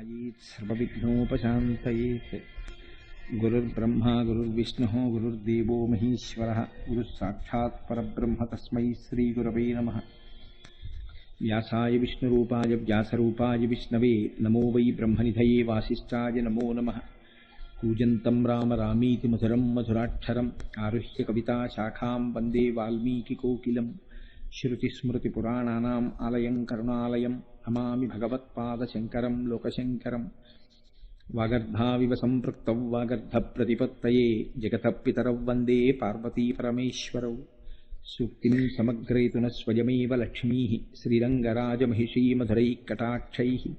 ध्यायेत् सर्वविघ्नोपशान्तयेत्। गुरुर्ब्रह्मा गुरुर्विष्णुः गुरुर्देवो महेश्वरः गुरुः साक्षात् परब्रह्म तस्मै श्रीगुरवे नमः। व्यासाय विष्णुरूपाय व्यासरूपाय विष्णवे नमो वै ब्रह्मनिधये वासिष्ठाय नमो नमः। कूजन्तं राम रामीति मधुरं मधुराक्षरम् आरुह्य कविताशाखां वन्दे वाल्मीकिकोकिलम्। श्रुतिस्मृतिपुराणानाम् आलयं करुणालयं नमामि भगवत्पादशङ्करं लोकशङ्करम्। वागर्धाविव सम्पृक्तौ वागर्धप्रतिपत्तये जगतः पितरौ वन्दे पार्वतीपरमेश्वरौ। सूक्तिं समग्रयतु न स्वयमेव लक्ष्मीः श्रीरङ्गराजमहिषी मधुरैः कटाक्षैः।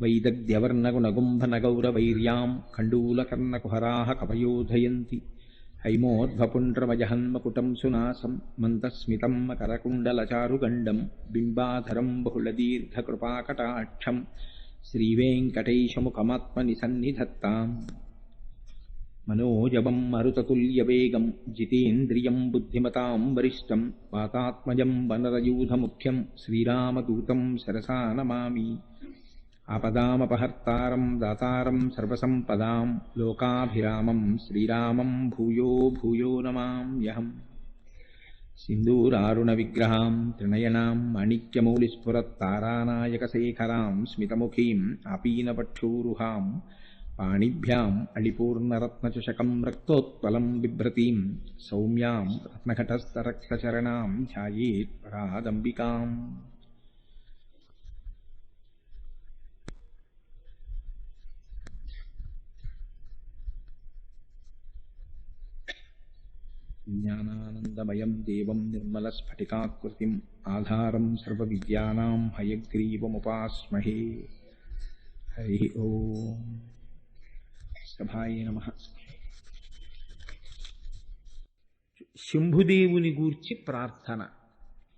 वैदग्ध्यवर्णगुणगुम्भनगौरवैर्यां कण्डूलकर्णकुहराः कवयोधयन्ति। हैमोद्भपुण्ड्रमजहन्मकुटं सुनासं मन्दस्मितं मकरकुण्डलचारुगण्डं बिम्बाधरं बहुलदीर्घकृपाकटाक्षं श्रीवेङ्कटेशमुखमात्मनि सन्निधत्ताम्। मनोजवं मरुततुल्यवेगं जितेन्द्रियं बुद्धिमतां वरिष्ठं वातात्मजं वनरयूथमुख्यं श्रीरामदूतं शिरसा नमामि। आपदामपहर्तारं दातारं सर्वसम्पदां लोकाभिरामं श्रीरामं भूयो भूयो नमाम्यहम्। सिन्दूरारुणविग्रहां त्रिनयनां माणिक्यमौलिस्फुरत्तारानायकशेखरां स्मितमुखीम् आपीनपक्षूरुहां पाणिभ्याम् अलिपूर्णरत्नचषकं रक्तोत्पलं बिभ्रतीं सौम्यां रत्नघटस्थरक्तचरणां ध्यायेत् परादम्बिकाम्। ज्ञानानन्दमयं देवं निर्मलस्फटिकाकृतिम् आधारं सर्वविद्यानां हयग्रीवमुपास्महे। हरि ओम। सभाय नमः। శంభుదేవుని గూర్చి ప్రార్థన.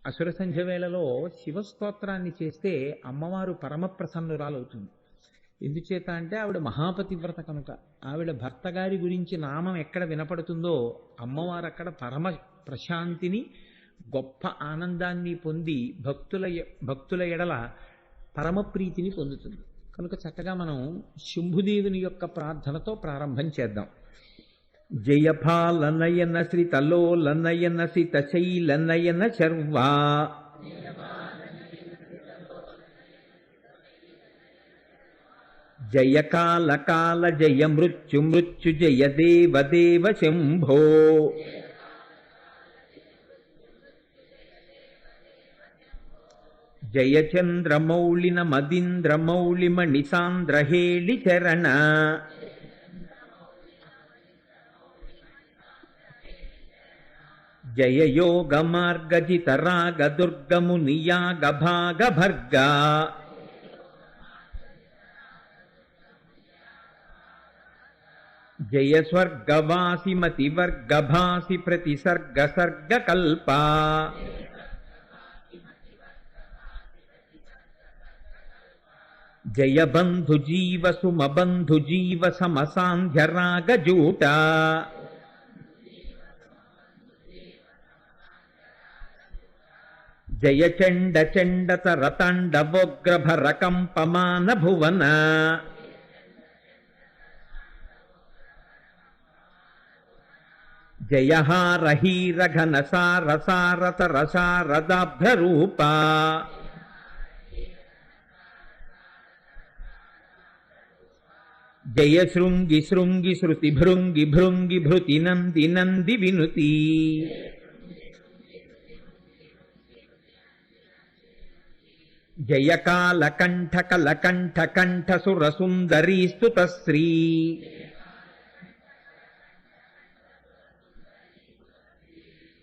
అసుర సంధ్య వేళలో శివస్తోత్రాన్ని చేస్తే అమ్మవారు పరమప్రసన్నురాలవుతుంది. ఎందుచేత అంటే ఆవిడ మహాపతివ్రత కనుక. ఆవిడ భర్త గారి గురించి నామం ఎక్కడ వినపడుతుందో అమ్మవారు అక్కడ పరమ ప్రశాంతిని గొప్ప ఆనందాన్ని పొంది భక్తుల ఎడల పరమప్రీతిని పొందుతుంది కనుక చక్కగా మనం శంభుదేవుని యొక్క ప్రార్థనతో ప్రారంభం చేద్దాం. జయపాలనయన శ్రీతలోలనయన సితశైలనయన శర్వా జయ కాల కాల జయ మృత్యు మృత్యు జయ దేవ దేవ శంభో. జయ చంద్రమౌళిన మదీంద్రమౌళి మణిసాంద్రహేళి చరణ. జయ యోగ మార్గజిత రాగ దుర్గమునియాగ భాగ భర్గా. జయ స్వర్గవాసి మతివర్గభాసి ప్రతిసర్గ సర్గ కల్పా. జయ బంధు జీవ సుమ బంధు జీవ సమసాంధ్య రాగ జూట. జయ చండ చండ తరతండ వోగ్రభర కంపమాన భువన. జయ హార హీర ఘన సార సారత రసారదాభ్ర రూపా. జయ శృంగి శృంగి శృతి భృంగి భృంగి భృతి నంది నంది వినుతి. జయ కాల కంఠ కల కంఠ కంఠ సుర సుందరీ స్తుత శ్రీ.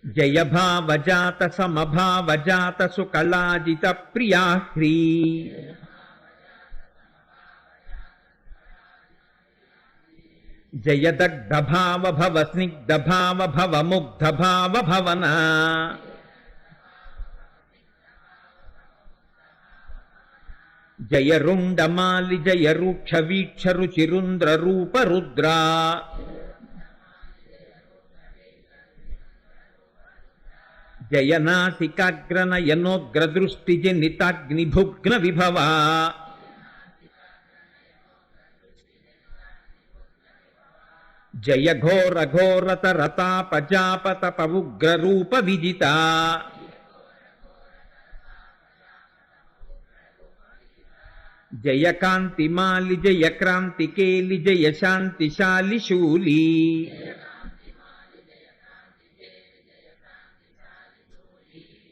జయ భావజాత సమభావజాత సుకళాజిత ప్రియా హ్రీ. జయ దగ్ధ భావ భవ స్నిగ్ధ భావ భవ ముగ్ధ భావ భవన. జయ రుండమాలి జయ రూక్ష వీక్ష రుచిరుంద్ర రూప రుద్రా. జయ నాసికాగ్రనయనోగ్ర దృష్టి జనితాగ్నిభుగ్న విభవా. జయ ఘోర ఘోరతరతాపజాపతప ఉగ్రరూప విజిత జయ కాంతిమాలి జయ క్రాంతికేలి జయ శాంతిశాలి శూలి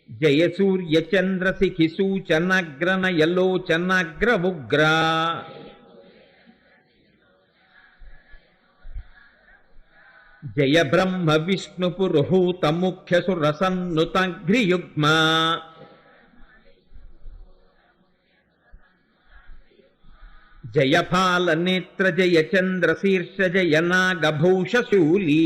జయ సూర్య చంద్రశిఖి సూచనగ్రనయలోచనగ్ర ఉగ్ర జయ బ్రహ్మ విష్ణు పురుహూత ముఖ్య సురసన్నుతగ్రియుగ్మ జయ ఫాల నేత్ర జయ చంద్రశీర్ష జయ నాగభూషశూలి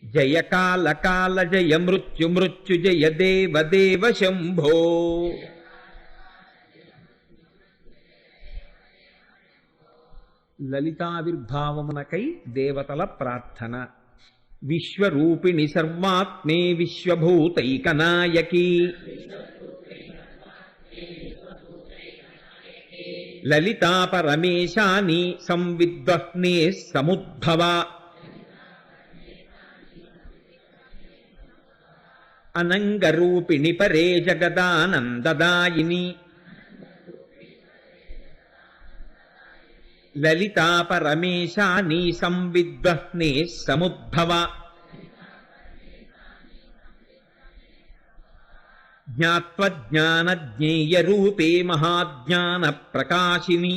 జయ కాల కాల జయ మృత్యు మృత్యు జయ దేవ దేవ శంభో లలితావిర్భావమునకై దేవతల ప్రార్థన. విశ్వరూపిణి సర్వాత్మే విశ్వభూతైకనాయకి లలితా పరమేశాని సంవిద్వహ్నే సముద్భవ అనంగరూపిణి పరే జగదానందదాయిని లలితా పరమేశాని సంవిద్వహ్నే సముద్భవ జ్ఞాత్వజ్ఞానజ్ఞేయరూపే మహాజ్ఞాన ప్రకాశిని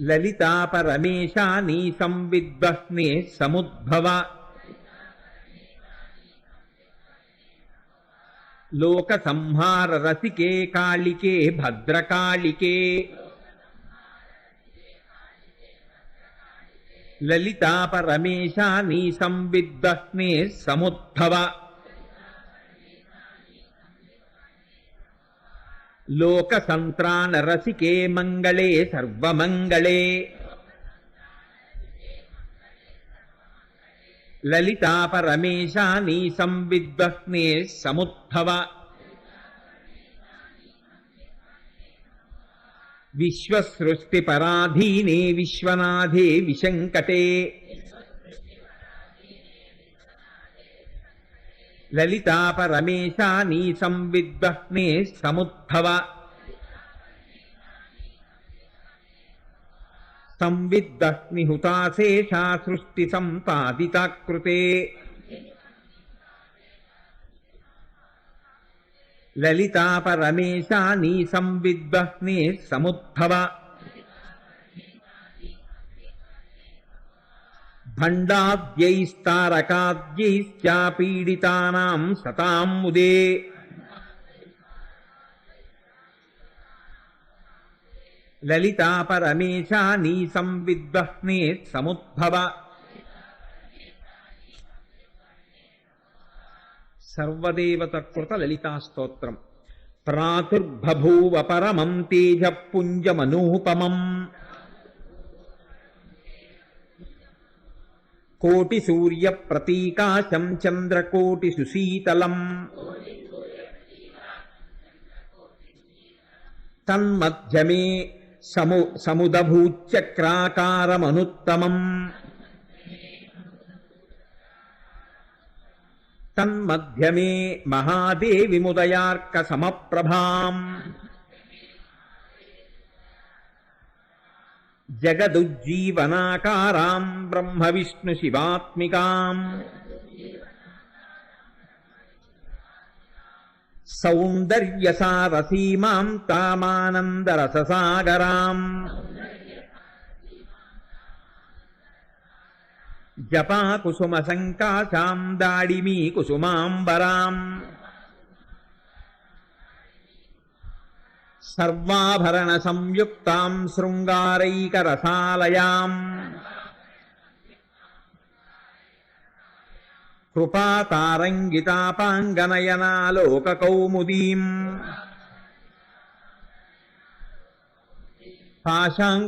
లలితా పరమేశాని సంవిద్వహ్నే సముద్భవ లోక సంహార రసికే కాళికే భద్రకాళికే లలితా పరమేశాని సంవిద్వహ్నే సముద్భవ లోక సంత్రాణ రసికే మంగళే సర్వమంగళే లలితా పరమేశాని సంవిద్వహ్నే సముద్భవ విశ్వసృష్టి పరాధీనే విశ్వనాథే విశంకటే లలితా పరమేశాని సంవిద్వహ్నే సముద్భవ సంవిద్వహ్ని హుతాశేషా సృష్టి సంపాదితాకృతే లలితా పరమేశాని సంవిద్వహ్నే సముద్భవ భండాద్యైస్తారకాద్యైశ్చాపీడితానాం సతాం ముదే లలితా పరమేశాని సంవిద్వహ్నే సముద్భవ సర్వదేవతకృత లలితా స్తోత్రం. ప్రాతుర్బభూవ పరమం తేజ పుంజమనూపమం కోటి సూర్య ప్రతీకాశం చంద్రకోటి సుశీతలం తన్మధ్యమే సముదభూచక్రాకారమనుత్తమం తన్మధ్యమే మహాదేవిముదయార్క సమప్రభాం జగదుజ్జీవనాకారాం బ్రహ్మ విష్ణు శివాత్మికాం సౌందర్యసారసీమాం తామానందరససాగరాం జపాకుసుమ సంకాశాం దాడిమీ కుసుమాంబరాం సర్వాభరణ సంయుక్తాం శృంగారైకరసాలయాం కృపాతారంగితాపాంగనయనాలోకకౌముదీం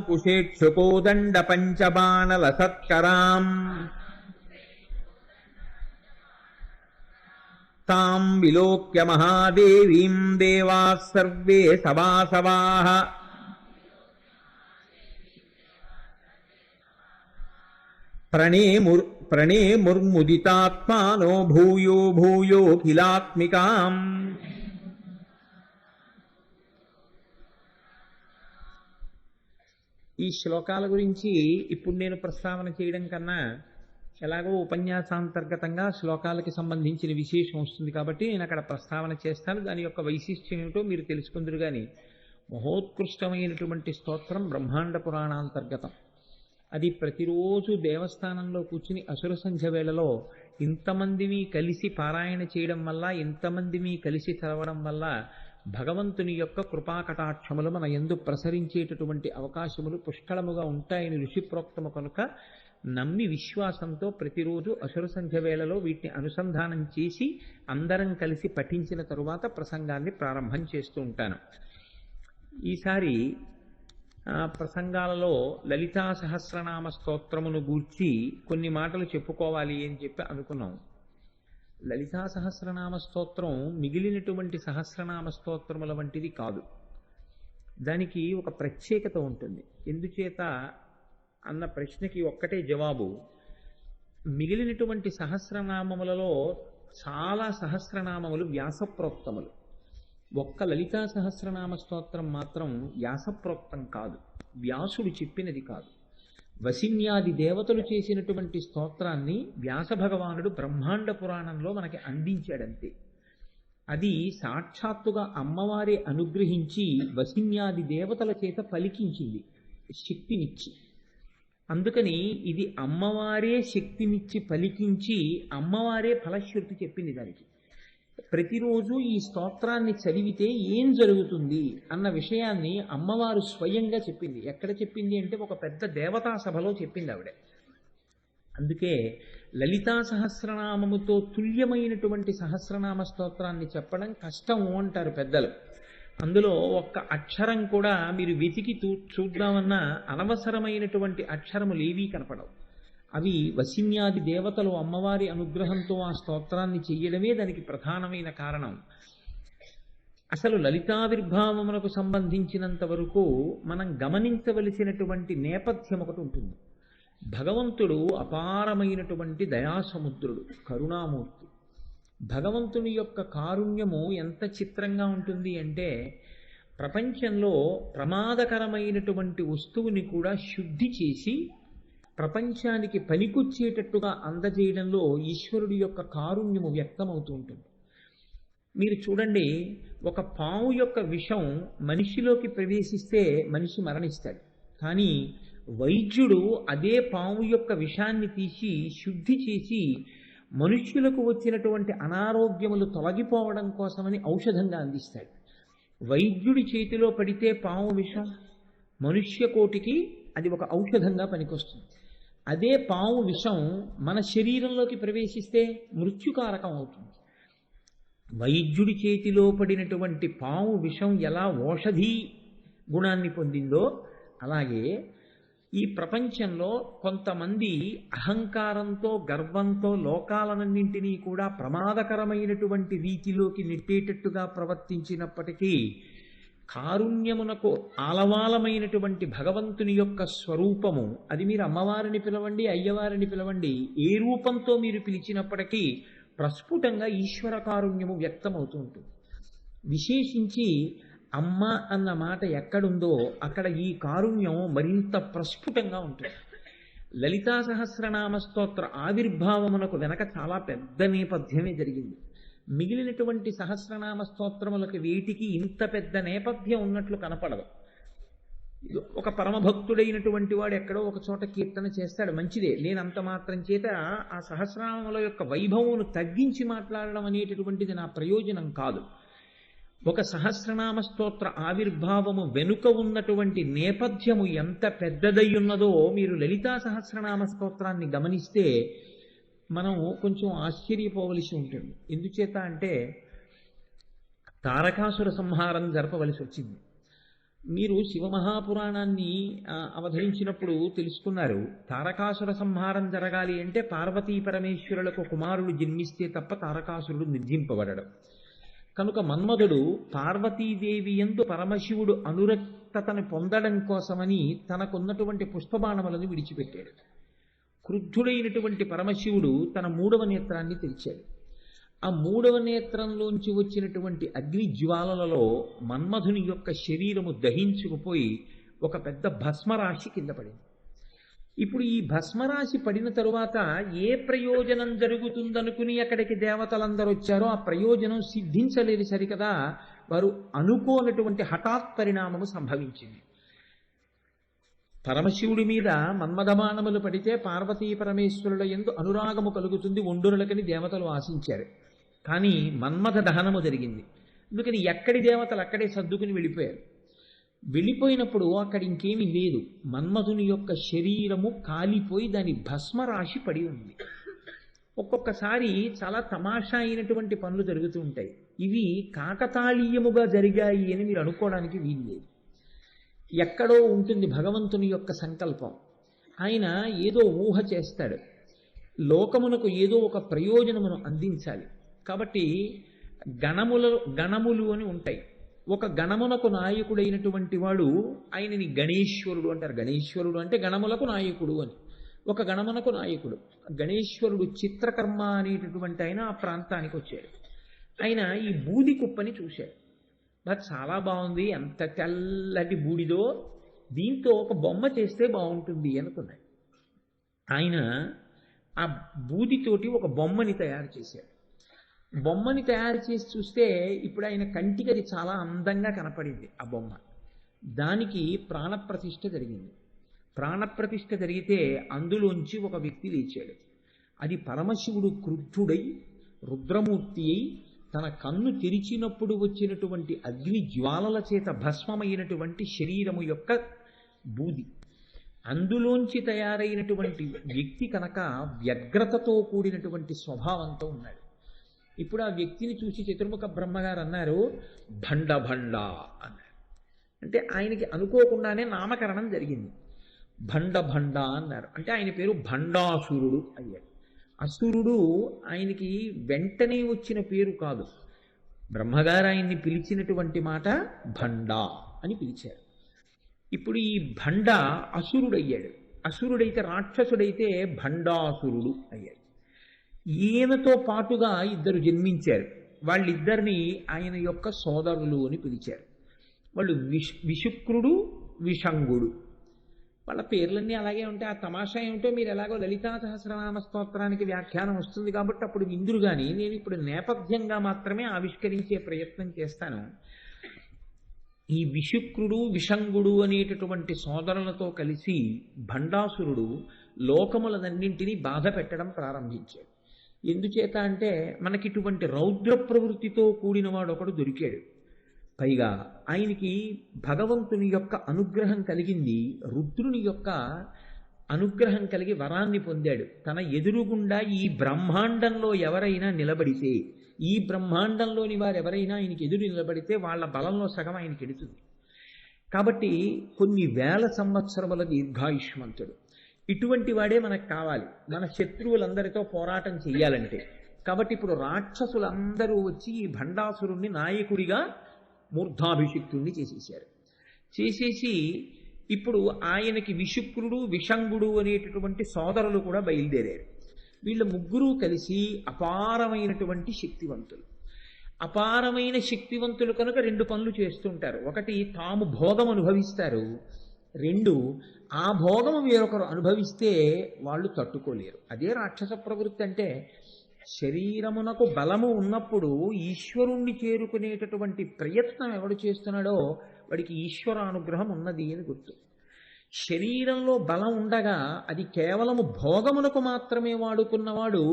పాశాంకుశేక్షుకోదండ పంచబాణలసత్కరాం తాం విలోక్య మహాదేవీం దేవాః సర్వే సవాసవాః ప్రణేముర్ముదితాత్మానో భూయో భూయోఖిలాత్మికాం. ఈ శ్లోకాల గురించి ఇప్పుడు నేను ప్రస్తావన చేయడం కన్నా ఎలాగో ఉపన్యాసాంతర్గతంగా శ్లోకాలకి సంబంధించిన విశేషం వస్తుంది కాబట్టి నేను అక్కడ ప్రస్తావన చేస్తాను. దాని యొక్క వైశిష్ట్యం ఏమిటో మీరు తెలుసుకుందరు. కానీ మహోత్కృష్టమైనటువంటి స్తోత్రం బ్రహ్మాండ పురాణాంతర్గతం. అది ప్రతిరోజు దేవస్థానంలో కూర్చుని అసుర సంధ్య వేళలో ఇంతమందివి కలిసి పారాయణ చేయడం వల్ల, ఇంతమందివి కలిసి చదవడం వల్ల భగవంతుని యొక్క కృపాకటాక్షములు మన యందు ప్రసరించేటటువంటి అవకాశములు పుష్కళముగా ఉంటాయని ఋషిప్రోక్తము కనుక నమ్మి విశ్వాసంతో ప్రతిరోజు అసుర సంధ్య వేళలో వీటిని అనుసంధానం చేసి అందరం కలిసి పఠించిన తరువాత ప్రసంగాన్ని ప్రారంభం చేస్తూ ఉంటాను. ఈసారి ప్రసంగాలలో లలితా సహస్రనామ స్తోత్రమును గూర్చి కొన్ని మాటలు చెప్పుకోవాలి అని చెప్పి అనుకున్నాం. లలితా సహస్రనామ స్తోత్రం మిగిలినటువంటి సహస్రనామ స్తోత్రముల వంటిది కాదు. దానికి ఒక ప్రత్యేకత ఉంటుంది. ఎందుచేత అన్న ప్రశ్నకి ఒక్కటే జవాబు. మిగిలినటువంటి సహస్రనామములలో చాలా సహస్రనామములు వ్యాసప్రోక్తములు. ఒక్క లలితా సహస్రనామ స్తోత్రం మాత్రం వ్యాసప్రోక్తం కాదు, వ్యాసుడు చెప్పినది కాదు. వసిన్యాది దేవతలు చేసినటువంటి స్తోత్రాన్ని వ్యాస భగవానుడు బ్రహ్మాండ పురాణంలో మనకి అందించాడంతే. అది సాక్షాత్తుగా అమ్మవారే అనుగ్రహించి వసిన్యాది దేవతల చేత పలికించింది శక్తినిచ్చి. అందుకని ఇది అమ్మవారే శక్తినిచ్చి పలికించి అమ్మవారే ఫలశ్రుతి చెప్పింది దానికి. ప్రతిరోజు ఈ స్తోత్రాన్ని చదివితే ఏం జరుగుతుంది అన్న విషయాన్ని అమ్మవారు స్వయంగా చెప్పింది. ఎక్కడ చెప్పింది అంటే ఒక పెద్ద దేవతా సభలో చెప్పింది ఆవిడ. అందుకే లలితా సహస్రనామముతో తుల్యమైనటువంటి సహస్రనామ స్తోత్రాన్ని చెప్పడం కష్టము అంటారు పెద్దలు. అందులో ఒక్క అక్షరం కూడా మీరు వెతికి చూద్దామన్నా అనవసరమైనటువంటి అక్షరములు ఏవీ కనపడవు. అవి వసిన్యాది దేవతలు అమ్మవారి అనుగ్రహంతో ఆ స్తోత్రాన్ని చెయ్యడమే దానికి ప్రధానమైన కారణం. అసలు లలితావిర్భావమునకు సంబంధించినంత వరకు మనం గమనించవలసినటువంటి నేపథ్యం ఒకటి ఉంటుంది. భగవంతుడు అపారమైనటువంటి దయాసముద్రుడు, కరుణామూర్తి. భగవంతుని యొక్క కారుణ్యము ఎంత చిత్రంగా ఉంటుంది అంటే ప్రపంచంలో ప్రమాదకరమైనటువంటి వస్తువుని కూడా శుద్ధి చేసి ప్రపంచానికి పనికొచ్చేటట్టుగా అందజేయడంలో ఈశ్వరుడి యొక్క కారుణ్యము వ్యక్తమవుతూ ఉంటుంది. మీరు చూడండి, ఒక పాము యొక్క విషం మనిషిలోకి ప్రవేశిస్తే మనిషి మరణిస్తాడు. కానీ వైద్యుడు అదే పాము యొక్క విషాన్ని తీసి శుద్ధి చేసి మనుష్యులకు వచ్చినటువంటి అనారోగ్యములు తొలగిపోవడం కోసమని ఔషధంగా అందిస్తాడు. వైద్యుడి చేతిలో పడితే పాము విషం మనుష్య కోటికి అది ఒక ఔషధంగా పనికొస్తుంది. అదే పాము విషం మన శరీరంలోకి ప్రవేశిస్తే మృత్యుకారకం అవుతుంది. వైద్యుడి చేతిలో పడినటువంటి పాము విషం ఎలా ఓషధి గుణాన్ని పొందిందో అలాగే ఈ ప్రపంచంలో కొంతమంది అహంకారంతో గర్వంతో లోకాలన్నింటినీ కూడా ప్రమాదకరమైనటువంటి రీతిలోకి నెట్టేటట్టుగా ప్రవర్తించినప్పటికీ కారుణ్యమునకు ఆలవాలమైనటువంటి భగవంతుని యొక్క స్వరూపము, అది మీరు అమ్మవారిని పిలవండి, అయ్యవారిని పిలవండి, ఏ రూపంతో మీరు పిలిచినప్పటికీ ప్రస్ఫుటంగా ఈశ్వర కారుణ్యము వ్యక్తమవుతూ ఉంటుంది. విశేషించి అమ్మ అన్న మాట ఎక్కడుందో అక్కడ ఈ కారుణ్యం మరింత ప్రస్ఫుటంగా ఉంటుంది. లలితా సహస్రనామ స్తోత్ర ఆవిర్భావమునకు వెనక చాలా పెద్ద నేపథ్యమే జరిగింది. మిగిలినటువంటి సహస్రనామ స్తోత్రములకు వేటికి ఇంత పెద్ద నేపథ్యం ఉన్నట్లు కనపడదు. ఒక పరమభక్తుడైనటువంటి వాడు ఎక్కడో ఒక చోట కీర్తన చేస్తాడు, మంచిదే. నేను అంత మాత్రం చేత ఆ సహస్రనామముల యొక్క వైభవమును తగ్గించి మాట్లాడడం అనేటటువంటిది నా ప్రయోజనం కాదు. ఒక సహస్రనామ స్తోత్ర ఆవిర్భావము వెనుక ఉన్నటువంటి నేపథ్యము ఎంత పెద్దదై ఉన్నదో మీరు లలితా సహస్రనామ స్తోత్రాన్ని గమనిస్తే మనం కొంచెం ఆశ్చర్యపోవలసి ఉంటుంది. ఎందుచేత అంటే తారకాసుర సంహారం జరపవలసి వచ్చింది. మీరు శివమహాపురాణాన్ని అవతరించినప్పుడు తెలుసుకున్నారు. తారకాసుర సంహారం జరగాలి అంటే పార్వతీ పరమేశ్వరులకు కుమారుడు జన్మిస్తే తప్ప తారకాసురుడు నిర్జింపబడడం. కనుక మన్మధుడు పార్వతీదేవి యందు పరమశివుడు అనురక్తతను పొందడం కోసమని తనకున్నటువంటి పుష్పబాణములను విడిచిపెట్టాడు. క్రుద్ధుడైనటువంటి పరమశివుడు తన 3వ నేత్రాన్ని తెరిచాడు. ఆ 3వ నేత్రంలోంచి వచ్చినటువంటి అగ్ని జ్వాలలలో మన్మధుని యొక్క శరీరము దహించుకుపోయి ఒక పెద్ద భస్మరాశి కింద పడింది. ఇప్పుడు ఈ భస్మరాశి పడిన తరువాత ఏ ప్రయోజనం జరుగుతుందనుకుని అక్కడికి దేవతలందరూ వచ్చారో ఆ ప్రయోజనం సిద్ధించలేదు సరికదా, వారు అనుకోనటువంటి హఠాత్ పరిణామము సంభవించింది. పరమశివుడి మీద మన్మథబాణములు పడితే పార్వతీ పరమేశ్వరుల యందు అనురాగము కలుగుతుంది ఒండురులకని దేవతలు ఆశించారు. కానీ మన్మథ దహనము జరిగింది. అందుకని ఎక్కడి దేవతలు అక్కడే సర్దుకుని వెళ్ళిపోయారు. వెళ్ళిపోయినప్పుడు అక్కడ ఇంకేమీ లేదు. మన్మధుని యొక్క శరీరము కాలిపోయి దాని భస్మరాశి పడి ఉంది. ఒక్కొక్కసారి చాలా తమాషా అయినటువంటి పనులు జరుగుతూ ఉంటాయి. ఇవి కాకతాళీయముగా జరిగాయి అని మీరు అనుకోవడానికి వీలు లేదు. ఎక్కడో ఉంటుంది భగవంతుని యొక్క సంకల్పం. ఆయన ఏదో ఊహ చేస్తాడు, లోకమునకు ఏదో ఒక ప్రయోజనమును అందించాలి. కాబట్టి గణములు అని ఉంటాయి. ఒక గణమునకు నాయకుడైనటువంటి వాడు ఆయనని గణేశ్వరుడు అంటారు. గణేశ్వరుడు అంటే గణములకు నాయకుడు అని. ఒక గణమునకు నాయకుడు గణేశ్వరుడు. చిత్రకర్మ అనేటటువంటి ఆయన ఆ ప్రాంతానికి వచ్చాడు. ఆయన ఈ బూది కుప్పని చూశాడు. నాకు చాలా బాగుంది, ఎంత తెల్లటి బూడిదో, దీంతో ఒక బొమ్మ చేస్తే బాగుంటుంది అనుకున్నాడు. ఆయన ఆ బూదితోటి ఒక బొమ్మని తయారు చేశాడు. బొమ్మని తయారు చేసి చూస్తే ఇప్పుడు ఆయన కంటికి అది చాలా అందంగా కనపడింది ఆ బొమ్మ. దానికి ప్రాణప్రతిష్ఠ జరిగింది. ప్రాణప్రతిష్ఠ జరిగితే అందులోంచి ఒక వ్యక్తి లేచాడు. అది పరమశివుడు క్రుద్ధుడై రుద్రమూర్తి అయి తన కన్ను తెరిచినప్పుడు వచ్చినటువంటి అగ్ని జ్వాలల చేత భస్మమైనటువంటి శరీరము యొక్క బూది. అందులోంచి తయారైనటువంటి వ్యక్తి కనుక వ్యగ్రతతో కూడినటువంటి స్వభావంతో ఉన్నాడు. ఇప్పుడు ఆ వ్యక్తిని చూసి చతుర్ముఖ బ్రహ్మగారు అన్నారు, భండ భండ అన్నారు. అంటే ఆయనకి అనుకోకుండానే నామకరణం జరిగింది. భండ భండ అన్నారు. అంటే ఆయన పేరు భండాసురుడు అయ్యాడు. అసురుడు ఆయనకి వెంటనే వచ్చిన పేరు కాదు. బ్రహ్మగారు ఆయన్ని పిలిచినటువంటి మాట భండ అని పిలిచారు. ఇప్పుడు ఈ భండ అసురుడయ్యాడు. అసురుడైతే రాక్షసుడైతే భండాసురుడు అయ్యాడు. ఈయనతో పాటుగా 2 జన్మించారు. వాళ్ళిద్దరిని ఆయన యొక్క సోదరులు అని పిలిచారు. వాళ్ళు విశుక్రుడు, విషంగుడు. వాళ్ళ పేర్లన్నీ అలాగే ఉంటాయి. ఆ తమాషా ఏమిటో మీరు ఎలాగో లలితా సహస్రనామ స్తోత్రానికి వ్యాఖ్యానం వస్తుంది కాబట్టి అప్పుడు విందురు. కానీ నేను ఇప్పుడు నేపథ్యంగా మాత్రమే ఆవిష్కరించే ప్రయత్నం చేస్తాను. ఈ విశుక్రుడు, విషంగుడు అనేటటువంటి సోదరులతో కలిసి భండాసురుడు లోకములనన్నింటినీ బాధ పెట్టడం ప్రారంభించాడు. ఎందుచేత అంటే మనకి ఇటువంటి రౌద్ర ప్రవృత్తితో కూడిన వాడు ఒకడు దొరికాడు. పైగా ఆయనకి భగవంతుని యొక్క అనుగ్రహం కలిగింది. రుద్రుని యొక్క అనుగ్రహం కలిగి వరాన్ని పొందాడు. తన ఎదురుగుండా ఈ బ్రహ్మాండంలో ఎవరైనా నిలబడితే, ఈ బ్రహ్మాండంలోని వారు ఎవరైనా ఆయనకి ఎదురు నిలబడితే వాళ్ళ బలంలో సగం ఆయనకి ఎడుతుంది. కాబట్టి కొన్ని వేల సంవత్సరముల దీర్ఘాయుష్మంతుడు. ఇటువంటి వాడే మనకు కావాలి మన శత్రువులందరితో పోరాటం చెయ్యాలంటే. కాబట్టి ఇప్పుడు రాక్షసులందరూ వచ్చి ఈ భండాసురుణ్ణి నాయకుడిగా మూర్ధాభిషిక్తుణ్ణి చేసేసారు. చేసేసి ఇప్పుడు ఆయనకి విశుక్రుడు, విషంగుడు అనేటటువంటి సోదరులు కూడా బయలుదేరారు. వీళ్ళ ముగ్గురు కలిసి అపారమైనటువంటి శక్తివంతులు. అపారమైన శక్తివంతులు కనుక 2 పనులు చేస్తుంటారు. ఒకటి, తాము భోగం అనుభవిస్తారు. 2, ఆ భోగము వేరొకరు అనుభవిస్తే వాళ్ళు తట్టుకోలేరు. అదే రాక్షస ప్రవృత్తి అంటే. శరీరమునకు బలము ఉన్నప్పుడు ఈశ్వరుణ్ణి చేరుకునేటటువంటి ప్రయత్నం ఎవడు చేస్తున్నాడో వాడికి ఈశ్వరానుగ్రహం ఉన్నది అని గుర్తు. శరీరంలో బలం ఉండగా అది కేవలము భోగమునకు మాత్రమే వాడుకున్నవాడు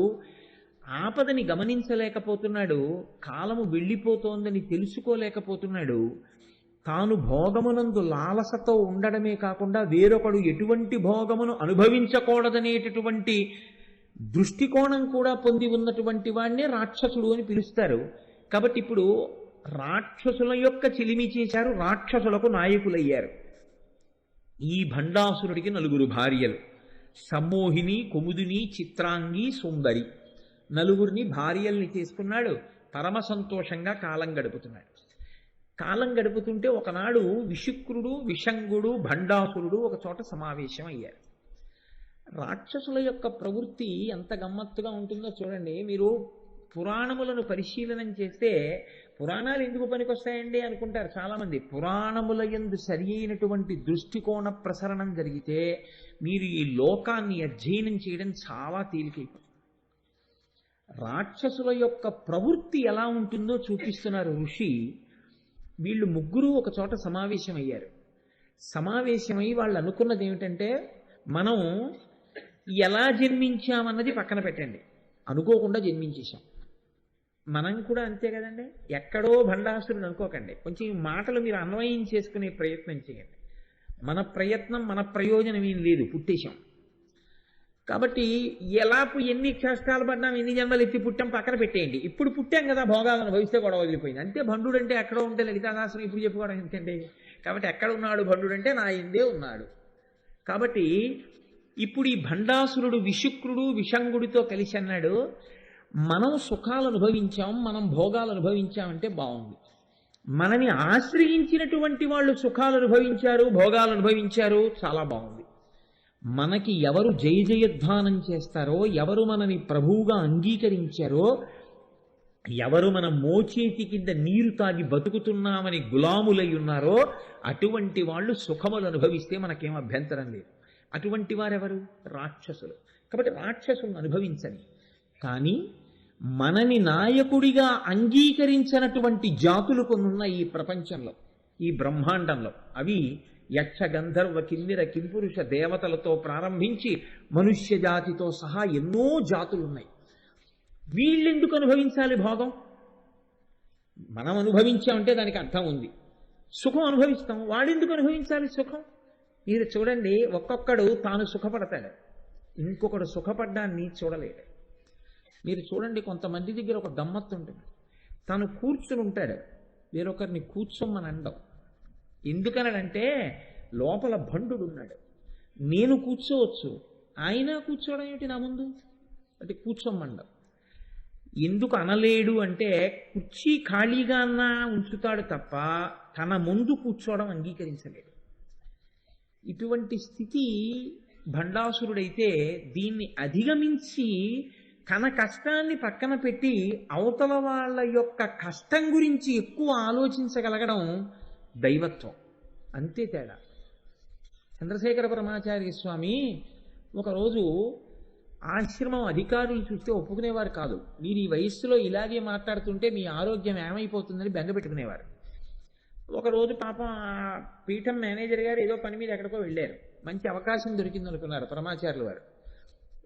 ఆపదని గమనించలేకపోతున్నాడు. కాలము వెళ్ళిపోతోందని తెలుసుకోలేకపోతున్నాడు. తాను భోగమునందు లాలసతో ఉండడమే కాకుండా వేరొకడు ఎటువంటి భోగమును అనుభవించకూడదనేటటువంటి దృష్టికోణం కూడా పొంది ఉన్నటువంటి వాడినే రాక్షసుడు అని పిలుస్తారు. కాబట్టి ఇప్పుడు రాక్షసుల యొక్క చిలిమి చేశారు, రాక్షసులకు నాయకులయ్యారు. ఈ భండాసురుడికి 4 భార్యలు, సమ్మోహిని, కుముదిని, చిత్రాంగి, సుందరి. 4 భార్యల్ని చేసుకున్నాడు. పరమ సంతోషంగా కాలం గడుపుతున్నాడు. కాలం గడుపుతుంటే ఒకనాడు విశుక్రుడు, విషంగుడు, భండాసురుడు ఒక చోట సమావేశం అయ్యారు. రాక్షసుల యొక్క ప్రవృత్తి ఎంత గమ్మత్తుగా ఉంటుందో చూడండి. మీరు పురాణములను పరిశీలనం చేస్తే పురాణాలు ఎందుకు పనికొస్తాయండి అనుకుంటారు చాలామంది. పురాణముల యందు సరి అయినటువంటి దృష్టికోణ ప్రసరణం జరిగితే మీరు ఈ లోకాన్ని అధ్యయనం చేయడం చాలా తేలికైపోతుంది. రాక్షసుల యొక్క ప్రవృత్తి ఎలా ఉంటుందో చూపిస్తున్నారు ఋషి. వీళ్ళు 3 ఒక చోట సమావేశమయ్యారు. సమావేశమై వాళ్ళు అనుకున్నది ఏమిటంటే, మనం ఎలా జన్మించామన్నది పక్కన పెట్టండి, అనుకోకుండా జన్మించేశాం. మనం కూడా అంతే కదండి. ఎక్కడో భండాసురుడు అనుకోకండి. కొంచెం ఈ మాటలు మీరు అన్వయం చేసుకునే ప్రయత్నం చేయండి. మన ప్రయత్నం, మన ప్రయోజనం ఏం లేదు, పుట్టేశాం. కాబట్టి ఎన్ని కష్టాలు పడ్డాం, ఎన్ని జన్మలు ఎత్తి పుట్టాం పక్కన పెట్టేయండి. ఇప్పుడు పుట్టాం కదా, భోగాలను భవిస్తే కూడా వదిలిపోయింది అంతే. భండుడు అంటే ఎక్కడో ఉంటే లలితాదాసుని ఇప్పుడు చెప్పుకోవడం ఎందుకండి. కాబట్టి ఎక్కడ ఉన్నాడు భండుడు అంటే నా ఎందే ఉన్నాడు. కాబట్టి ఇప్పుడు ఈ భండాసురుడు విశుక్రుడు విషంగుడితో కలిసి అన్నాడు, మనం సుఖాలు అనుభవించాం, మనం భోగాలు అనుభవించామంటే బాగుంది. మనని ఆశ్రయించినటువంటి వాళ్ళు సుఖాలు అనుభవించారు, భోగాలు అనుభవించారు, చాలా బాగుంది. మనకి ఎవరు జయ జయధ్వానం చేస్తారో, ఎవరు మనని ప్రభువుగా అంగీకరించారో, ఎవరు మన మోచేతి కింద నీరు తాగి బతుకుతున్నామని గులాములై ఉన్నారో అటువంటి వాళ్ళు సుఖములు అనుభవిస్తే మనకేం అభ్యంతరం లేదు. అటువంటి వారెవరు? రాక్షసులు. కాబట్టి రాక్షసులను అనుభవించని. కానీ మనని నాయకుడిగా అంగీకరించినటువంటి జాతులు కొన్నున్న ఈ ప్రపంచంలో, ఈ బ్రహ్మాండంలో. అవి యక్ష, గంధర్వ, కిన్నెర, కింపురుష దేవతలతో ప్రారంభించి మనుష్య జాతితో సహా ఎన్నో జాతులున్నాయి. వీళ్ళెందుకు అనుభవించాలి భోగం? మనం అనుభవించామంటే దానికి అర్థం ఉంది. సుఖం అనుభవిస్తాం, వాడెందుకు అనుభవించాలి సుఖం? మీరు చూడండి, ఒక్కొక్కడు తాను సుఖపడతాడు, ఇంకొకడు సుఖపడ్డాన్ని చూడలేడు. మీరు చూడండి, కొంతమంది దగ్గర ఒక గమ్మత్తు ఉంటుంది. తను కూర్చుని ఉంటాడు, వేరొకరిని కూర్చోమని అండం. ఎందుకనంటే లోపల భండుడు ఉన్నాడు. నేను కూర్చోవచ్చు, ఆయన కూర్చోవడం ఏమిటి నా ముందు అంటే కూర్చోమండం. ఎందుకు అనలేడు అంటే కుర్చీ ఖాళీగా అన్నా ఉంచుతాడు తప్ప తన ముందు కూర్చోవడం అంగీకరించలేడు. ఇటువంటి స్థితి భండాసురుడైతే దీన్ని అధిగమించి తన కష్టాన్ని పక్కన పెట్టి అవతల వాళ్ళ యొక్క కష్టం గురించి ఎక్కువ ఆలోచించగలగడం దైవత్వం. అంతే తేడా. చంద్రశేఖర పరమాచార్య స్వామి ఒకరోజు ఆశ్రమం అధికారులు చూస్తే ఒప్పుకునేవారు కాదు. మీరు ఈ వయస్సులో ఇలాగే మాట్లాడుతుంటే మీ ఆరోగ్యం ఏమైపోతుందని బెంగపెట్టుకునేవారు. ఒకరోజు పాపం ఆ పీఠం మేనేజర్ గారు ఏదో పని మీద ఎక్కడికో వెళ్ళారు. మంచి అవకాశం దొరికింది అనుకున్నారు పరమాచార్యుల వారు.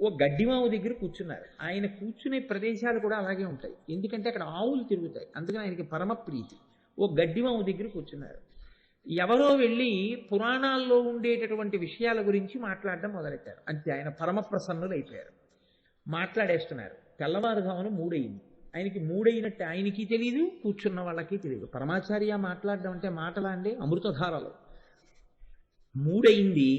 ఓ గడ్డిమావు దగ్గర కూర్చున్నారు. ఆయన కూర్చునే ప్రదేశాలు కూడా అలాగే ఉంటాయి, ఎందుకంటే అక్కడ ఆవులు తిరుగుతాయి, అందుకని ఆయనకి పరమ ప్రీతి. ఓ గడ్డిమావు దగ్గర కూర్చున్నారు. ఎవరో వెళ్ళి పురాణాల్లో ఉండేటటువంటి విషయాల గురించి మాట్లాడడం మొదలెట్టారు. అంతే, ఆయన పరమ ప్రసన్నులు అయిపోయారు. మాట్లాడేస్తున్నారు. తెల్లవారుజామున 3 అయింది. ఆయనకి 3 అయినట్టు ఆయనకి తెలియదు, కూర్చున్న వాళ్ళకి తెలియదు. పరమాచార్య మాట్లాడడం అంటే మాటలా అండి, అమృతధారలు. 3 అయింది.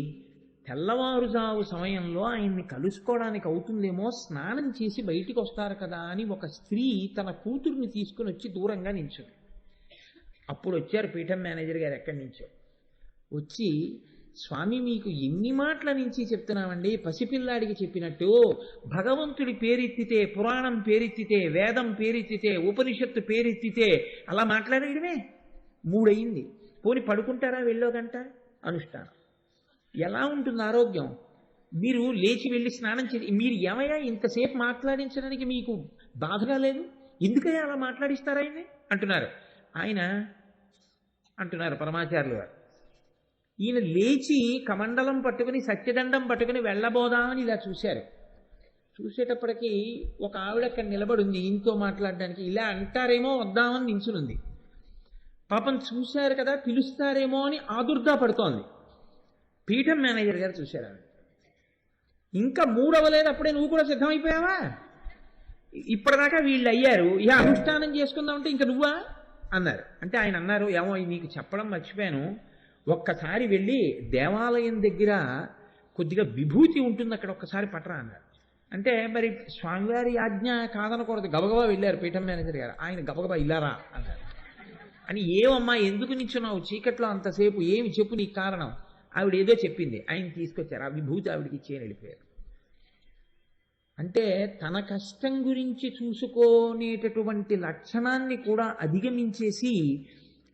తెల్లవారుజాము సమయంలో ఆయన్ని కలుసుకోవడానికి అవుతుందేమో, స్నానం చేసి బయటికి వస్తారు కదా అని ఒక స్త్రీ తన కూతుర్ని తీసుకుని వచ్చి దూరంగా నిల్చుంది. అప్పుడు వచ్చారు పీఠం మేనేజర్ గారు ఎక్కడి నుంచో. వచ్చి, స్వామి మీకు ఎన్ని మాటల నుంచి చెప్తున్నామండి, పసిపిల్లాడికి చెప్పినట్టు భగవంతుడి పేరెత్తితే, పురాణం పేరెత్తితే, వేదం పేరెత్తితే, ఉపనిషత్తు పేరెత్తితే అలా మాట్లాడేయడమే. 3 అయింది. పోని పడుకుంటారా వెళ్ళో గంట అనుష్ఠానం. ఎలా ఉంటుంది ఆరోగ్యం? మీరు లేచి వెళ్ళి స్నానం చేసి, మీరు ఏమయ్యా ఇంతసేపు మాట్లాడించడానికి మీకు బాధగా లేదు, ఎందుకయ్యా అలా మాట్లాడిస్తారా ఆయన్ని అంటున్నారు. ఆయన అంటున్నారు పరమాచార్యులు గారు, ఈయన లేచి కమండలం పట్టుకుని సత్యదండం పట్టుకుని వెళ్ళబోదామని ఇలా చూశారు. చూసేటప్పటికీ ఒక ఆవిడ అక్కడ నిలబడి ఉంది ఈయనతో మాట్లాడడానికి. ఇలా అంటారేమో వద్దామని నించునుంది. పాపం చూశారు కదా, పిలుస్తారేమో అని ఆదుర్దా పడుతోంది. పీఠం మేనేజర్ గారు చూశారు. ఇంకా 3 అవ్వలేదు, అప్పుడే నువ్వు కూడా సిద్ధమైపోయావా? ఇప్పటిదాకా వీళ్ళు అయ్యారు, ఇక అనుష్ఠానం చేసుకుందామంటే ఇంకా నువ్వా? అన్నారు. అంటే ఆయన అన్నారు, ఏమో నీకు చెప్పడం మర్చిపోయాను, ఒక్కసారి వెళ్ళి దేవాలయం దగ్గర కొద్దిగా విభూతి ఉంటుంది అక్కడ ఒక్కసారి పట్టరా అన్నారు. అంటే మరి స్వామివారి ఆజ్ఞ కాదనకూడదు, గబగబా వెళ్ళారు పీఠం మేనేజర్ గారు. ఆయన గబగబా ఇల్లారా అన్నారు. అని ఏమమ్మా ఎందుకు నిల్చున్నావు చీకట్లో అంతసేపు, ఏమి చెప్పు నీకు కారణం. ఆవిడ ఏదో చెప్పింది, ఆయన తీసుకొచ్చారు, ఆ విభూతి ఆవిడకి ఇచ్చేయని వెళ్ళిపోయారు. అంటే తన కష్టం గురించి చూసుకునేటటువంటి లక్షణాన్ని కూడా అధిగమించేసి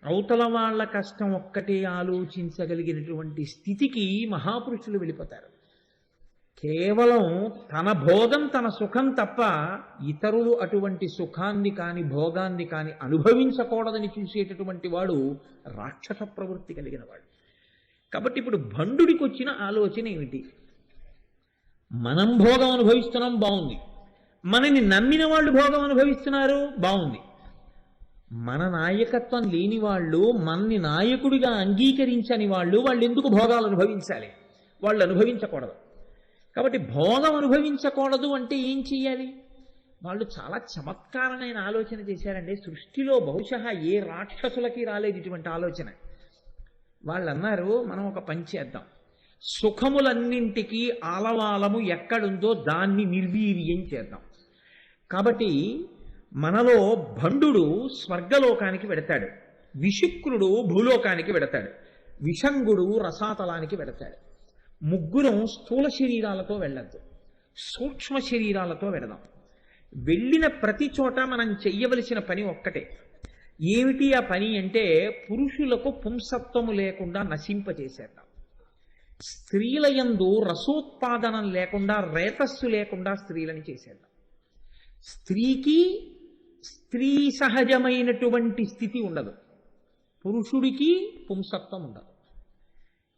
అవతల వాళ్ళ కష్టం ఒక్కటే ఆలోచించగలిగినటువంటి స్థితికి మహాపురుషులు వెళ్ళిపోతారు. కేవలం తన భోగం తన సుఖం తప్ప ఇతరులు అటువంటి సుఖాన్ని కాని భోగాన్ని కాని అనుభవించకూడదని చూసేటటువంటి వాడు రాక్షస ప్రవృత్తి కలిగిన వాడు. కాబట్టి ఇప్పుడు భండుడికి వచ్చిన ఆలోచన ఏమిటి? మనం భోగం అనుభవిస్తున్నాం, బాగుంది. మనని నమ్మిన వాళ్ళు భోగం అనుభవిస్తున్నారు, బాగుంది. మన నాయకత్వం లేని వాళ్ళు, మనని నాయకుడిగా అంగీకరించని వాళ్ళు ఎందుకు భోగాలు అనుభవించాలి? వాళ్ళు అనుభవించకూడదు. కాబట్టి భోగం అనుభవించకూడదు అంటే ఏం చెయ్యాలి? వాళ్ళు చాలా చమత్కారమైన ఆలోచన చేశారండి. సృష్టిలో బహుశः ఏ రాక్షసులకి రాలేదు ఇటువంటి ఆలోచన. వాళ్ళు అన్నారు, మనం ఒక పని చేద్దాం, సుఖములన్నింటికీ ఆలవాలము ఎక్కడుందో దాన్ని నిర్వీర్యం చేద్దాం. కాబట్టి మనలో భండుడు స్వర్గలోకానికి వెడతాడు, విశుక్రుడు భూలోకానికి వెడతాడు, విషంగుడు రసాతలానికి వెడతాడు. ముగ్గురం స్థూల శరీరాలతో వెళ్ళద్దు, సూక్ష్మ శరీరాలతో వెడదాం. వెళ్ళిన ప్రతి చోట మనం చెయ్యవలసిన పని ఒక్కటే. ఏమిటి ఆ పని అంటే, పురుషులకు పుంసత్వము లేకుండా నశింపచేసేద్దాం. స్త్రీల యందు రసోత్పాదనం లేకుండా, రేతస్సు లేకుండా స్త్రీలని చేసేద్దాం. స్త్రీకి స్త్రీ సహజమైనటువంటి స్థితి ఉండదు, పురుషుడికి పుంసత్వం ఉండదు.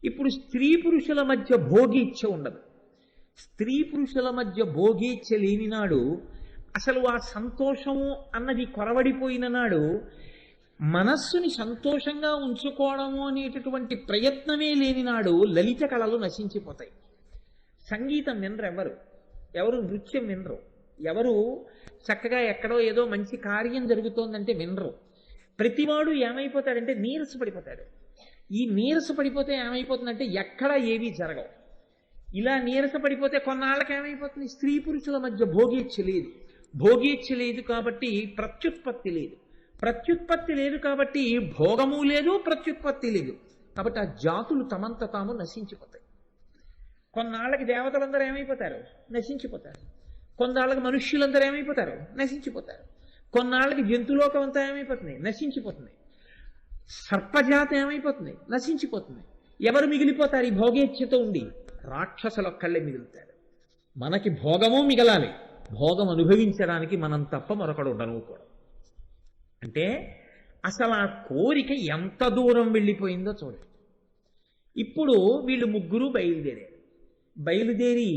ఇప్పుడు స్త్రీ పురుషుల మధ్య భోగీచ్ఛ ఉండదు. స్త్రీ పురుషుల మధ్య భోగీచ్ఛ లేని నాడు, అసలు ఆ సంతోషము అన్నది కొరవడిపోయిన నాడు, మనస్సుని సంతోషంగా ఉంచుకోవడము అనేటటువంటి ప్రయత్నమే లేని నాడు లలిత కళలు నశించిపోతాయి. సంగీతం వినరు ఎవరు నృత్యం వినరు, ఎవరు చక్కగా ఎక్కడో ఏదో మంచి కార్యం జరుగుతోందంటే వినరు. ప్రతివాడు ఏమైపోతాడంటే నీరసపడిపోతాడు. ఈ నీరసపడిపోతే ఏమైపోతుందంటే ఎక్కడ ఏవీ జరగవు. ఇలా నీరసపడిపోతే కొన్నాళ్ళకి ఏమైపోతుంది? స్త్రీ పురుషుల మధ్య భోగేచ్ఛ లేదు. భోగేచ్ఛ లేదు కాబట్టి ప్రత్యుత్పత్తి లేదు. ప్రత్యుత్పత్తి లేదు కాబట్టి భోగము లేదు, ప్రత్యుత్పత్తి లేదు. కాబట్టి ఆ జాతులు తమంత తాము నశించిపోతాయి. కొన్నాళ్ళకి దేవతలందరూ ఏమైపోతారు? నశించిపోతారు. కొన్నాళ్ళకి మనుష్యులందరూ ఏమైపోతారు? నశించిపోతారు. కొన్నాళ్ళకి జంతులోకం అంతా ఏమైపోతుంది? నశించిపోతుంది. సర్పజాతి ఏమైపోతుంది? నశించిపోతుంది. ఎవరు మిగిలిపోతారు ఈ భోగేచ్ఛతో ఉండి? రాక్షసుల ఒక్కళ్ళే మిగులుతారు. మనకి భోగము మిగలాలి, భోగం అనుభవించడానికి మనం తప్ప మరొకడు ఉండనుకోవడం. అంటే అసలు ఆ కోరిక ఎంత దూరం వెళ్ళిపోయిందో చూడండి. ఇప్పుడు వీళ్ళు ముగ్గురు బయలుదేరి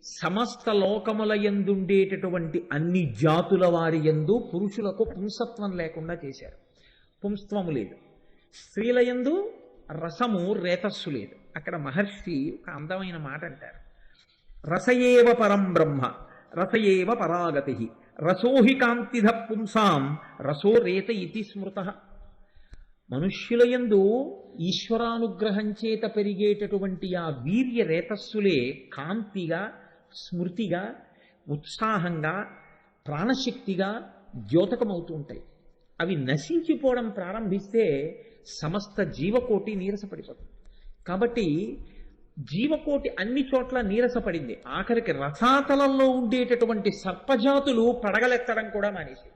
సమస్త లోకముల యందుండేటటువంటి అన్ని జాతుల వారి యందు పురుషులకు పుంసత్వం లేకుండా చేశారు. పుంస్త్వము లేదు. స్త్రీల యందు రసము రేతస్సు లేదు. అక్కడ మహర్షి ఒక అందమైన మాట అంటారు, రసయేవ పరం బ్రహ్మ రసయేవ పరాగతి రసోహి కాంతిధ పుంసాం రసో రేత ఇతి స్మృత. మనుష్యుల యందు ఈశ్వరానుగ్రహం చేత పెరిగేటటువంటి ఆ వీర్య రేతస్సులే కాంతిగా, స్మృతిగా, ఉత్సాహంగా, ప్రాణశక్తిగా ద్యోతకమవుతూ ఉంటాయి. అవి నశించిపోవడం ప్రారంభిస్తే సమస్త జీవకోటి నీరసపడిపోతుంది. కాబట్టి జీవకోటి అన్ని చోట్ల నీరసపడింది. ఆఖరికి రసాతలంలో ఉండేటటువంటి సర్పజాతులు పడగలెత్తడం కూడా మానేసి,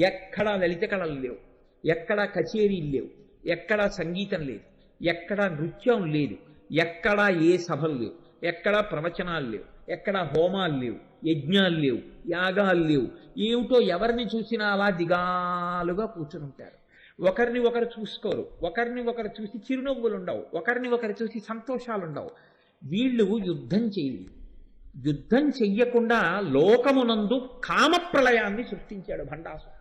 ఎక్కడా లలిత కళలు లేవు, ఎక్కడా కచేరీలు లేవు, ఎక్కడా సంగీతం లేదు, ఎక్కడా నృత్యం లేదు, ఎక్కడా ఏ సభలు లేవు, ఎక్కడా ప్రవచనాలు లేవు, ఎక్కడా హోమాలు లేవు, యజ్ఞాలు లేవు, యాగాలు లేవు. ఏమిటో ఎవరిని చూసినా అలా దిగాలుగా కూర్చుని ఉంటారు. ఒకరిని ఒకరు చూసుకోరు, ఒకరిని ఒకరు చూసి చిరునవ్వులు ఉండవు, ఒకరిని ఒకరు చూసి సంతోషాలు ఉండవు. వీళ్ళు యుద్ధం చేయలేదు. యుద్ధం చెయ్యకుండా లోకమునందు కామప్రళయాన్ని సృష్టించాడు భండాసురుడు.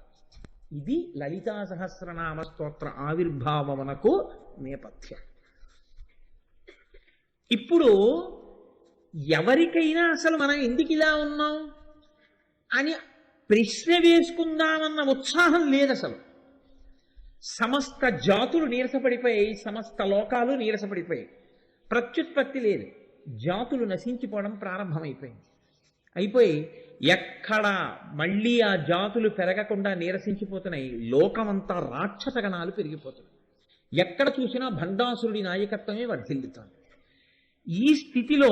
ఇది లలితా సహస్రనామ స్తోత్ర ఆవిర్భావమునకు నేపథ్యం. ఇప్పుడు ఎవరికైనా అసలు మనం ఎందుకు ఇలా ఉన్నాం అని ప్రశ్న వేసుకుందామన్న ఉత్సాహం లేదు అసలు. సమస్త జాతులు నీరసపడిపోయాయి, సమస్త లోకాలు నీరసపడిపోయాయి. ప్రత్యుత్పత్తి లేదు, జాతులు నశించిపోవడం ప్రారంభమైపోయింది. అయిపోయి ఎక్కడ మళ్ళీ ఆ జాతులు పెరగకుండా నీరసించిపోతున్నాయి. లోకమంతా రాక్షసగణాలు పెరిగిపోతున్నాయి. ఎక్కడ చూసినా భండాసురుడి నాయకత్వమే వర్ధిల్లుతోంది. ఈ స్థితిలో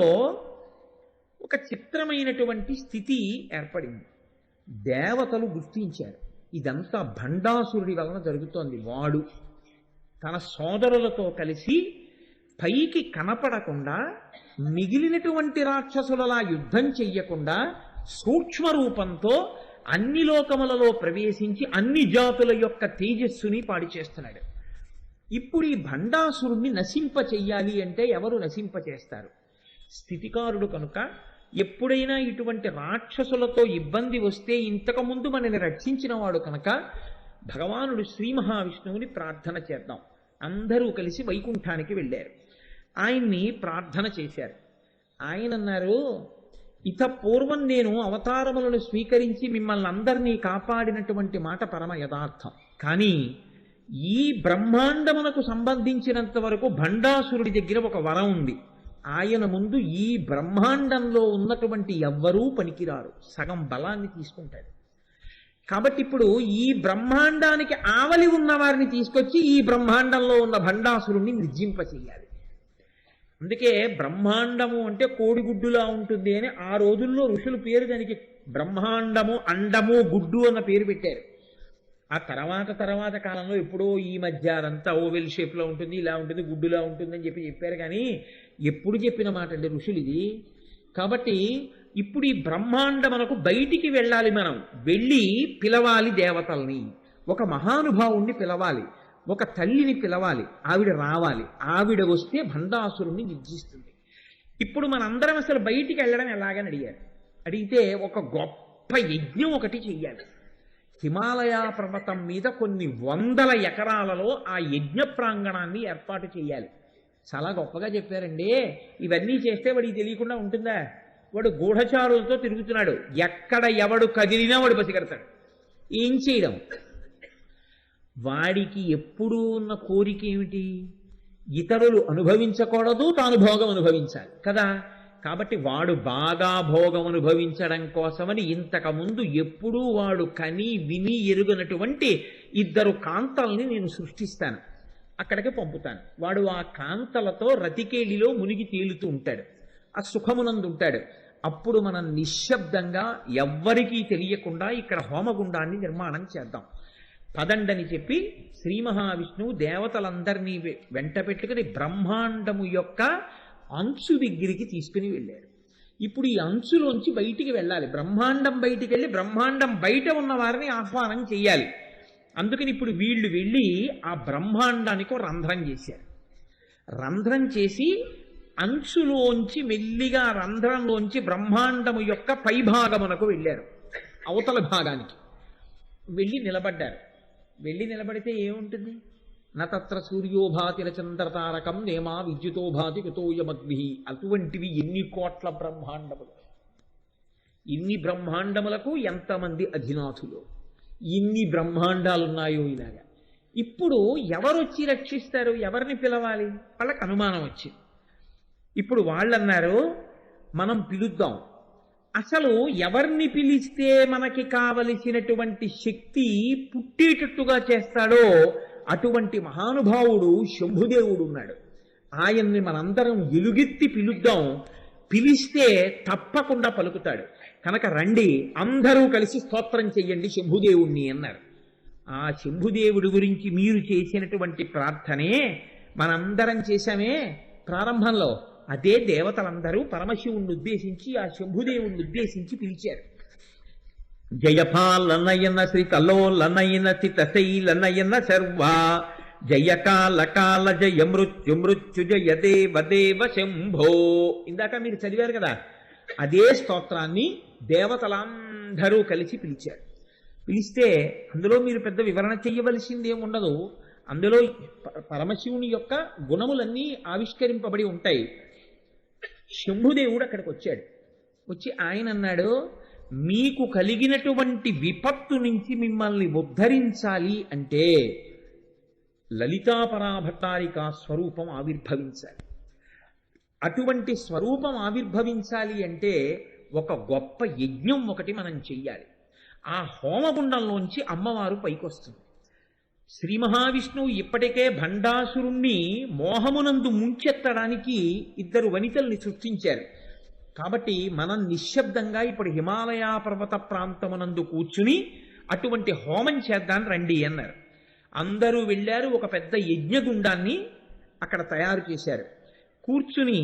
ఒక చిత్రమైనటువంటి స్థితి ఏర్పడింది. దేవతలు గుర్తించారు ఇదంతా భండాసురుడి వలన జరుగుతోంది. వాడు తన సోదరులతో కలిసి పైకి కనపడకుండా మిగిలినటువంటి రాక్షసులలా యుద్ధం చెయ్యకుండా సూక్ష్మ రూపంతో అన్ని లోకములలో ప్రవేశించి అన్ని జాతుల యొక్క తేజస్సుని పాడి చేస్తున్నాడు. ఇప్పుడు ఈ భండాసురుణ్ణి నశింప చెయ్యాలి అంటే ఎవరు నశింప చేస్తారు? స్థితికారుడు కనుక ఎప్పుడైనా ఇటువంటి రాక్షసులతో ఇబ్బంది వస్తే ఇంతకుముందు మనని రక్షించిన వాడు కనుక భగవానుడు శ్రీ మహావిష్ణువుని ప్రార్థన చేద్దాం. అందరూ కలిసి వైకుంఠానికి వెళ్ళారు. ఆయన్ని ప్రార్థన చేశారు. ఆయన అన్నారు, ఇత పూర్వం నేను అవతారములను స్వీకరించి మిమ్మల్ని అందరినీ కాపాడినటువంటి మాట పరమ యథార్థం. కానీ ఈ బ్రహ్మాండమునకు సంబంధించినంత వరకు భండాసురుడి దగ్గర ఒక వరం ఉంది. ఆయన ముందు ఈ బ్రహ్మాండంలో ఉన్నటువంటి ఎవ్వరూ పనికిరారు, సగం బలాన్ని తీసుకుంటాడు. కాబట్టి ఇప్పుడు ఈ బ్రహ్మాండానికి ఆవలి ఉన్న వారిని తీసుకొచ్చి ఈ బ్రహ్మాండంలో ఉన్న భండాసురుణ్ణి నిర్జింపచేయాలి. అందుకే బ్రహ్మాండము అంటే కోడిగుడ్డులా ఉంటుంది అని ఆ రోజుల్లో ఋషులు పేరు దానికి బ్రహ్మాండము, అండము, గుడ్డు అన్న పేరు పెట్టారు. ఆ తర్వాత కాలంలో ఎప్పుడో ఈ మధ్య అదంతా ఓవెల్ షేప్లో ఉంటుంది, ఇలా ఉంటుంది, గుడ్డులా ఉంటుంది అని చెప్పారు. కానీ ఎప్పుడు చెప్పిన మాట అండి ఋషులు ఇది. కాబట్టి ఇప్పుడు ఈ బ్రహ్మాండమునకు బయటికి వెళ్ళాలి. మనం వెళ్ళి పిలవాలి దేవతల్ని, ఒక మహానుభావుణ్ణి పిలవాలి, ఒక తల్లిని పిలవాలి, ఆవిడ రావాలి. ఆవిడ వస్తే భండాసురుణ్ణి నిర్జిస్తుంది. ఇప్పుడు మనందరం అసలు బయటికి వెళ్ళడం ఎలాగని అడిగారు. అడిగితే ఒక గొప్ప యజ్ఞం ఒకటి చెయ్యాలి. హిమాలయ పర్వతం మీద కొన్ని వందల ఎకరాలలో ఆ యజ్ఞ ప్రాంగణాన్ని ఏర్పాటు చేయాలి. చాలా గొప్పగా చెప్పారండి. ఇవన్నీ చేస్తే వాడికి తెలియకుండా ఉంటుందా? వాడు గూఢచారులతో తిరుగుతున్నాడు. ఎక్కడ ఎవడు కదిలినా వాడు పసిగడతాడు. ఏం చేయడం? వాడికి ఎప్పుడూ ఉన్న కోరిక ఏమిటి? ఇతరులు అనుభవించకూడదు, తాను భోగం అనుభవించాలి కదా. కాబట్టి వాడు బాగా భోగం అనుభవించడం కోసమని ఇంతకుముందు ఎప్పుడూ వాడు కని విని ఎరుగనటువంటి 2 కాంతల్ని నేను సృష్టిస్తాను, అక్కడికి పంపుతాను. వాడు ఆ కాంతలతో రతికేళిలో మునిగి తేలుతూ ఉంటాడు, ఆ సుఖమునందు ఉంటాడు. అప్పుడు మనం నిశ్శబ్దంగా ఎవ్వరికీ తెలియకుండా ఇక్కడ హోమగుండాన్ని నిర్మాణం చేద్దాం. పదండని చెప్పి శ్రీ మహావిష్ణువు దేవతలందరినీ వెంట పెట్టుకుని బ్రహ్మాండము యొక్క అంచు దగ్గరికి తీసుకుని వెళ్ళాడు. ఇప్పుడు ఈ అంచులోంచి బయటికి వెళ్ళాలి. బ్రహ్మాండం బయటికి వెళ్ళి బ్రహ్మాండం బయట ఉన్న వారిని ఆహ్వానం చెయ్యాలి. అందుకని ఇప్పుడు వీళ్ళు వెళ్ళి ఆ బ్రహ్మాండానికి రంధ్రం చేశారు. రంధ్రం చేసి అంచులోంచి మెల్లిగా రంధ్రంలోంచి బ్రహ్మాండము యొక్క పైభాగమునకు వెళ్ళారు. అవతల భాగానికి వెళ్ళి నిలబడ్డారు. వెళ్ళి నిలబడితే ఏముంటుంది? నత్ర సూర్యోభాతిర చంద్రతారకం నేమా విద్యుతోభాతి కుతోయమగ్ని. అటువంటివి ఎన్ని కోట్ల బ్రహ్మాండములు! ఇన్ని బ్రహ్మాండములకు ఎంతమంది అధినాథులు, ఇన్ని బ్రహ్మాండాలున్నాయో ఇలాగా. ఇప్పుడు ఎవరొచ్చి రక్షిస్తారు? ఎవరిని పిలవాలి? వాళ్ళకి అనుమానం వచ్చింది. ఇప్పుడు వాళ్ళన్నారు, మనం పిలుద్దాం. అసలు ఎవరిని పిలిస్తే మనకి కావలసినటువంటి శక్తి పుట్టేటట్టుగా చేస్తాడో అటువంటి మహానుభావుడు శంభుదేవుడు ఉన్నాడు. ఆయన్ని మనందరం ఎలుగెత్తి పిలుద్దాం. పిలిస్తే తప్పకుండా పలుకుతాడు. కనుక రండి, అందరూ కలిసి స్తోత్రం చెయ్యండి శంభుదేవుణ్ణి అన్నారు. ఆ శంభుదేవుడి గురించి మీరు చేసినటువంటి ప్రార్థనే మనందరం చేశామే ప్రారంభంలో. అదే దేవతలందరూ పరమశివుణ్ణి ఉద్దేశించి ఆ శంభుదేవుణ్ణి ఉద్దేశించి పిలిచారు. జయపాలనయన శ్రీ కలోలనయన చితశైలనయన శర్వా జయకాల కాల జయ మృత్యు మృత్యు జయ దేవ దేవ శంభో. ఇందాక మీరు చదివారు కదా, అదే స్తోత్రాన్ని దేవతలందరూ కలిసి పిలిచారు. పిలిస్తే అందులో మీరు పెద్ద వివరణ చెయ్యవలసింది ఏముండదు. అందులో పరమశివుని యొక్క గుణములన్నీ ఆవిష్కరింపబడి ఉంటాయి. శంభుదేవుడు అక్కడికి వచ్చాడు. వచ్చి ఆయన అన్నాడు, మీకు కలిగినటువంటి విపత్తు నుంచి మిమ్మల్ని ఉద్ధరించాలి అంటే లలితాపరాభట్టారిక స్వరూపం ఆవిర్భవించాలి. అటువంటి స్వరూపం ఆవిర్భవించాలి అంటే ఒక గొప్ప యజ్ఞం ఒకటి మనం చెయ్యాలి. ఆ హోమగుండంలోంచి అమ్మవారు పైకొస్తుంది. శ్రీ మహావిష్ణువు ఇప్పటికే భండాసురుణ్ణి మోహమునందు ముంచెత్తడానికి 2 వనితల్ని సృష్టించారు. కాబట్టి మనం నిశ్శబ్దంగా ఇప్పుడు హిమాలయ పర్వత ప్రాంతమునందు కూర్చుని అటువంటి హోమం చేద్దాం రండి అన్నారు. అందరూ వెళ్ళారు. ఒక పెద్ద యజ్ఞగుండాన్ని అక్కడ తయారు చేశారు. కూర్చుని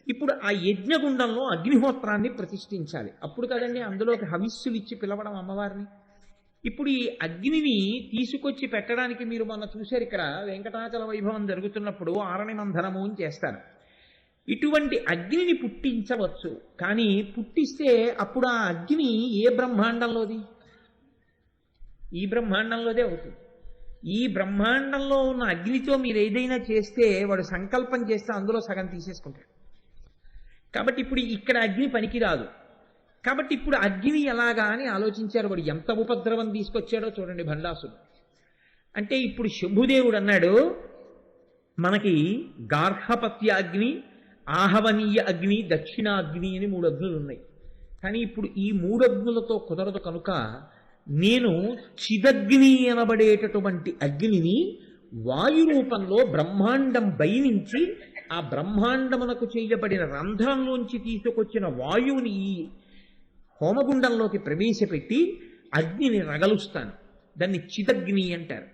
ఇప్పుడు ఆ యజ్ఞగుండంలో అగ్నిహోత్రాన్ని ప్రతిష్ఠించాలి. అప్పుడు కదండి అందులోకి హవిస్సులు ఇచ్చి పిలవడం అమ్మవారిని. ఇప్పుడు ఈ అగ్నిని తీసుకొచ్చి పెట్టడానికి మీరు మొన్న చూశారు, ఇక్కడ వెంకటాచల వైభవం జరుగుతున్నప్పుడు ఆరణి మంధనము అని చేస్తారు. ఇటువంటి అగ్నిని పుట్టించవచ్చు, కానీ పుట్టిస్తే అప్పుడు ఆ అగ్ని ఏ బ్రహ్మాండంలోది? ఈ బ్రహ్మాండంలోదే అవుతుంది. ఈ బ్రహ్మాండంలో ఉన్న అగ్నితో మీరు ఏదైనా చేస్తే వాడు సంకల్పం చేస్తే అందులో సగం తీసేసుకుంటాడు. కాబట్టి ఇప్పుడు ఇక్కడ అగ్ని పనికిరాదు. కాబట్టి ఇప్పుడు అగ్ని ఎలాగా అని ఆలోచించారు. వాడు ఎంత ఉపద్రవం తీసుకొచ్చాడో చూడండి భండాసుడు. అంటే ఇప్పుడు శంభుదేవుడు అన్నాడు, మనకి గార్హపత్య అగ్ని, ఆహవనీయ అగ్ని, దక్షిణాగ్ని అని 3 అగ్నులు ఉన్నాయి. కానీ ఇప్పుడు ఈ 3 అగ్నులతో కుదరదు కనుక నేను చిదగ్ని అనబడేటటువంటి అగ్నిని వాయు రూపంలో బ్రహ్మాండం బయనించి ఆ బ్రహ్మాండమునకు చేయబడిన రంధ్రంలోంచి తీసుకొచ్చిన వాయువుని ఈ హోమగుండంలోకి ప్రవేశపెట్టి అగ్నిని రగలుస్తాను. దాన్ని చిదగ్ని అంటారు.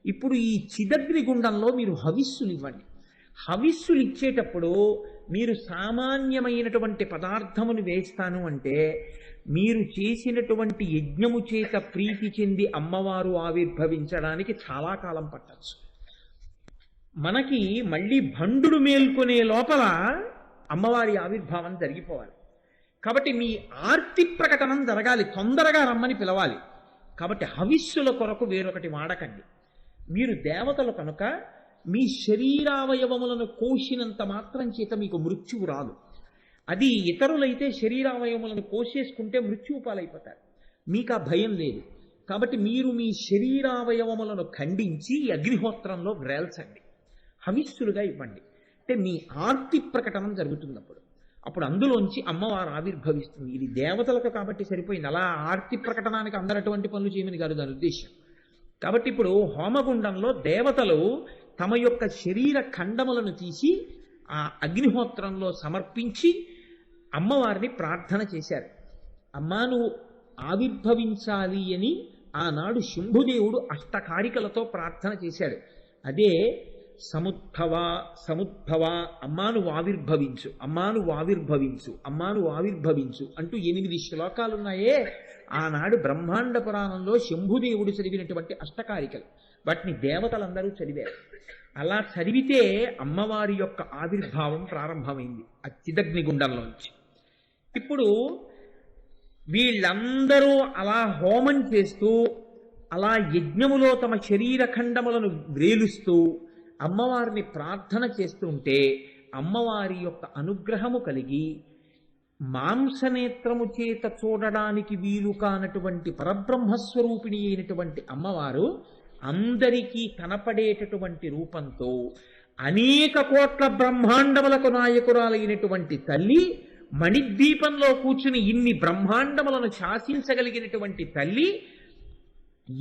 ఇప్పుడు ఈ చిదగ్ని గుండంలో మీరు హవిస్సులు ఇవ్వండి. హవిస్సులు ఇచ్చేటప్పుడు మీరు సామాన్యమైనటువంటి పదార్థమును వేస్తాను అంటే మీరు చేసినటువంటి యజ్ఞము చేత ప్రీతి చెంది అమ్మవారు ఆవిర్భవించడానికి చాలా కాలం పట్టచ్చు. మనకి మళ్ళీ భండుడు మేల్కొనే లోపల అమ్మవారి ఆవిర్భావం జరిగిపోవాలి. కాబట్టి మీ ఆర్తి ప్రకటనం జరగాలి, తొందరగా రమ్మని పిలవాలి. కాబట్టి హవిస్సుల కొరకు వేరొకటి వాడకండి. మీరు దేవతలు కనుక మీ శరీరావయవములను కోసినంత మాత్రం చేత మీకు మృత్యువు రాదు. అది ఇతరులైతే శరీరావయవములను కోసేసుకుంటే మృత్యువు పాలైపోతారు. మీకు ఆ భయం లేదు. కాబట్టి మీరు మీ శరీరావయవములను ఖండించి అగ్నిహోత్రంలో వ్రేల్చండి, హవిస్సులుగా ఇవ్వండి. అంటే మీ ఆర్తి ప్రకటనం జరుగుతున్నప్పుడు అప్పుడు అందులోంచి అమ్మవారు ఆవిర్భవిస్తుంది. ఇది దేవతలకు కాబట్టి సరిపోయింది. అలా ఆర్తి ప్రకటనానికి అందరటువంటి పనులు చేయమని కాదు దాని ఉద్దేశం. కాబట్టి ఇప్పుడు హోమగుండంలో దేవతలు తమ యొక్క శరీర ఖండములను తీసి ఆ అగ్నిహోత్రంలో సమర్పించి అమ్మవారిని ప్రార్థన చేశారు. అమ్మా నువ్వు ఆవిర్భవించాలి అని ఆనాడు శంభుదేవుడు అష్టకారికలతో ప్రార్థన చేశాడు. అదే సముద్భవ సముద్భవ, అమ్మా నువ్వు ఆవిర్భవించు, అమ్మా నువ్వు ఆవిర్భవించు, అమ్మా నువ్వు ఆవిర్భవించు అంటూ 8 శ్లోకాలున్నాయే ఆనాడు బ్రహ్మాండ పురాణంలో శంభుదేవుడు చదివినటువంటి అష్టకారికలు. వాటిని దేవతలందరూ చదివారు. అలా చదివితే అమ్మవారి యొక్క ఆవిర్భావం ప్రారంభమైంది ఆ చిదగ్నిగుండంలోంచి. ఇప్పుడు వీళ్ళందరూ అలా హోమం చేస్తూ అలా యజ్ఞములో తమ శరీర ఖండములను వ్రేలుస్తూ అమ్మవారిని ప్రార్థన చేస్తుంటే అమ్మవారి యొక్క అనుగ్రహము కలిగి మాంసనేత్రము చేత చూడడానికి వీలు కానటువంటి పరబ్రహ్మస్వరూపిణి అయినటువంటి అమ్మవారు అందరికీ కనపడేటటువంటి రూపంతో అనేక కోట్ల బ్రహ్మాండములకు నాయకురాలైనటువంటి తల్లి, మణిద్వీపంలో కూర్చుని ఇన్ని బ్రహ్మాండములను శాసించగలిగినటువంటి తల్లి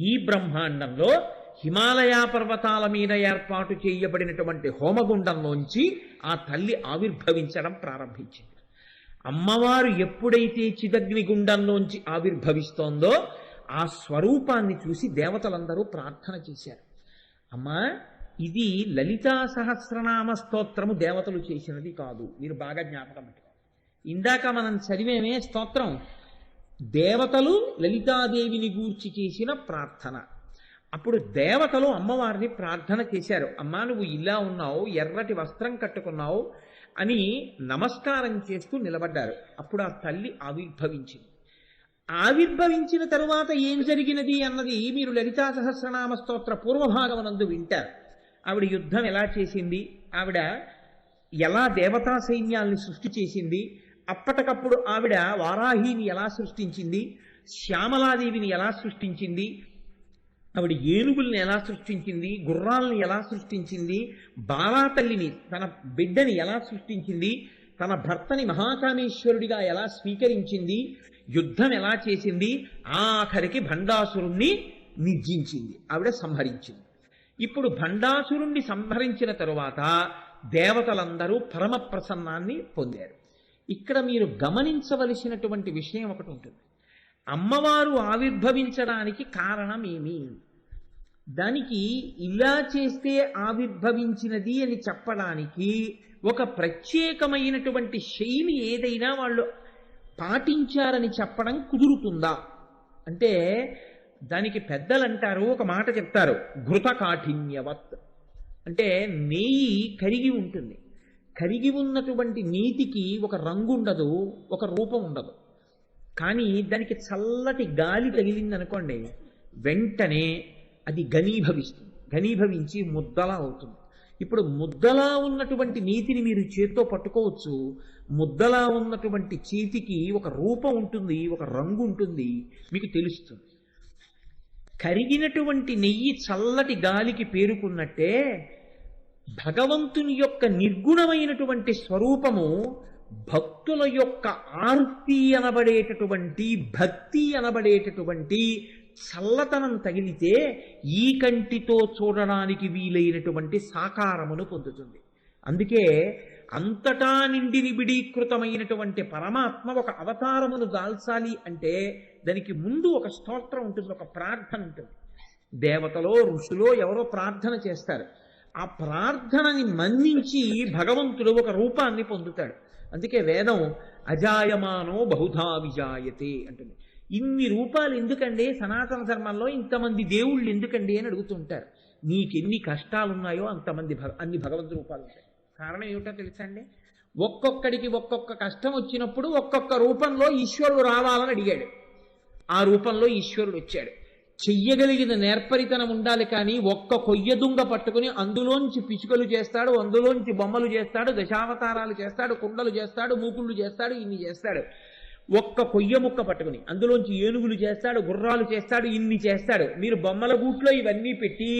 ఈ బ్రహ్మాండంలో హిమాలయ పర్వతాల మీద ఏర్పాటు చేయబడినటువంటి హోమగుండంలోంచి ఆ తల్లి ఆవిర్భవించడం ప్రారంభించింది. అమ్మవారు ఎప్పుడైతే చిదగ్నిగుండంలోంచి ఆవిర్భవిస్తోందో ఆ స్వరూపాన్ని చూసి దేవతలందరూ ప్రార్థన చేశారు. అమ్మా ఇది లలితా సహస్రనామ స్తోత్రము దేవతలు చేసినది కాదు. మీరు బాగా జ్ఞాపకం పెట్టుకోండి. ఇందాక మనం చదివేమే స్తోత్రం దేవతలు లలితాదేవిని గూర్చి చేసిన ప్రార్థన. అప్పుడు దేవతలు అమ్మవారిని ప్రార్థన చేశారు. అమ్మా నువ్వు ఇలా ఉన్నావు, ఎర్రటి వస్త్రం కట్టుకున్నావు అని నమస్కారం చేస్తూ నిలబడ్డారు. అప్పుడు ఆ తల్లి ఆవిర్భవించింది. ఆవిర్భవించిన తరువాత ఏం జరిగినది అన్నది మీరు లలితా సహస్రనామ స్తోత్ర పూర్వభాగమునందు వింటారు. ఆవిడ యుద్ధం ఎలా చేసింది, ఆవిడ ఎలా దేవతా సైన్యాల్ని సృష్టి చేసింది, అప్పటికప్పుడు ఆవిడ వారాహిని ఎలా సృష్టించింది, శ్యామలాదేవిని ఎలా సృష్టించింది, ఆవిడ ఏనుగుల్ని ఎలా సృష్టించింది, గుర్రాలను ఎలా సృష్టించింది, బాలాతల్లిని తన బిడ్డని ఎలా సృష్టించింది, తన భర్తని మహాకామేశ్వరుడిగా ఎలా స్వీకరించింది, యుద్ధం ఎలా చేసింది, ఆఖరికి భండాసురుణ్ణి నిర్జించింది, ఆవిడ సంహరించింది. ఇప్పుడు భండాసురుణ్ణి సంహరించిన తరువాత దేవతలందరూ పరమ ప్రసన్నాన్ని పొందారు. ఇక్కడ మీరు గమనించవలసినటువంటి విషయం ఒకటి ఉంటుంది. అమ్మవారు ఆవిర్భవించడానికి కారణమేమి, దానికి ఇలా చేస్తే ఆవిర్భవించినది అని చెప్పడానికి ఒక ప్రత్యేకమైనటువంటి శైలి ఏదైనా వాళ్ళు పాటించారని చెప్పడం కుదురుతుందా అంటే, దానికి పెద్దలు అంటారు, ఒక మాట చెప్తారు, ఘృత కాఠిన్యవత్. అంటే నెయ్యి కరిగి ఉంటుంది, కరిగి ఉన్నటువంటి నీతికి ఒక రంగు ఉండదు, ఒక రూపం ఉండదు. కానీ దానికి చల్లటి గాలి తగిలిందనుకోండి, వెంటనే అది ఘనీభవిస్తుంది, ఘనీభవించి ముద్దలా అవుతుంది. ఇప్పుడు ముద్దలా ఉన్నటువంటి నీతిని మీరు చేత్తో పట్టుకోవచ్చు, ముద్దలా ఉన్నటువంటి చేతికి ఒక రూపం ఉంటుంది, ఒక రంగు ఉంటుంది, మీకు తెలుస్తుంది. కరిగినటువంటి నెయ్యి చల్లటి గాలికి పేరుకున్నట్టే భగవంతుని యొక్క నిర్గుణమైనటువంటి స్వరూపము భక్తుల యొక్క ఆర్తి అనబడేటటువంటి, భక్తి అనబడేటటువంటి చల్లతనం తగిలితే ఈ కంటితో చూడడానికి వీలైనటువంటి సాకారమును పొందుతుంది. అందుకే అంతటా నిండి నిబిడీకృతమైనటువంటి పరమాత్మ ఒక అవతారమును దాల్చాలి అంటే దానికి ముందు ఒక స్తోత్రం ఉంటుంది, ఒక ప్రార్థన ఉంటుంది. దేవతలో ఋషులో ఎవరో ప్రార్థన చేస్తారు, ఆ ప్రార్థనని మన్నించి భగవంతుడు ఒక రూపాన్ని పొందుతాడు. అందుకే వేదం అజాయమానో బహుధా విజాయతే అంటుంది. ఇన్ని రూపాలు ఎందుకండి సనాతన ధర్మంలో, ఇంతమంది దేవుళ్ళు ఎందుకండి అని అడుగుతుంటారు. నీకెన్ని కష్టాలున్నాయో అన్ని భగవంతు రూపాలు ఉంటాయి. కారణం ఏమిటో తెలుసా అండి? ఒక్కొక్కడికి ఒక్కొక్క కష్టం వచ్చినప్పుడు ఒక్కొక్క రూపంలో ఈశ్వరుడు రావాలని అడిగాడు, ఆ రూపంలో ఈశ్వరుడు వచ్చాడు. చెయ్యగలిగిన నేర్పరితనం ఉండాలి, కానీ ఒక్క కొయ్య దుంగ పట్టుకుని అందులోంచి పిచుకలు చేస్తాడు, అందులోంచి బొమ్మలు చేస్తాడు, దశావతారాలు చేస్తాడు, కుండలు చేస్తాడు, మూకుళ్ళు చేస్తాడు, ఇన్ని చేస్తాడు. ఒక్క కొయ్య ముక్క పట్టుకుని అందులోంచి ఏనుగులు చేస్తాడు, గుర్రాలు చేస్తాడు, ఇన్ని చేస్తాడు. మీరు బొమ్మల గూట్లో ఇవన్నీ పెట్టి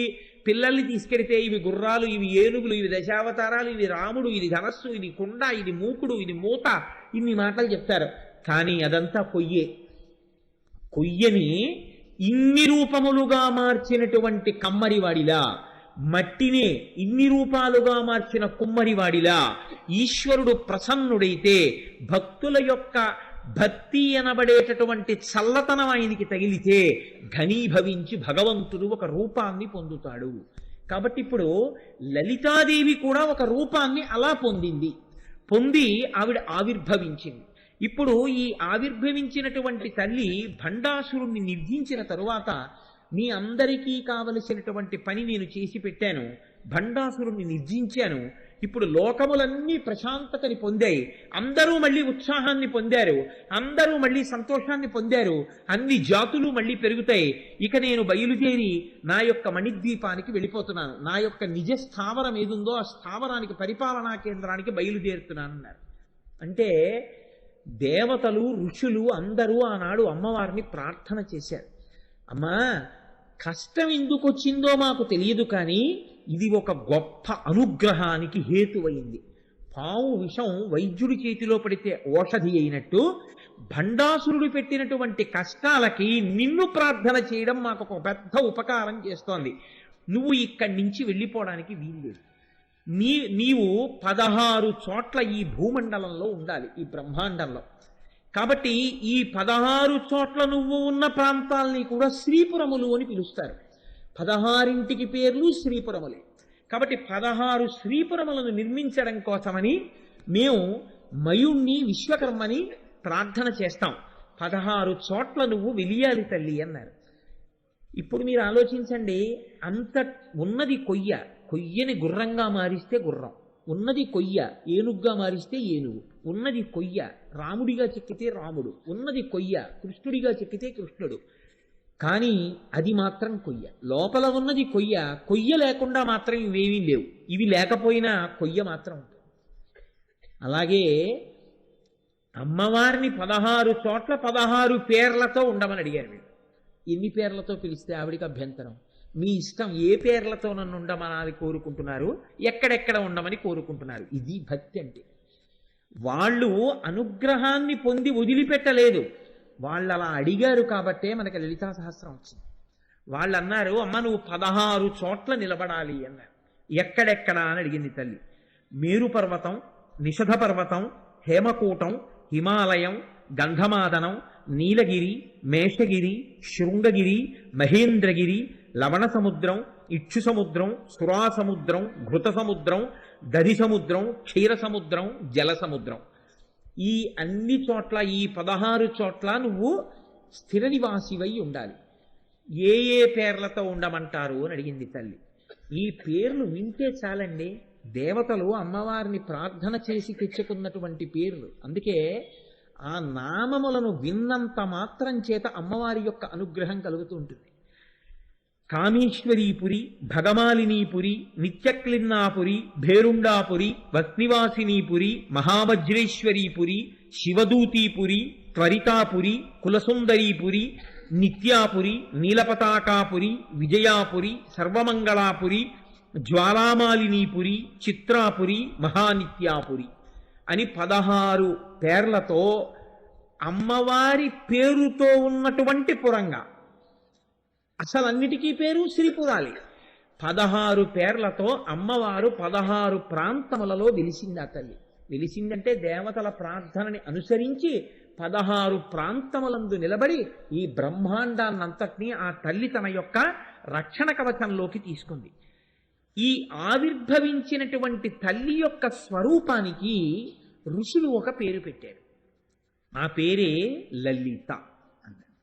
పిల్లల్ని తీసుకెడితే ఇవి గుర్రాలు, ఇవి ఏనుగులు, ఇవి దశావతారాలు, ఇవి రాముడు, ఇది ధనస్సు, ఇది కుండ, ఇది మూకుడు, ఇది మూత, ఇన్ని మాటలు చెప్తారు. కానీ అదంతా కొయ్యే. కొయ్యని ఇన్ని రూపములుగా మార్చినటువంటి కమ్మరివాడిలా, మట్టినే ఇన్ని రూపాలుగా మార్చిన కుమ్మరివాడిలా ఈశ్వరుడు ప్రసన్నుడైతే భక్తుల యొక్క భక్తి అనబడేటటువంటి చల్లతనం ఆయనకి తగిలితే ఘనీభవించి భగవంతుడు ఒక రూపాన్ని పొందుతాడు. కాబట్టి ఇప్పుడు లలితాదేవి కూడా ఒక రూపాన్ని అలా పొంది ఆవిడ ఆవిర్భవించింది. ఇప్పుడు ఈ ఆవిర్భవించినటువంటి తల్లి భండాసురుణ్ణి నిర్జించిన తరువాత, మీ అందరికీ కావలసినటువంటి పని నేను చేసి పెట్టాను, భండాసురుణ్ణి నిర్జించాను, ఇప్పుడు లోకములన్నీ ప్రశాంతతని పొందాయి, అందరూ మళ్ళీ ఉత్సాహాన్ని పొందారు, అందరూ మళ్ళీ సంతోషాన్ని పొందారు, అన్ని జాతులు మళ్ళీ పెరుగుతాయి. ఇక నేను బయలుదేరి నా యొక్క మణిద్వీపానికి వెళ్ళిపోతున్నాను, నా యొక్క నిజ స్థావరం ఏదుందో ఆ స్థావరానికి, పరిపాలనా కేంద్రానికి బయలుదేరుతున్నాను అన్నారు. అంటే దేవతలు ఋషులు అందరూ ఆనాడు అమ్మవారిని ప్రార్థన చేశారు. అమ్మా, కష్టం ఎందుకు వచ్చిందో మాకు తెలియదు, కానీ ఇది ఒక గొప్ప అనుగ్రహానికి హేతువైంది. పాము విషం వైద్యుడి చేతిలో పడితే ఓషధి అయినట్టు భండాసురుడు పెట్టినటువంటి కష్టాలకి నిన్ను ప్రార్థన చేయడం మాకు ఒక పెద్ద ఉపకారం చేస్తోంది. నువ్వు ఇక్కడి నుంచి వెళ్ళిపోవడానికి వీల్లేదు. నీవు 16 చోట్ల ఈ భూమండలంలో ఉండాలి, ఈ బ్రహ్మాండంలో. కాబట్టి ఈ 16 చోట్ల నువ్వు ఉన్న ప్రాంతాలని కూడా శ్రీపురములు అని పిలుస్తారు. 16 పేర్లు శ్రీపురములే. కాబట్టి 16 శ్రీపురములను నిర్మించడం కోసమని మేము మయుణ్ణి, విశ్వకర్మని ప్రార్థన చేస్తాం. 16 చోట్ల నువ్వు వెలియాలి తల్లి అన్నారు. ఇప్పుడు మీరు ఆలోచించండి, అంత ఉన్నది కొయ్యని గుర్రంగా మారిస్తే గుర్రం, ఉన్నది కొయ్య ఏనుగ్గా మారిస్తే ఏనుగు, ఉన్నది కొయ్య రాముడిగా చెక్కితే రాముడు, ఉన్నది కొయ్య కృష్ణుడిగా చెక్కితే కృష్ణుడు. కానీ అది మాత్రం కొయ్య, లోపల ఉన్నది కొయ్య లేకుండా మాత్రం ఇవేమీ లేవు. ఇవి లేకపోయినా కొయ్య మాత్రం ఉంటుంది. అలాగే అమ్మవారిని 16 చోట్ల 16 పేర్లతో ఉండమని అడిగారు. వీళ్ళు ఎన్ని పేర్లతో పిలిస్తే ఆవిడికి అభ్యంతరం? మీ ఇష్టం, ఏ పేర్లతో నన్ను ఉండమని కోరుకుంటున్నారు, ఎక్కడెక్కడ ఉండమని కోరుకుంటున్నారు. ఇది భక్తి అంటే. వాళ్ళు అనుగ్రహాన్ని పొంది వదిలిపెట్టలేదు, వాళ్ళు అలా అడిగారు కాబట్టే మనకి లలితా సహస్రం వచ్చింది. వాళ్ళు అన్నారు, అమ్మ నువ్వు 16 చోట్ల నిలబడాలి అన్నారు. ఎక్కడెక్కడా అని అడిగింది తల్లి. మేరు పర్వతం, నిషధ పర్వతం, హేమకూటం, హిమాలయం, గంధమాదనం, నీలగిరి, మేషగిరి, శృంగగిరి, మహేంద్రగిరి, లవణ సముద్రం, ఇక్షు సముద్రం, సురా సముద్రం, ఘృత సముద్రం, దధి సముద్రం, క్షీర సముద్రం, జల సముద్రం. ఈ అన్ని చోట్ల, ఈ 16 చోట్ల నువ్వు స్థిర నివాసివై ఉండాలి. ఏ ఏ పేర్లతో ఉండమంటారు అని అడిగింది తల్లి. ఈ పేర్లు వింటే చాలండి, దేవతలు అమ్మవారిని ప్రార్థన చేసి తెచ్చుకున్నటువంటి పేర్లు. అందుకే ఆ నామములను విన్నంత మాత్రం చేత అమ్మవారి యొక్క అనుగ్రహం కలుగుతూ ఉంటుంది. కామేశ్వరీపురి, భగమాలినీపురి, నిత్యక్లిన్నాపురి, భేరుండాపురి, వస్నివాసినీపురి, మహావజ్రేశ్వరీపురి, శివదూతీపురి, త్వరితాపురి, కులసుందరీపురి, నిత్యాపురి, నీలపతాకాపురి, విజయాపురి, సర్వమంగళాపురి, జ్వాలామాలినీపురి, చిత్రాపురి, మహానిత్యాపురి అని 16 పేర్లతో అమ్మవారి పేరుతో ఉన్నటువంటి పురంగా. అసలు అన్నిటికీ పేరు శ్రీపురాలి. 16 పేర్లతో అమ్మవారు 16 ప్రాంతములలో వెలిసింది. ఆ తల్లి వెలిసిందంటే దేవతల ప్రార్థనని అనుసరించి 16 ప్రాంతములందు నిలబడి ఈ బ్రహ్మాండాన్నంతటినీ ఆ తల్లి తన యొక్క రక్షణ కవచంలోకి తీసుకుంది. ఈ ఆవిర్భవించినటువంటి తల్లి యొక్క స్వరూపానికి ఋషులు ఒక పేరు పెట్టారు. ఆ పేరే లలిత అన్నారు.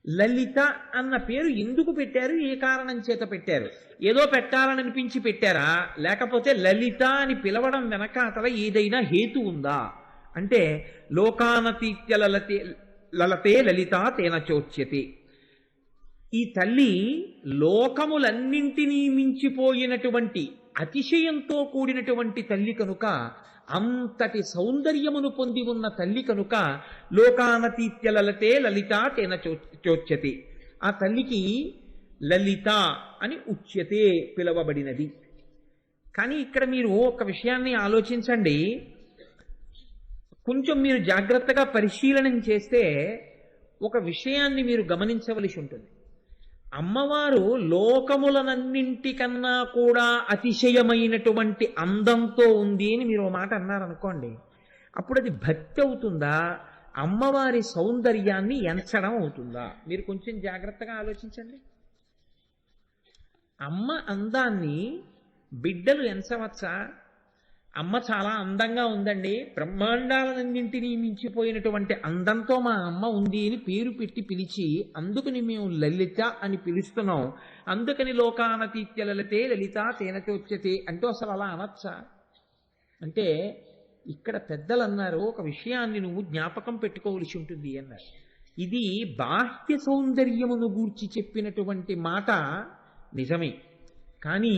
లలిత అన్న పేరు ఎందుకు పెట్టారు, ఏ కారణం చేత పెట్టారు? ఏదో పెట్టాలని అనిపించి పెట్టారా, లేకపోతే లలిత అని పిలవడం వెనకాతల ఏదైనా హేతు ఉందా అంటే, లోకానతీత్య లలతే లలిత తేన చోచ్యతే. ఈ తల్లి లోకములన్నింటినీ మించిపోయినటువంటి అతిశయంతో కూడినటువంటి తల్లి కనుక, అంతటి సౌందర్యమును పొంది ఉన్న తల్లి కనుక లోకానతీత్య లలతే లలిత తేన చోచ్యతే. ఆ తల్లికి లలిత అని ఉచ్యతే పిలవబడినది. కానీ ఇక్కడ మీరు ఒక విషయాన్ని ఆలోచించండి, కొంచెం మీరు జాగ్రత్తగా పరిశీలనం చేస్తే ఒక విషయాన్ని మీరు గమనించవలసి ఉంటుంది. అమ్మవారు లోకములనన్నింటికన్నా కూడా అతిశయమైనటువంటి అందంతో ఉంది అని మీరు మాట అన్నారనుకోండి, అప్పుడు అది భక్తి అవుతుందా, అమ్మవారి సౌందర్యాన్ని ఎంచడం అవుతుందా? మీరు కొంచెం జాగ్రత్తగా ఆలోచించండి. అమ్మ అందాన్ని బిడ్డలు ఎంచవచ్చా? అమ్మ చాలా అందంగా ఉందండి, బ్రహ్మాండాలన్నింటినీ మించిపోయినటువంటి అందంతో మా అమ్మ ఉంది అని పేరు పెట్టి పిలిచి, అందుకని మేము లలిత అని పిలుస్తున్నాం, అందుకని లోకానతీత్య లలితే లలిత తేన చోచ్యతే అంటూ అసలు అలా అనొచ్చా? అంటే ఇక్కడ పెద్దలు అన్నారు, ఒక విషయాన్ని నువ్వు జ్ఞాపకం పెట్టుకోవలసి ఉంటుంది అన్నారు. ఇది బాహ్య సౌందర్యమును గూర్చి చెప్పినటువంటి మాట నిజమే, కానీ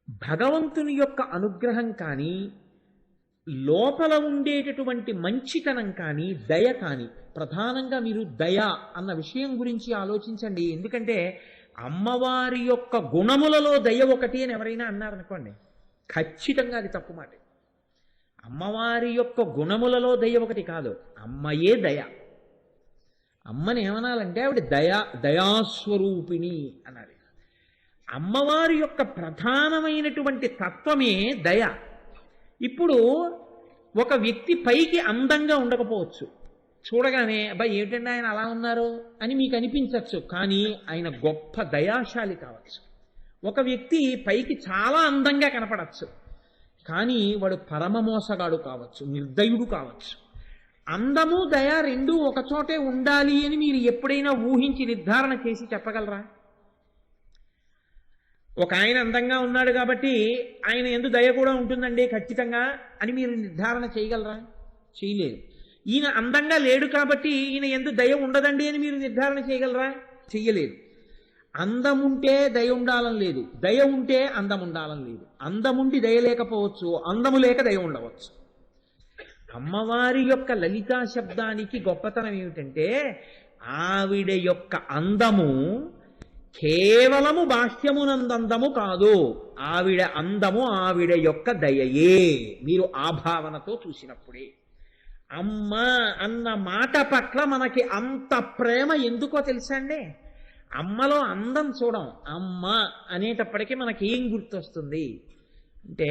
భగవంతుని యొక్క అనుగ్రహం కానీ, లోపల ఉండేటటువంటి మంచితనం కానీ, దయ కానీ, ప్రధానంగా మీరు దయ అన్న విషయం గురించి ఆలోచించండి. ఎందుకంటే అమ్మవారి యొక్క గుణములలో దయ ఒకటి అని ఎవరైనా అన్నారనుకోండి, ఖచ్చితంగా అది తప్పు మాట. అమ్మవారి యొక్క గుణములలో దయ ఒకటి కాదు, అమ్మయే దయ. అమ్మని ఏమనాలంటే ఆవిడ దయాస్వరూపిణి అన్నారు. అమ్మవారి యొక్క ప్రధానమైనటువంటి తత్వమే దయ. ఇప్పుడు ఒక వ్యక్తి పైకి అందంగా ఉండకపోవచ్చు, చూడగానే అబ్బాయి ఏమిటండి ఆయన అలా ఉన్నారు అని మీకు అనిపించవచ్చు, కానీ ఆయన గొప్ప దయాశాలి కావచ్చు. ఒక వ్యక్తి పైకి చాలా అందంగా కనపడచ్చు, కానీ వాడు పరమ మోసగాడు కావచ్చు, నిర్దయుడు కావచ్చు. అందము దయ రెండూ ఒకచోటే ఉండాలి అని మీరు ఎప్పుడైనా ఊహించి నిర్ధారణ చేసి చెప్పగలరా? ఒక ఆయన అందంగా ఉన్నాడు కాబట్టి ఆయన యందు దయ కూడా ఉంటుందండి ఖచ్చితంగా అని మీరు నిర్ధారణ చేయగలరా? చేయలేరు. ఈయన అందంగా లేడు కాబట్టి ఈయన యందు దయ ఉండదండి అని మీరు నిర్ధారణ చేయగలరా? చెయ్యలేదు. అందముంటే దయ ఉండాలని లేదు, దయ ఉంటే అందం ఉండాలని లేదు. అందముండి దయ లేకపోవచ్చు, అందము లేక దయ ఉండవచ్చు. అమ్మవారి యొక్క లలితా శబ్దానికి గొప్పతనం ఏమిటంటే, ఆవిడ యొక్క అందము కేవలము బాహ్యమునందందము కాదు, ఆవిడ అందము ఆవిడ యొక్క దయయే. మీరు ఆ భావనతో చూసినప్పుడే. అమ్మ అన్న మాట పట్ల మనకి అంత ప్రేమ ఎందుకో తెలుసా అండి? అమ్మలో అందం చూడం, అమ్మ అనేటప్పటికీ మనకి ఏం గుర్తొస్తుంది అంటే,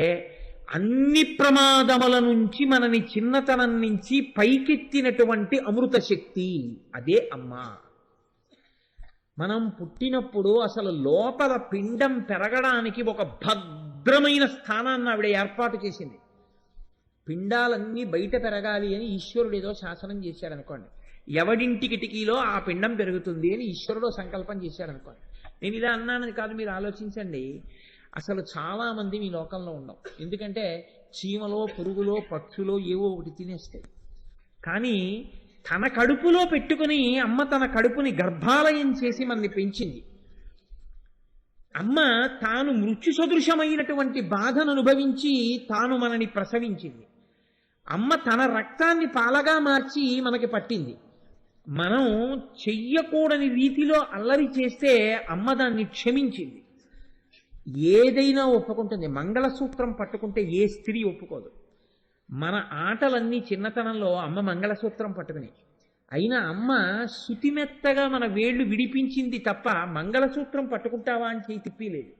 అన్ని ప్రమాదముల నుంచి మనని చిన్నతనం నుంచి పైకెత్తినటువంటి అమృత శక్తి, అదే అమ్మ. మనం పుట్టినప్పుడు అసలు లోపల పిండం పెరగడానికి ఒక భద్రమైన స్థానాన్ని ఆవిడ ఏర్పాటు చేసింది. పిండాలన్నీ బయట పెరగాలి అని ఈశ్వరుడు ఏదో శాసనం చేశాడనుకోండి, ఎవడింటి కిటికీలో ఆ పిండం పెరుగుతుంది అని ఈశ్వరుడు సంకల్పం చేశాడనుకోండి. నేను ఇలా అన్నానని కాదు, మీరు ఆలోచించండి. అసలు చాలా మంది మీ లోకంలో ఉండవు. ఎందుకంటే చీమలో, పురుగులో, పక్షులో ఏవో ఒకటి తినేస్తాయి. కానీ తన కడుపులో పెట్టుకుని అమ్మ తన కడుపుని గర్భాలయం చేసి మనల్ని పెంచింది. అమ్మ తాను మృత్యు సదృశమైనటువంటి బాధను అనుభవించి తాను మనని ప్రసవించింది. అమ్మ తన రక్తాన్ని పాలగా మార్చి మనకి పట్టింది. మనం చెయ్యకూడని రీతిలో అల్లరి చేస్తే అమ్మ దాన్ని క్షమించింది. ఏదైనా ఒప్పుకుంటుంది. మంగళసూత్రం పట్టుకుంటే ఏ స్త్రీ ఒప్పుకోదు. మన ఆటలన్నీ చిన్నతనంలో అమ్మ మంగళసూత్రం పట్టుకుని, అయినా అమ్మ శుతిమెత్తగా మన వేళ్లు విడిపించింది తప్ప మంగళసూత్రం పట్టుకుంటావా అని చేయి తిప్పిలేదు.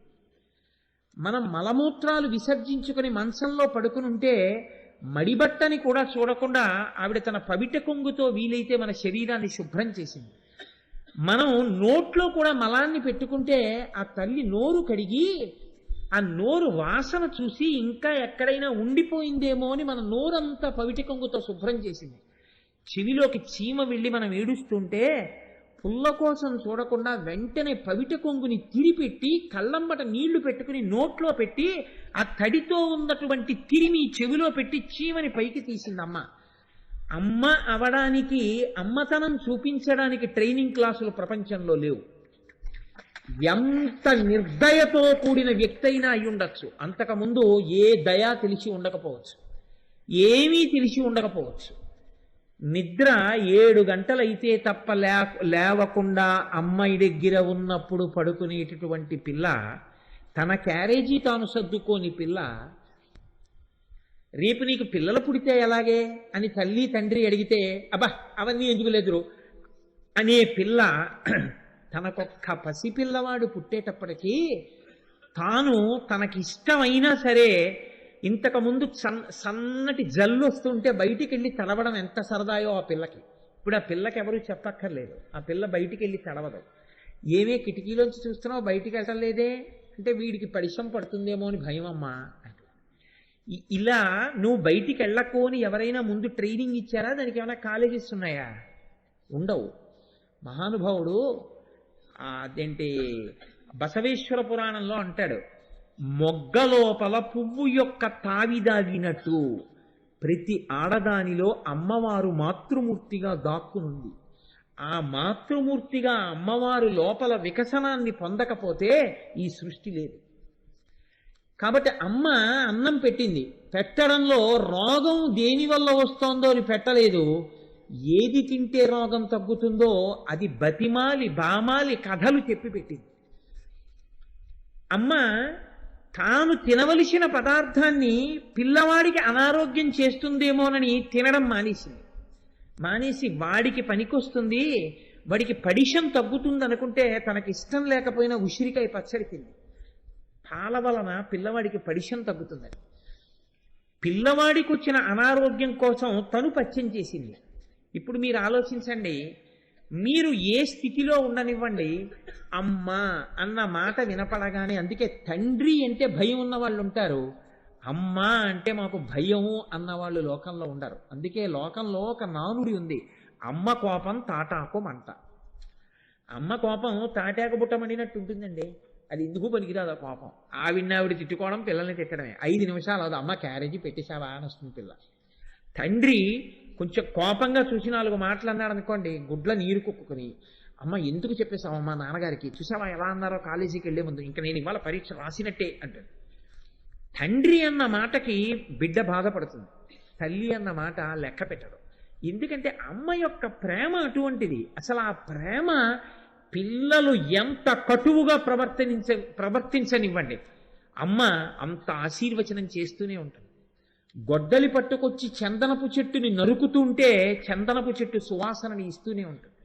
మనం మలమూత్రాలు విసర్జించుకుని మంచంలో పడుకుని ఉంటే మడిబట్టని కూడా చూడకుండా ఆవిడ తన పవిట కొంగుతో వీలైతే మన శరీరాన్ని శుభ్రం చేసింది. మనం నోట్లో కూడా మలాన్ని పెట్టుకుంటే ఆ తల్లి నోరు కడిగి ఆ నోరు వాసన చూసి ఇంకా ఎక్కడైనా ఉండిపోయిందేమో అని మన నోరంతా పవిట కొంగుతో శుభ్రం చేసింది. చెవిలోకి చీమ వెళ్ళి మనం ఏడుస్తుంటే పుల్ల కోసం చూడకుండా వెంటనే పవిట కొంగుని తిరిపెట్టి కళ్ళమ్మట నీళ్లు పెట్టుకుని నోట్లో పెట్టి ఆ తడితో ఉన్నటువంటి తిరిమి చెవిలో పెట్టి చీమని పైకి తీసింది అమ్మ. అమ్మ అవడానికి, అమ్మతనం చూపించడానికి ట్రైనింగ్ క్లాసులు ప్రపంచంలో లేవు. ఎంత నిర్దయతో కూడిన వ్యక్తి అయినా అయి ఉండొచ్చు. అంతకుముందు ఏ దయ తెలిసి ఉండకపోవచ్చు, ఏమీ తెలిసి ఉండకపోవచ్చు. నిద్ర 7 గంటలైతే తప్ప లేవకుండా అమ్మాయి దగ్గర ఉన్నప్పుడు పడుకునేటటువంటి పిల్ల, తన క్యారేజీ తాను సర్దుకోని పిల్ల, రేపు నీకు పిల్లలు పుడితే ఎలాగే అని తల్లి తండ్రి అడిగితే అబ్బా అవన్నీ ఎందుకు లేదురు అనే పిల్ల, తనకొక్క పసిపిల్లవాడు పుట్టేటప్పటికీ తాను తనకిష్టమైనా సరే, ఇంతకుముందు సన్నటి జల్లు వస్తుంటే బయటికి వెళ్ళి తడవడం ఎంత సరదాయో ఆ పిల్లకి. ఇప్పుడు ఆ పిల్లకి ఎవరు చెప్పక్కర్లేదు, ఆ పిల్ల బయటికి వెళ్ళి తడవదు. ఏమే కిటికీలోంచి చూస్తున్నావు, బయటికి వెళ్ళలేదే అంటే వీడికి పరిశ్రమ పడుతుందేమో అని భయం అమ్మా. ఇలా నువ్వు బయటికి వెళ్ళకు అని ఎవరైనా ముందు ట్రైనింగ్ ఇచ్చారా? దానికి ఏమైనా కాలేజెస్ ఉన్నాయా? ఉండవు. మహానుభావుడు అదేంటి బసవేశ్వర పురాణంలో అంటాడు, మొగ్గ లోపల పువ్వు యొక్క తావిదాగినట్టు ప్రతి ఆడదానిలో అమ్మవారు మాతృమూర్తిగా దాక్కునుంది. ఆ మాతృమూర్తిగా అమ్మవారు లోపల వికసనాన్ని పొందకపోతే ఈ సృష్టి లేదు. కాబట్టి అమ్మ అన్నం పెట్టింది. పెట్టడంలో రోగం దేని వల్ల వస్తోందో అని పెట్టలేదు. ఏది తింటే రోగం తగ్గుతుందో అది బతిమాలి బామాలి కథలు చెప్పి పెట్టింది. అమ్మ తాను తినవలసిన పదార్థాన్ని పిల్లవాడికి అనారోగ్యం చేస్తుందేమోనని తినడం మానేసి వాడికి పనికొస్తుంది, వాడికి పడిషం తగ్గుతుంది అనుకుంటే తనకిష్టం లేకపోయినా ఉసిరికాయ పచ్చడి తింది. పాల వలన పిల్లవాడికి పడిషం తగ్గుతుందని పిల్లవాడికి వచ్చిన అనారోగ్యం కోసం తను పచ్చం చేసింది. ఇప్పుడు మీరు ఆలోచించండి, మీరు ఏ స్థితిలో ఉండనివ్వండి, అమ్మ అన్న మాట వినపడగానే, అందుకే తండ్రి అంటే భయం ఉన్న వాళ్ళు ఉంటారు, అమ్మ అంటే మాకు భయము అన్నవాళ్ళు లోకంలో ఉండరు. అందుకే లోకంలో ఒక నానుడి ఉంది, అమ్మ కోపం తాటాకు మంట. అమ్మ కోపం తాటాకు బుట్ట మండినట్టు ఉంటుందండి. అది ఎందుకు పనికిరాదు ఆ కోపం. ఆవిడ తిట్టుకోవడం, పిల్లల్ని తిట్టడమే. 5 నిమిషాలు అది అమ్మ క్యారేజీ పెట్టేశావా అని వస్తుంది పిల్ల. తండ్రి కొంచెం కోపంగా చూసి 4 మాటలు అన్నాడు అనుకోండి, గుడ్ల నీరు కుక్కుని, అమ్మ ఎందుకు చెప్పేశావమ్మా నాన్నగారికి, చూసావా ఎలా అన్నారో కాలేజీకి వెళ్ళే ముందు, ఇంకా నేను ఇవాళ పరీక్ష రాసినట్టే అంటాడు. తండ్రి అన్న మాటకి బిడ్డ బాధపడుతుంది, తల్లి అన్న మాట లెక్క పెట్టడు. ఎందుకంటే అమ్మ యొక్క ప్రేమ అటువంటిది. అసలు ఆ ప్రేమ పిల్లలు ఎంత కటువుగా ప్రవర్తించనివ్వండి, అమ్మ అంత ఆశీర్వచనం చేస్తూనే ఉంటుంది. గొడ్డలి పట్టుకొచ్చి చందనపు చెట్టుని నరుకుతుంటే చందనపు చెట్టు సువాసనని ఇస్తూనే ఉంటుంది.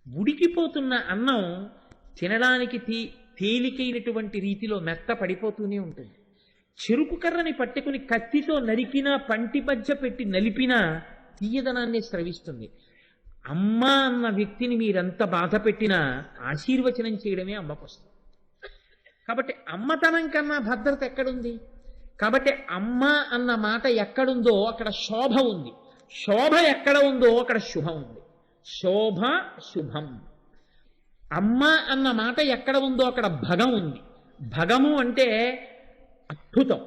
ఉడికిపోతున్న అన్నం తినడానికి తేలికైనటువంటి రీతిలో మెత్త పడిపోతూనే ఉంటుంది. చెరుకు కర్రని పట్టుకుని కత్తితో నరికినా, పంటి మధ్య పెట్టి నలిపినా తీయదనాన్ని స్రవిస్తుంది. అమ్మ అన్న వ్యక్తిని మీరెంత బాధ పెట్టినా ఆశీర్వచనం చేయడమే అమ్మకొస్తుంది. కాబట్టి అమ్మతనం కన్నా భద్రత ఎక్కడుంది? కాబట్టి అమ్మ అన్న మాట ఎక్కడుందో అక్కడ శోభ ఉంది. శోభ ఎక్కడ ఉందో అక్కడ శుభం ఉంది. శోభ శుభం. అమ్మ అన్న మాట ఎక్కడ ఉందో అక్కడ భగం ఉంది. భగము అంటే అద్భుతం.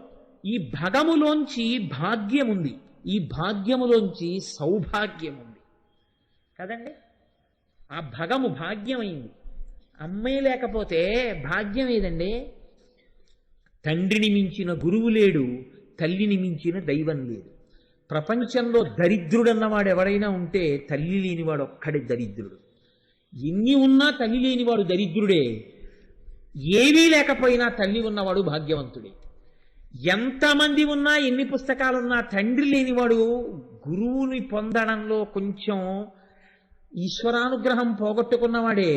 ఈ భగములోంచి భాగ్యం ఉంది. ఈ భాగ్యములోంచి సౌభాగ్యం ఉంది కదండి. ఆ భగము భాగ్యమైంది. అమ్మే లేకపోతే భాగ్యం ఏదండి? తండ్రిని మించిన గురువు లేడు, తల్లిని మించిన దైవం లేదు. ప్రపంచంలో దరిద్రుడన్నవాడు ఎవరైనా ఉంటే తల్లి లేనివాడు ఒక్కడే దరిద్రుడు. ఎన్ని ఉన్నా తల్లి లేనివాడు దరిద్రుడే. ఏవీ లేకపోయినా తల్లి ఉన్నవాడు భాగ్యవంతుడే. ఎంతమంది ఉన్నా, ఎన్ని పుస్తకాలున్నా తండ్రి లేనివాడు గురువుని పొందడంలో కొంచెం ఈశ్వరానుగ్రహం పోగొట్టుకున్నవాడే.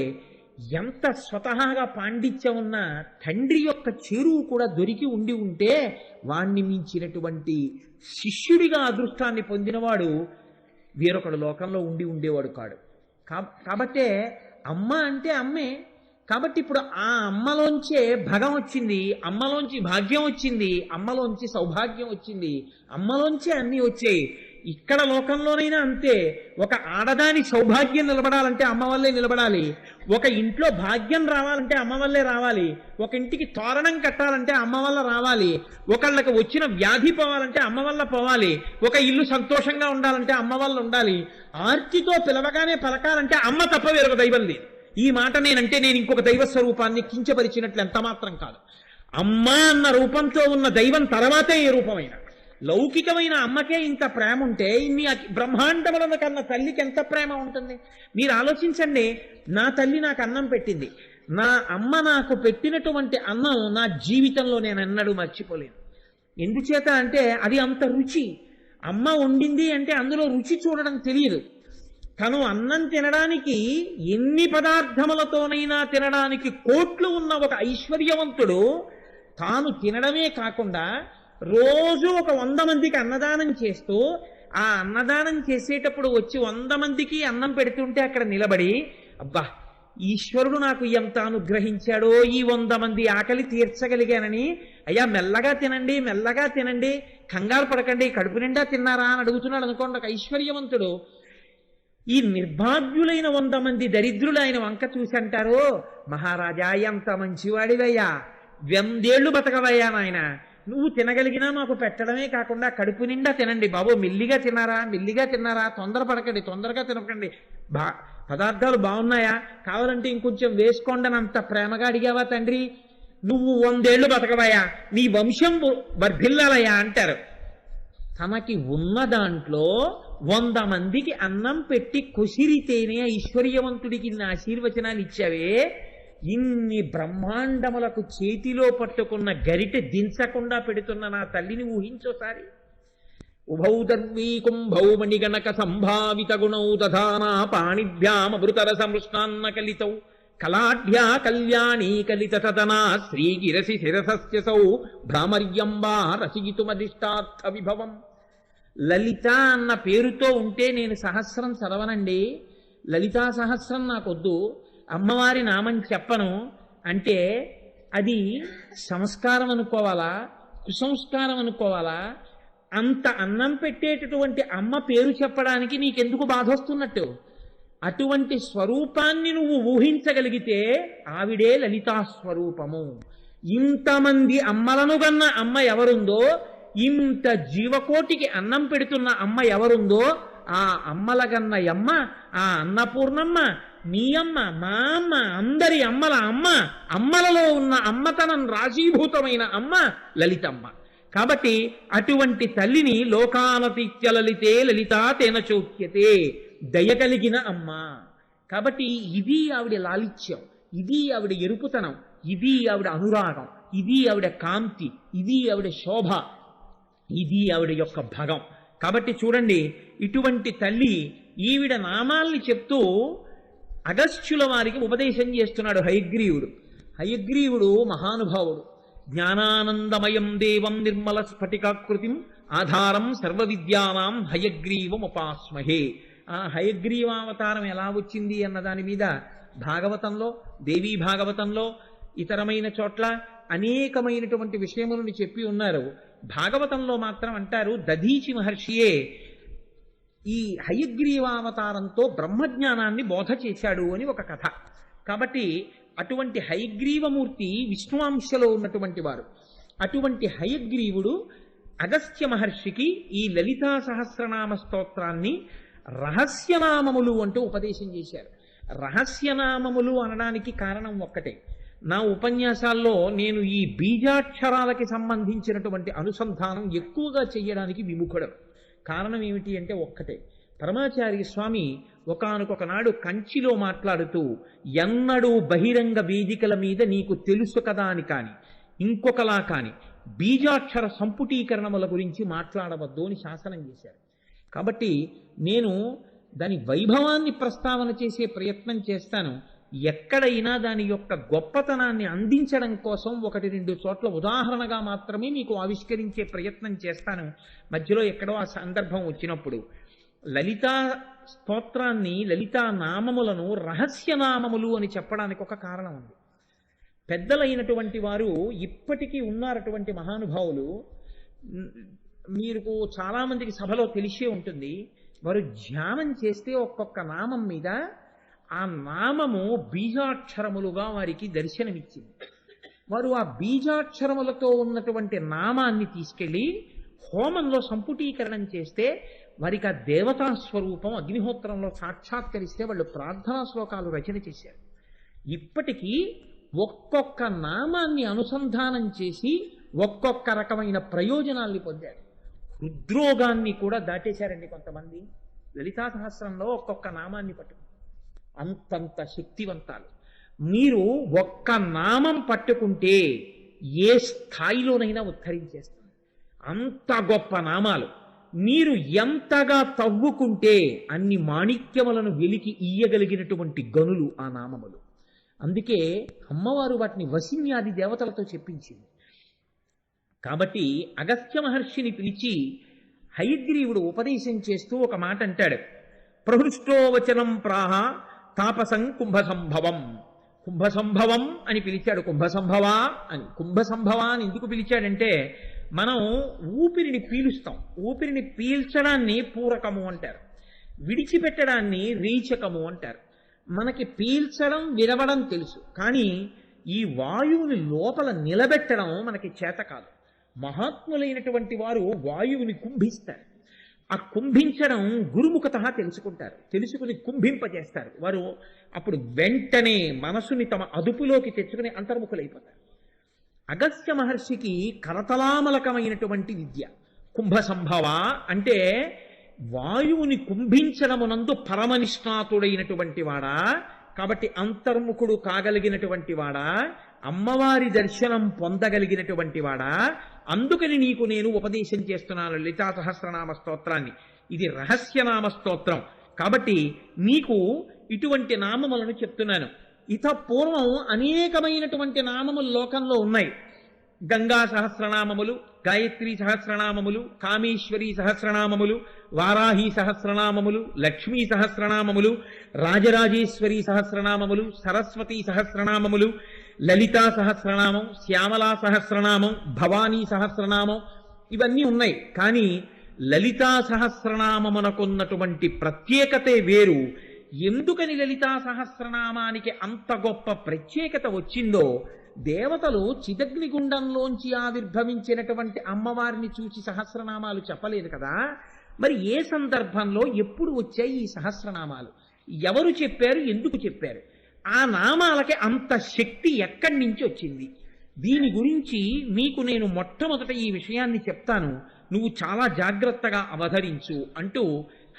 ఎంత స్వతహాగా పాండిత్యం ఉన్నా తండ్రి యొక్క చేరువు కూడా దొరికి ఉంటే వాణ్ణి మించినటువంటి శిష్యుడిగా అదృష్టాన్ని పొందినవాడు వేరొకడు లోకంలో ఉండేవాడు కాడు. కాబట్టే అమ్మ అంటే అమ్మే. కాబట్టి ఇప్పుడు ఆ అమ్మలోంచే భగం వచ్చింది, అమ్మలోంచి భాగ్యం వచ్చింది, అమ్మలోంచి సౌభాగ్యం వచ్చింది, అమ్మలోంచే అన్నీ వచ్చాయి. ఇక్కడ లోకంలోనైనా అంతే. ఒక ఆడదాని సౌభాగ్యం నిలబడాలంటే అమ్మ వల్లే నిలబడాలి. ఒక ఇంట్లో భాగ్యం రావాలంటే అమ్మ వల్లే రావాలి. ఒక ఇంటికి తోరణం కట్టాలంటే అమ్మ వల్ల రావాలి. ఒకళ్ళకి వచ్చిన వ్యాధి పోవాలంటే అమ్మ వల్ల పోవాలి. ఒక ఇల్లు సంతోషంగా ఉండాలంటే అమ్మ వల్ల ఉండాలి. ఆర్తితో పిలవగానే పలకాలంటే అమ్మ తప్ప వేరొక దైవం లేదు. ఈ మాట నేనంటే నేను ఇంకొక దైవ స్వరూపాన్ని కించపరిచినట్లు ఎంత మాత్రం కాదు. అమ్మ అన్న రూపంతో ఉన్న దైవం తర్వాతే ఏ రూపమైనా. లౌకికమైన అమ్మకే ఇంత ప్రేమ ఉంటే ఇన్ని బ్రహ్మాండములను కన్నా తల్లికి ఎంత ప్రేమ ఉంటుంది? మీరు ఆలోచించండి. నా తల్లి నాకు అన్నం పెట్టింది. నా అమ్మ నాకు పెట్టినటువంటి అన్నం నా జీవితంలో నేను ఎన్నడూ మర్చిపోలేను. ఎందుచేత అంటే అది అంత రుచి. అమ్మ వండింది అంటే అందులో రుచి చూడడం తెలియదు. తను అన్నం తినడానికి ఎన్ని పదార్థములతోనైనా తినడానికి కోట్లు ఉన్న ఒక ఐశ్వర్యవంతుడు తాను తినడమే కాకుండా రోజు ఒక 100 మందికి అన్నదానం చేస్తూ, ఆ అన్నదానం చేసేటప్పుడు వచ్చి 100 మందికి అన్నం పెడుతుంటే అక్కడ నిలబడి, అబ్బా ఈశ్వరుడు నాకు ఎంత అనుగ్రహించాడో, ఈ 100 మంది ఆకలి తీర్చగలిగానని, అయ్యా మెల్లగా తినండి, మెల్లగా తినండి, కంగారు పడకండి, కడుపు నిండా తిన్నారా అని అడుగుతున్నాడు అనుకోండి ఒక ఐశ్వర్యవంతుడు. ఈ నిర్భాగ్యులైన 100 మంది దరిద్రులు ఆయన వంక చూసి అంటారు, మహారాజా ఎంత మంచివాడివయ్యా, 100 ఏళ్ళు బతకవయ్యా నాయన, నువ్వు తినగలిగినా మాకు పెట్టడమే కాకుండా కడుపు నిండా తినండి బాబు, మెల్లిగా తిన్నారా, మెల్లిగా తిన్నారా, తొందరపడకండి, తొందరగా తినకండి, పదార్థాలు బాగున్నాయా, కావాలంటే ఇంకొంచెం వేసుకోండి అని అంత ప్రేమగా అడిగావా తండ్రి, నువ్వు 100 ఏళ్ళు బతకవయ్యా, నీ వంశం వర్ధిల్లాలయ్యా అంటారు. తనకి ఉన్న దాంట్లో 100 మందికి అన్నం పెట్టి కొసిరితేనే ఐశ్వర్యవంతుడికి ఇన్ని ఆశీర్వచనాలు ఇచ్చావే, ఇన్ని బ్రహ్మాండములకు చేతిలో పట్టుకున్న గరిటె దించకుండా పెడుతున్న నా తల్లిని ఊహించోసారి. ఉభౌ దర్వీ కుంభౌ మణిగణక సంభావిత గుణౌ దధానా పాణిభ్యామృతర సమృష్ణాన్న కలితౌ కళాఢ్యా కళ్యాణీ కలిత సదనా శ్రీగిరసి శిరసస్యసౌ భ్రామర్యంబా రసిగితుమదిష్టార్థ విభవం. లలిత అన్న పేరుతో ఉంటే నేను సహస్రం చదవనండి, లలితా సహస్రం నాకొద్దు, అమ్మవారి నామం చెప్పను అంటే అది సంస్కారం అనుకోవాలా, కుసంస్కారం అనుకోవాలా? అంత అన్నం పెట్టేటటువంటి అమ్మ పేరు చెప్పడానికి నీకెందుకు బాధ వస్తున్నట్టు? అటువంటి స్వరూపాన్ని నువ్వు ఊహించగలిగితే ఆవిడే లలితా స్వరూపము. ఇంతమంది అమ్మలను గన్న అమ్మ ఎవరుందో, ఇంత జీవకోటికి అన్నం పెడుతున్న అమ్మ ఎవరుందో, ఆ అమ్మల గన్న అమ్మ, ఆ అన్నపూర్ణమ్మ, మీ అమ్మ, మా అమ్మ, అందరి అమ్మల అమ్మ, అమ్మలలో ఉన్న అమ్మతనం రాశీభూతమైన అమ్మ లలితమ్మ. కాబట్టి అటువంటి తల్లిని లోకానతిత్య లలితే లలితా తేన చోక్యతే, దయ కలిగిన అమ్మ. కాబట్టి ఇది ఆవిడ లాలిత్యం, ఇది ఆవిడ ఎరుపుతనం, ఇది ఆవిడ అనురాగం, ఇది ఆవిడ కాంతి, ఇది ఆవిడ శోభ, ఇది ఆవిడ యొక్క భగం. కాబట్టి చూడండి, ఇటువంటి తల్లి ఈవిడ నామాల్ని చెప్తూ అగస్త్యుల వారికి ఉపదేశం చేస్తున్నాడు హయగ్రీవుడు. హయగ్రీవుడు మహానుభావుడు. జ్ఞానానందమయం దేవం నిర్మల స్ఫటికాకృతిం ఆధారం సర్వ విద్యానాం హయగ్రీవం ఉపాస్మహే. ఆ హయగ్రీవావతారం ఎలా వచ్చింది అన్న దాని మీద భాగవతంలో, దేవీ భాగవతంలో, ఇతరమైన చోట్ల అనేకమైనటువంటి విషయములను చెప్పి ఉన్నారు. భాగవతంలో మాత్రం అంటారు దధీచి మహర్షియే ఈ హయగ్రీవావతారంతో బ్రహ్మజ్ఞానాన్ని బోధ చేశాడు అని ఒక కథ. కాబట్టి అటువంటి హయగ్రీవమూర్తి విష్ణువాంశలో ఉన్నటువంటి వారు. అటువంటి హయగ్రీవుడు అగస్త్య మహర్షికి ఈ లలితా సహస్రనామ స్తోత్రాన్ని రహస్యనామములు అంటూ ఉపదేశం చేశారు. రహస్యనామములు అనడానికి కారణం ఒక్కటే. నా ఉపన్యాసాల్లో నేను ఈ బీజాక్షరాలకి సంబంధించినటువంటి అనుసంధానం ఎక్కువగా చేయడానికి విముఖుడం. కారణం ఏమిటి అంటే ఒక్కటే. పరమాచార్య స్వామి ఒకానొక నాడు కంచిలో మాట్లాడుతూ ఎన్నడూ బహిరంగ వేదికల మీద నీకు తెలుసు కదా అని కాని ఇంకొకలా కాని బీజాక్షర సంపుటీకరణముల గురించి మాట్లాడవద్దు అని శాసనం చేశారు. కాబట్టి నేను దాని వైభవాన్ని ప్రస్తావన చేసే ప్రయత్నం చేస్తాను. ఎక్కడైనా దాని యొక్క గొప్పతనాన్ని అందించడం కోసం 1-2 చోట్ల ఉదాహరణగా మాత్రమే మీకు ఆవిష్కరించే ప్రయత్నం చేస్తాను. మధ్యలో ఎక్కడో ఆ సందర్భం వచ్చినప్పుడు లలితా స్తోత్రాన్ని, లలితా నామములను రహస్యనామములు అని చెప్పడానికి ఒక కారణం ఉంది. పెద్దలైనటువంటి వారు ఇప్పటికీ ఉన్నారటువంటి మహానుభావులు, మీకు చాలామందికి సభలో తెలిసే ఉంటుంది. వారు ధ్యానం చేస్తే ఒక్కొక్క నామం మీద ఆ నామము బీజాక్షరములుగా వారికి దర్శనమిచ్చింది. వారు ఆ బీజాక్షరములతో ఉన్నటువంటి నామాన్ని తీసుకెళ్ళి హోమంలో సంపుటీకరణం చేస్తే వారికి ఆ దేవతా స్వరూపం అగ్నిహోత్రంలో సాక్షాత్కరిస్తే వాళ్ళు ప్రార్థనా శ్లోకాలు రచన చేశారు. ఇప్పటికీ ఒక్కొక్క నామాన్ని అనుసంధానం చేసి ఒక్కొక్క రకమైన ప్రయోజనాల్ని పొందారు. హృద్రోగాన్ని కూడా దాటేశారండి కొంతమంది. లలితా సహస్రంలో ఒక్కొక్క నామాన్ని పట్టుకుని అంతంత శక్తివంతాలు. మీరు ఒక్క నామం పట్టుకుంటే ఏ స్థాయిలోనైనా ఉద్ధరించేస్తుంది. అంత గొప్ప నామాలు. మీరు ఎంతగా తవ్వుకుంటే అన్ని మాణిక్యములను వెలికి ఇయ్యగలిగినటువంటి గనులు ఆ నామములు. అందుకే అమ్మవారు వాటిని వసిన్యాది దేవతలతో చెప్పించింది. కాబట్టి అగస్త్య మహర్షిని పిలిచి హయగ్రీవుడు ఉపదేశం చేస్తూ ఒక మాట అంటాడు. ప్రహృష్టో వచనం ప్రాహ తాపసం కుంభసంభవం. కుంభసంభవం అని పిలిచాడు. కుంభసంభవ అని. కుంభసంభవ అని ఎందుకు పిలిచాడంటే, మనం ఊపిరిని పీలుస్తాం. ఊపిరిని పీల్చడాన్ని పూరకము అంటారు, విడిచిపెట్టడాన్ని రీచకము అంటారు. మనకి పీల్చడం విరవడం తెలుసు, కానీ ఈ వాయువుని లోపల నిలబెట్టడం మనకి చేత కాదు. మహాత్ములైనటువంటి వారు వాయువుని కుంభిస్తారు. ఆ కుంభించడం గురుముఖత తెలుసుకుంటారు, తెలుసుకుని కుంభింపజేస్తారు. వారు అప్పుడు వెంటనే మనసుని తమ అదుపులోకి తెచ్చుకుని అంతర్ముఖులైపోతారు. అగస్త్య మహర్షికి కరతలామలకమైనటువంటి విద్య కుంభసంభవ అంటే వాయువుని కుంభించడమునందు పరమనిష్ణాతుడైనటువంటి వాడా, కాబట్టి అంతర్ముఖుడు కాగలిగినటువంటి వాడా, అమ్మవారి దర్శనం పొందగలిగినటువంటి వాడా, అందుకని నీకు నేను ఉపదేశం చేస్తున్నాను లలితా సహస్రనామ స్తోత్రాన్ని. ఇది రహస్యనామ స్తోత్రం కాబట్టి నీకు ఇటువంటి నామములను చెప్తున్నాను. ఇత పూర్వం అనేకమైనటువంటి నామములు లోకంలో ఉన్నాయి. గంగా సహస్రనామములు, గాయత్రీ సహస్రనామములు, కామేశ్వరీ సహస్రనామములు, వారాహి సహస్రనామములు, లక్ష్మీ సహస్రనామములు, రాజరాజేశ్వరీ సహస్రనామములు, సరస్వతీ సహస్రనామములు, లలితా సహస్రనామం, శ్యామలా సహస్రనామం, భవానీ సహస్రనామం, ఇవన్నీ ఉన్నాయి. కానీ లలితా సహస్రనామమునకున్నటువంటి ప్రత్యేకతే వేరు. ఎందుకని లలితా సహస్రనామానికి అంత గొప్ప ప్రత్యేకత వచ్చిందో, దేవతలు చిదగ్నిగుండంలోంచి ఆవిర్భవించినటువంటి అమ్మవారిని చూసి సహస్రనామాలు చెప్పలేదు కదా. మరి ఏ సందర్భంలో ఎప్పుడు వచ్చాయి ఈ సహస్రనామాలు? ఎవరు చెప్పారు? ఎందుకు చెప్పారు? ఆ నామాలకి అంత శక్తి ఎక్కడి నుంచి వచ్చింది? దీని గురించి మీకు నేను మొట్టమొదట ఈ విషయాన్ని చెప్తాను, నువ్వు చాలా జాగ్రత్తగా అవధరించు అంటూ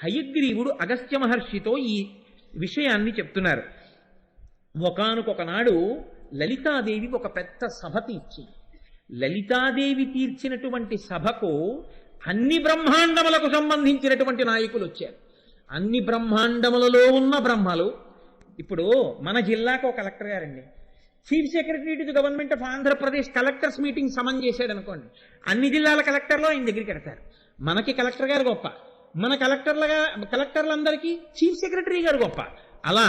హయగ్రీవుడు అగస్త్య మహర్షితో ఈ విషయాన్ని చెప్తున్నారు. ఒకానొకనాడు లలితాదేవి ఒక పెద్ద సభ తీర్చింది. లలితాదేవి తీర్చినటువంటి సభకు అన్ని బ్రహ్మాండములకు సంబంధించినటువంటి నాయకులు వచ్చారు. అన్ని బ్రహ్మాండములలో ఉన్న బ్రహ్మలు. ఇప్పుడు మన జిల్లాకు ఒక కలెక్టర్ గారండి, chief secretary to the government of Andhra Pradesh collectors meeting summon చేశాడు అనుకోండి, అన్ని జిల్లాల కలెక్టర్లు ఆయన దగ్గరికి వెడతారు. మనకి కలెక్టర్ గారు గొప్ప, మన కలెక్టర్లందరికీ చీఫ్ సెక్రటరీ గారు గొప్ప. అలా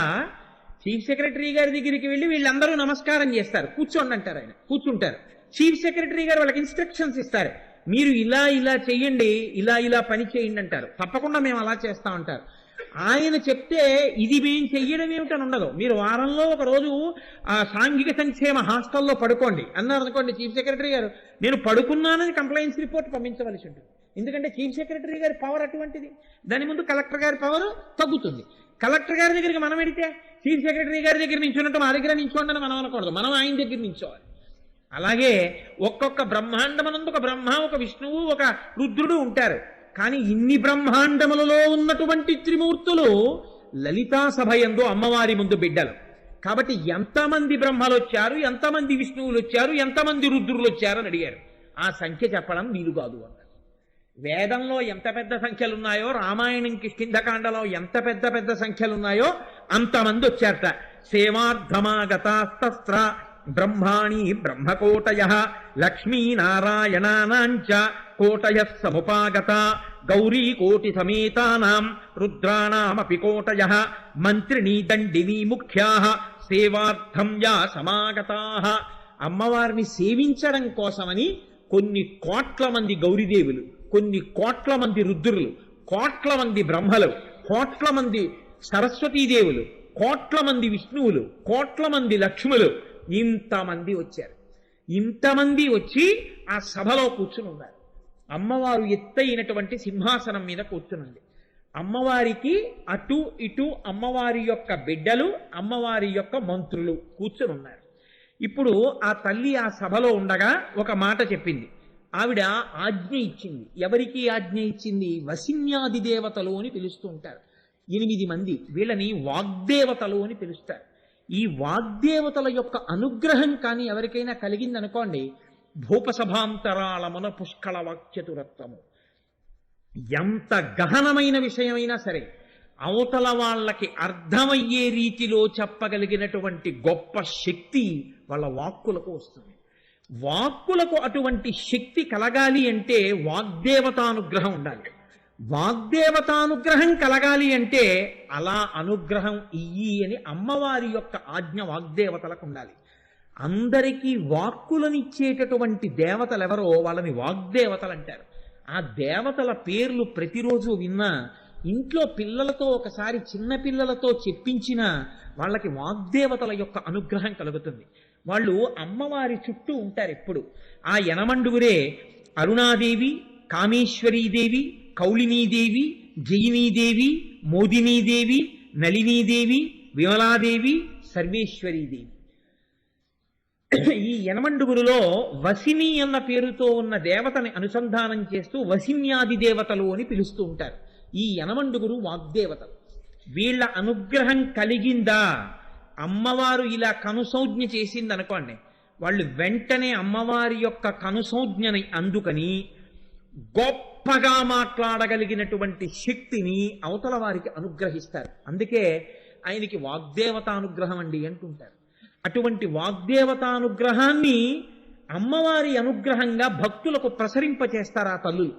చీఫ్ సెక్రటరీ గారి దగ్గరికి వెళ్ళి వీళ్ళందరూ నమస్కారం చేస్తారు, కూర్చోండి అంటారు. ఆయన కూర్చుంటారు. చీఫ్ సెక్రటరీ గారు వాళ్ళకి ఇన్స్ట్రక్షన్స్ ఇస్తారు, మీరు ఇలా ఇలా చెయ్యండి, ఇలా ఇలా పని చేయండి అంటారు. తప్పకుండా మేము అలా చేస్తామంటారు. ఆయన చెప్తే ఇది మేము చెయ్యడం ఏమిటని ఉండదు. మీరు వారంలో ఒక రోజు ఆ సాంఘిక సంక్షేమ హాస్టల్లో పడుకోండి అన్నారు అనుకోండి, చీఫ్ సెక్రటరీ గారు నేను పడుకున్నానని కంప్లైంట్స్ రిపోర్ట్ పంపించవలసి ఉంటుంది. ఎందుకంటే చీఫ్ సెక్రటరీ గారి పవర్ అటువంటిది. దాని ముందు కలెక్టర్ గారి పవర్ తగ్గుతుంది. కలెక్టర్ గారి దగ్గరికి మనం వెడితే చీఫ్ సెక్రటరీ గారి దగ్గర నించున్నట్టు మా దగ్గర నించోండి అని మనం అనకూడదు, మనం ఆయన దగ్గర నించోవాలి. అలాగే ఒక్కొక్క బ్రహ్మాండమనందు ఒక బ్రహ్మ, ఒక విష్ణువు, ఒక రుద్రుడు ఉంటారు. కానీ ఇన్ని బ్రహ్మాండములలో ఉన్నటువంటి త్రిమూర్తులు లలితా సభయందు అమ్మవారి ముందు బిడ్డలు. కాబట్టి ఎంతమంది బ్రహ్మలు వచ్చారు, ఎంతమంది విష్ణువులు వచ్చారు, ఎంతమంది రుద్రులు వచ్చారు అని అడిగారు. ఆ సంఖ్య చెప్పడం వీలు కాదు అన్నారు. వేదంలో ఎంత పెద్ద సంఖ్యలు ఉన్నాయో, రామాయణం కిష్కింధకాండలో ఎంత పెద్ద పెద్ద సంఖ్యలు ఉన్నాయో అంతమంది వచ్చారట. సేవార్ధమాగతాస్త్ర బ్రహ్మాణి బ్రహ్మకోటయ లక్ష్మీనారాయణానాంచ కోటయ సముపాగత గౌరీ కోటి సమేతానాం రుద్రాణామపి కోటయ మంత్రిణీ దండినీ ముఖ్యా సేవార్థం యా సమాగతాః. అమ్మవారిని సేవించడం కోసమని కొన్ని కోట్ల మంది గౌరీదేవులు, కొన్ని కోట్ల మంది రుద్రులు, కోట్ల మంది బ్రహ్మలు, కోట్ల మంది సరస్వతీదేవులు, కోట్ల మంది విష్ణువులు, కోట్ల మంది లక్ష్ములు, ఇంతమంది వచ్చారు. ఇంతమంది వచ్చి ఆ సభలో కూర్చుని ఉన్నారు. అమ్మవారు ఎత్తైనటువంటి సింహాసనం మీద కూర్చునుంది. అమ్మవారికి అటు ఇటు అమ్మవారి యొక్క బిడ్డలు, అమ్మవారి యొక్క మంత్రులు కూర్చుని ఉన్నారు. ఇప్పుడు ఆ తల్లి ఆ సభలో ఉండగా ఒక మాట చెప్పింది. ఆవిడ ఆజ్ఞ ఇచ్చింది. ఎవరికి ఆజ్ఞ ఇచ్చింది? వసిన్యాది దేవతలు అని పిలుస్తూ ఉంటారు. 8 మంది, వీళ్ళని వాగ్దేవతలు అని పిలుస్తారు. ఈ వాగ్దేవతల యొక్క అనుగ్రహం కానీ ఎవరికైనా కలిగిందనుకోండి, భూపసభాంతరాళమున పుష్కళ వాక్యతురత్వము, ఎంత గహనమైన విషయమైనా సరే అవతల వాళ్ళకి అర్థమయ్యే రీతిలో చెప్పగలిగినటువంటి గొప్ప శక్తి వాళ్ళ వాక్కులకు వస్తుంది. వాక్కులకు అటువంటి శక్తి కలగాలి అంటే వాగ్దేవతానుగ్రహం ఉండాలి. వాగ్దేవతానుగ్రహం కలగాలి అంటే అలా అనుగ్రహం ఇయ్యి అని అమ్మవారి యొక్క ఆజ్ఞ వాగ్దేవతలకు ఉండాలి. అందరికీ వాక్కులనిచ్చేటటువంటి దేవతలు ఎవరో వాళ్ళని వాగ్దేవతలు అంటారు. ఆ దేవతల పేర్లు ప్రతిరోజు విన్నా, ఇంట్లో పిల్లలతో ఒకసారి చిన్న పిల్లలతో చెప్పించినా వాళ్ళకి వాగ్దేవతల యొక్క అనుగ్రహం కలుగుతుంది. వాళ్ళు అమ్మవారి చుట్టూ ఉంటారు ఎప్పుడు. ఆ యనమండుగురే అరుణాదేవి, కామేశ్వరీదేవి, కౌళినీదేవి, జయినీదేవి, మోదినీదేవి, నళినీదేవి, విమలాదేవి, సర్వేశ్వరీదేవి. ఈ యనమండుగురులో వసిని అన్న పేరుతో ఉన్న దేవతని అనుసంధానం చేస్తూ వసిన్యాది దేవతలు అని పిలుస్తూ ఉంటారు. ఈ యనమండుగురు వాగ్దేవతలు. వీళ్ళ అనుగ్రహం కలిగిందా, అమ్మవారు ఇలా కనుసౌజ్ఞ చేసిందనుకోండి, వాళ్ళు వెంటనే అమ్మవారి యొక్క కనుసౌజ్ఞని అందుకని గొప్పగా మాట్లాడగలిగినటువంటి శక్తిని అవతల వారికి అనుగ్రహిస్తారు. అందుకే ఆయనకి వాగ్దేవతానుగ్రహం అండి అంటుంటారు. అటువంటి వాగ్దేవతానుగ్రహాన్ని అమ్మవారి అనుగ్రహంగా భక్తులకు ప్రసరింపచేస్తారు ఆ తల్లులు.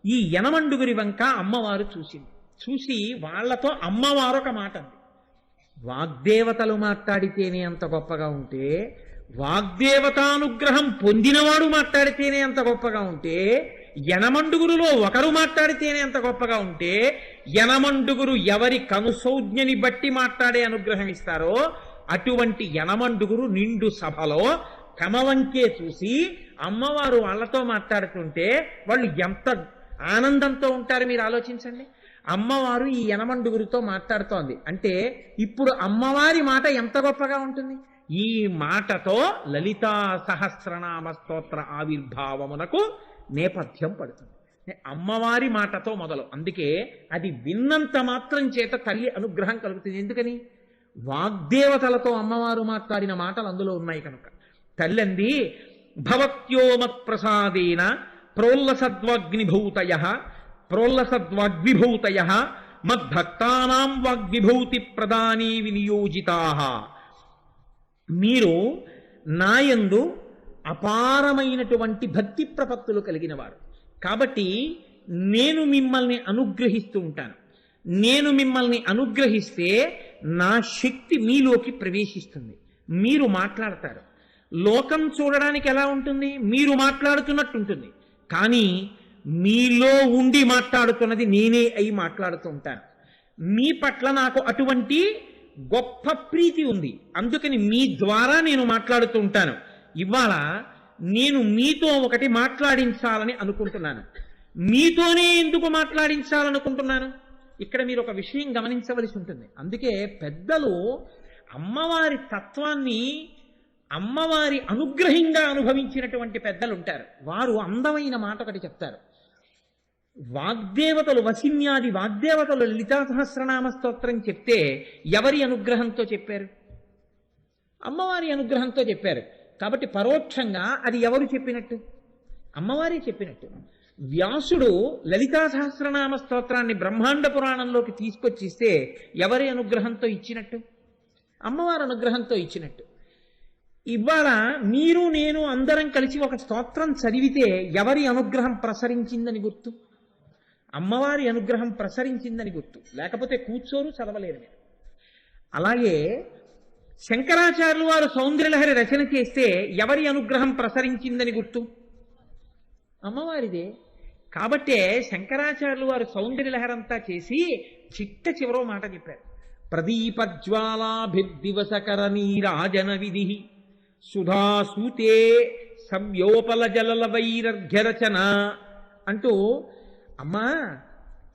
ఈ యనమండుగురి వంక అమ్మవారు చూసింది. చూసి వాళ్లతో అమ్మవారు ఒక మాట అంది. వాగ్దేవతలు మాట్లాడితేనే అంత గొప్పగా ఉంటే, వాగ్దేవతానుగ్రహం పొందినవాడు మాట్లాడితేనే అంత గొప్పగా ఉంటే, యనమండుగురులో ఒకరు మాట్లాడితేనే అంత గొప్పగా ఉంటే, యనమండుగురు ఎవరి కనుసౌజ్ఞని బట్టి మాట్లాడే అనుగ్రహం ఇస్తారో అటువంటి యనమండుగురు నిండు సభలో కమవంకే చూసి అమ్మవారు వాళ్ళతో మాట్లాడుతుంటే వాళ్ళు ఎంత ఆనందంతో ఉంటారు మీరు ఆలోచించండి. అమ్మవారు ఈ యనమండుగురితో మాట్లాడుతోంది అంటే ఇప్పుడు అమ్మవారి మాట ఎంత గొప్పగా ఉంటుంది. ఈ మాటతో లలితా సహస్రనామ స్తోత్ర ఆవిర్భావమునకు నేపథ్యం పడుతుంది. అమ్మవారి మాటతో మొదలు. అందుకే అది విన్నంత మాత్రం చేత తల్లి అనుగ్రహం కలుగుతుంది. ఎందుకని? వాగ్దేవతలతో అమ్మవారు మాట్లాడిన మాటలు అందులో ఉన్నాయి కనుక. తల్లి అంది, భవత్యోమత్ప్రసాదేన ప్రోల్లసద్వాగ్విభూతయ మద్భక్తానాం వాగ్విభూతి ప్రదానీ వినియోజితాః. మీరు నాయందు అపారమైనటువంటి భక్తి ప్రపత్తులు కలిగిన వారు కాబట్టి నేను మిమ్మల్ని అనుగ్రహిస్తూ ఉంటాను. నేను మిమ్మల్ని అనుగ్రహిస్తే నా శక్తి మీలోకి ప్రవేశిస్తుంది, మీరు మాట్లాడతారు. లోకం చూడడానికి ఎలా ఉంటుంది? మీరు మాట్లాడుతున్నట్టు ఉంటుంది, కానీ మీలో ఉండి మాట్లాడుతున్నది నేనే అయి మాట్లాడుతూ ఉంటాను. మీ పట్ల నాకు అటువంటి గొప్ప ప్రీతి ఉంది, అందుకని మీ ద్వారా నేను మాట్లాడుతూ ఉంటాను. ఇవాళ నేను మీతో ఒకటి మాట్లాడించాలని అనుకుంటున్నాను. మీతోనే ఎందుకు మాట్లాడించాలనుకుంటున్నాను? ఇక్కడ మీరు ఒక విషయం గమనించవలసి ఉంటుంది. అందుకే పెద్దలు అమ్మవారి తత్వాన్ని అమ్మవారి అనుగ్రహంగా అనుభవించినటువంటి పెద్దలు ఉంటారు. వారు అందమైన మాట ఒకటి చెప్తారు. వాగ్దేవతలు, వసిన్యాది వాగ్దేవతలు లలితా సహస్రనామ స్తోత్రం చెప్తే ఎవరి అనుగ్రహంతో చెప్పారు? అమ్మవారి అనుగ్రహంతో చెప్పారు. కాబట్టి పరోక్షంగా అది ఎవరు చెప్పినట్టు? అమ్మవారే చెప్పినట్టు. వ్యాసుడు లలితా సహస్రనామ స్తోత్రాన్ని బ్రహ్మాండ పురాణంలోకి తీసుకొచ్చిస్తే ఎవరి అనుగ్రహంతో ఇచ్చినట్టు? అమ్మవారి అనుగ్రహంతో ఇచ్చినట్టు. ఇవాళ మీరు నేను అందరం కలిసి ఒక స్తోత్రం చదివితే ఎవరి అనుగ్రహం ప్రసరించిందని గుర్తు? అమ్మవారి అనుగ్రహం ప్రసరించిందని గుర్తు. లేకపోతే కూర్చోరు, చదవలేరు మీరు. అలాగే శంకరాచార్యులు వారు సౌందర్యలహరి రచన చేస్తే ఎవరి అనుగ్రహం ప్రసరించిందని గుర్తు? అమ్మవారిదే. కాబట్టే శంకరాచార్యులు వారు సౌందర్యలహరంతా చేసి చిట్ట చివరో మాట చెప్పారు. ప్రదీపజ్వాలాభిర్దివసకర నీరాజన విధి సుధాసూతే సవ్యోపల జలల వైరర్ఘ్యరచన అంటూ, అమ్మా,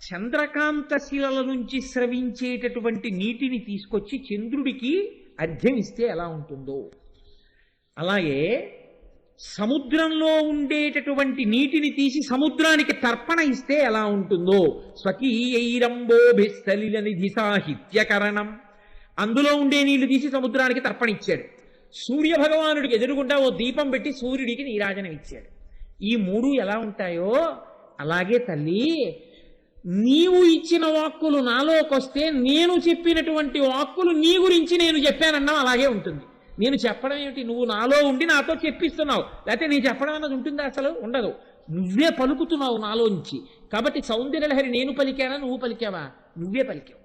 చంద్రకాంత శిలల నుంచి స్రవించేటటువంటి నీటిని తీసుకొచ్చి చంద్రుడికి అర్ఘ్యం ఇస్తే ఎలా ఉంటుందో, అలాగే సముద్రంలో ఉండేటటువంటి నీటిని తీసి సముద్రానికి తర్పణ ఇస్తే ఎలా ఉంటుందో, స్వకీయైరంబోభిస్థలిల నిధి సాహిత్యకరణం, అందులో ఉండే నీళ్లు తీసి సముద్రానికి తర్పణ ఇచ్చాడు. సూర్య భగవానుడికి ఎదురుగుండా ఓ దీపం పెట్టి సూర్యుడికి నీరాజనం ఇచ్చాడు. ఈ మూడు ఎలా ఉంటాయో అలాగే తల్లి, నీవు ఇచ్చిన వాక్కులు నాలోకొస్తే నేను చెప్పినటువంటి వాక్కులు నీ గురించి నేను చెప్పానన్నా అలాగే ఉంటుంది. నేను చెప్పడం ఏమిటి? నువ్వు నాలో ఉండి నాతో చెప్పిస్తున్నావు. లేకపోతే నేను చెప్పడం అన్నది ఉంటుందా? అసలు ఉండదు. నువ్వే పలుకుతున్నావు నాలోంచి. కాబట్టి సౌందర్యలహరి నేను పలికానా, నువ్వు పలికావా? నువ్వే పలికావు.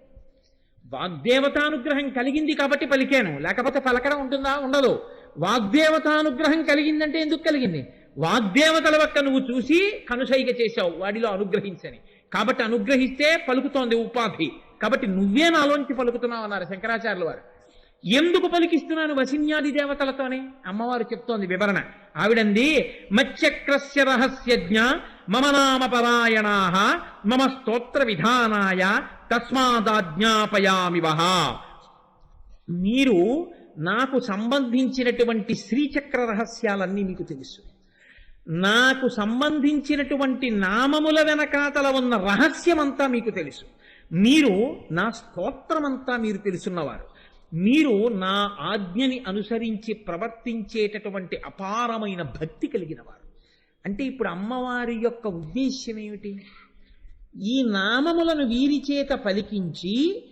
వాగ్దేవతానుగ్రహం కలిగింది కాబట్టి పలికాను, లేకపోతే పలకడం ఉంటుందా? ఉండదు. వాగ్దేవతానుగ్రహం కలిగిందంటే ఎందుకు కలిగింది? వాగ్దేవతల వక్క నువ్వు చూసి కనుసైగ చేశావు వాడిలో అనుగ్రహించని. కాబట్టి అనుగ్రహిస్తే పలుకుతోంది ఉపాధి. కాబట్టి నువ్వే నాలోంచి పలుకుతున్నావు అన్నారు శంకరాచార్యుల వారు. ఎందుకు పలికిస్తున్నాను? వసిన్యాది దేవతలతోనే. అమ్మవారు చెప్తోంది వివరణ. ఆవిడంది, మచ్చక్రస్య రహస్యజ్ఞ మమ నామ పరాయణాః మమ స్తోత్ర విధానాయ తస్మాదాజ్ఞాపయామి వహ. మీరు నాకు సంబంధించినటువంటి శ్రీచక్ర రహస్యాలన్నీ మీకు తెలుసు. నాకు సంబంధించినటువంటి నామముల వెనకాతల ఉన్న రహస్యమంతా మీకు తెలుసు. మీరు నా స్తోత్రమంతా మీరు తెలుసున్నవారు. మీరు నా ఆజ్ఞని అనుసరించి ప్రవర్తించేటటువంటి అపారమైన భక్తి కలిగిన వారు. అంటే ఇప్పుడు అమ్మవారి యొక్క ఉద్దేశ్యం ఏమిటి? ఈ నామములను వీరి చేత పలికించి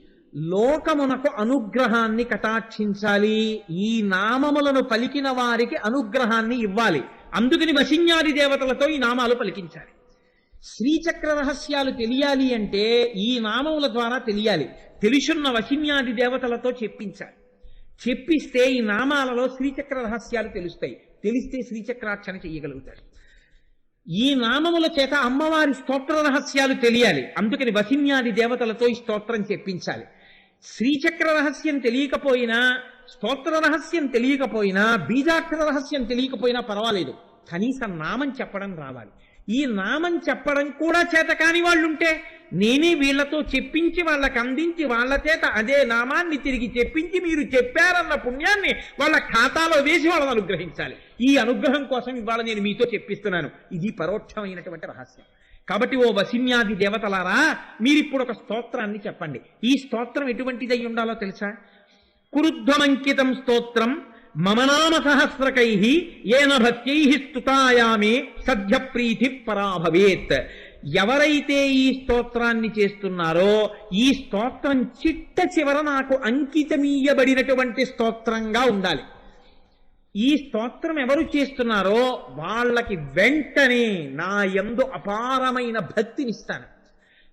లోకమునకు అనుగ్రహాన్ని కటాక్షించాలి. ఈ నామములను పలికిన వారికి అనుగ్రహాన్ని ఇవ్వాలి. అందుకని వసిన్యాది దేవతలతో ఈ నామాలు పలికించాలి. శ్రీచక్ర రహస్యాలు తెలియాలి అంటే ఈ నామముల ద్వారా తెలియాలి. తెలుసున్న వసిన్యాది దేవతలతో చెప్పించాలి. చెప్పిస్తే ఈ నామాలలో శ్రీచక్ర రహస్యాలు తెలుస్తాయి. తెలిస్తే శ్రీచక్రార్చన చెయ్యగలుగుతారు. ఈ నామముల చేత అమ్మవారి స్తోత్ర రహస్యాలు తెలియాలి. అందుకని వసిన్యాది దేవతలతో ఈ స్తోత్రం చెప్పించాలి. శ్రీచక్ర రహస్యం తెలియకపోయినా, స్తోత్ర రహస్యం తెలియకపోయినా, బీజాక్షర రహస్యం తెలియకపోయినా పర్వాలేదు, కనీసం నామం చెప్పడం రావాలి. ఈ నామం చెప్పడం కూడా చేత కాని వాళ్ళు ఉంటే నేనే వీళ్లతో చెప్పించి వాళ్ళకి అందించి వాళ్ళ చేత అదే నామాన్ని తిరిగి చెప్పించి మీరు చెప్పారన్న పుణ్యాన్ని వాళ్ళ ఖాతాలో వేసి వాళ్ళని అనుగ్రహించాలి. ఈ అనుగ్రహం కోసం ఇవాళ నేను మీతో చెప్పిస్తున్నాను. ఇది పరోక్షమైనటువంటి రహస్యం. కాబట్టి ఓ వసిన్యాది దేవతలారా, మీరిప్పుడు ఒక స్తోత్రాన్ని చెప్పండి. ఈ స్తోత్రం ఎటువంటిదై ఉండాలో తెలుసా? కురుధ్వమంకితం స్తోత్రం మమ నామ సహస్రకై ఏన భక్త్యై స్తుతాయామే సద్య ప్రీతి పరాభవేత్. ఎవరైతే ఈ స్తోత్రాన్ని చేస్తున్నారో ఈ స్తోత్రం చిట్ట చివర నాకు అంకితమీయబడినటువంటి స్తోత్రంగా ఉండాలి. ఈ స్తోత్రం ఎవరు చేస్తున్నారో వాళ్ళకి వెంటనే నా యందు అపారమైన భక్తినిస్తాను.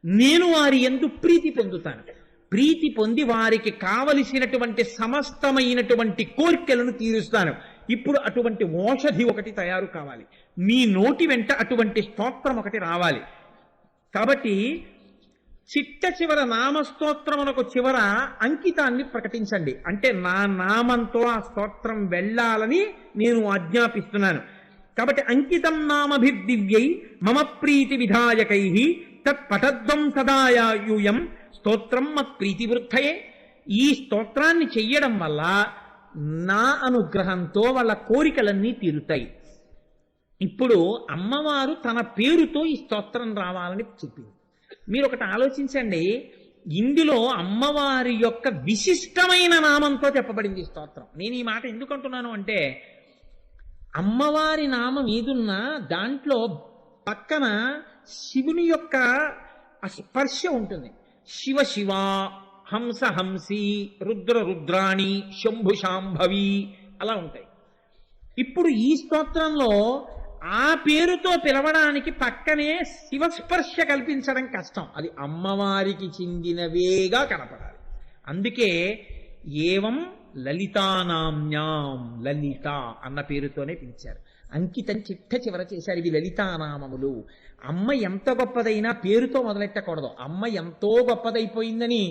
నేను వారి యందు ప్రీతి పొందుతాను. ప్రీతి పొంది వారికి కావలసినటువంటి సమస్తమైనటువంటి కోరికలను తీరుస్తాను. ఇప్పుడు అటువంటి ఓషధి ఒకటి తయారు కావాలి. మీ నోటి వెంట అటువంటి స్తోత్రం ఒకటి రావాలి. కాబట్టి చిట్ట చివర నామస్తోత్రమునకు చివర అంకితాన్ని ప్రకటించండి. అంటే నా నామంతో ఆ స్తోత్రం వెళ్ళాలని నేను ఆజ్ఞాపిస్తున్నాను. కాబట్టి అంకితం నామభిర్దివ్యై మమ ప్రీతి విధాయకై తత్పటద్వం సదాయూయం స్తోత్రం మత్ప్రీతి వృద్ధయే. ఈ స్తోత్రాన్ని చెయ్యడం వల్ల నా అనుగ్రహంతో వాళ్ళ కోరికలన్నీ తీరుతాయి. ఇప్పుడు అమ్మవారు తన పేరుతో ఈ స్తోత్రం రావాలని చెప్పింది. మీరు ఒకటి ఆలోచించండి, ఇందులో అమ్మవారి యొక్క విశిష్టమైన నామంతో చెప్పబడింది ఈ స్తోత్రం. నేను ఈ మాట ఎందుకు అంటున్నాను అంటే, అమ్మవారి నామం ఏదున్నా దాంట్లో పక్కన శివుని యొక్క స్పర్శ ఉంటుంది. శివ శివ, హంస హంసి, రుద్ర రుద్రాణి, శంభు శాంభవి అలా ఉంటాయి. ఇప్పుడు ఈ స్తోత్రంలో ఆ పేరుతో పిలవడానికి పక్కనే శివస్పర్శ కల్పించడం కష్టం. అది అమ్మవారికి చెందినవేగా కనపడాలి. అందుకే ఏవం లలితానామ్యాం, లలిత అన్న పేరుతోనే పిలిచారు. అంకితం చిట్ట చివర చేశారు. ఇవి లలితానామములు. అమ్మ ఎంత గొప్పదైనా పేరుతో మొదలెట్టకూడదు. అమ్మ ఎంతో గొప్పదైపోయిందని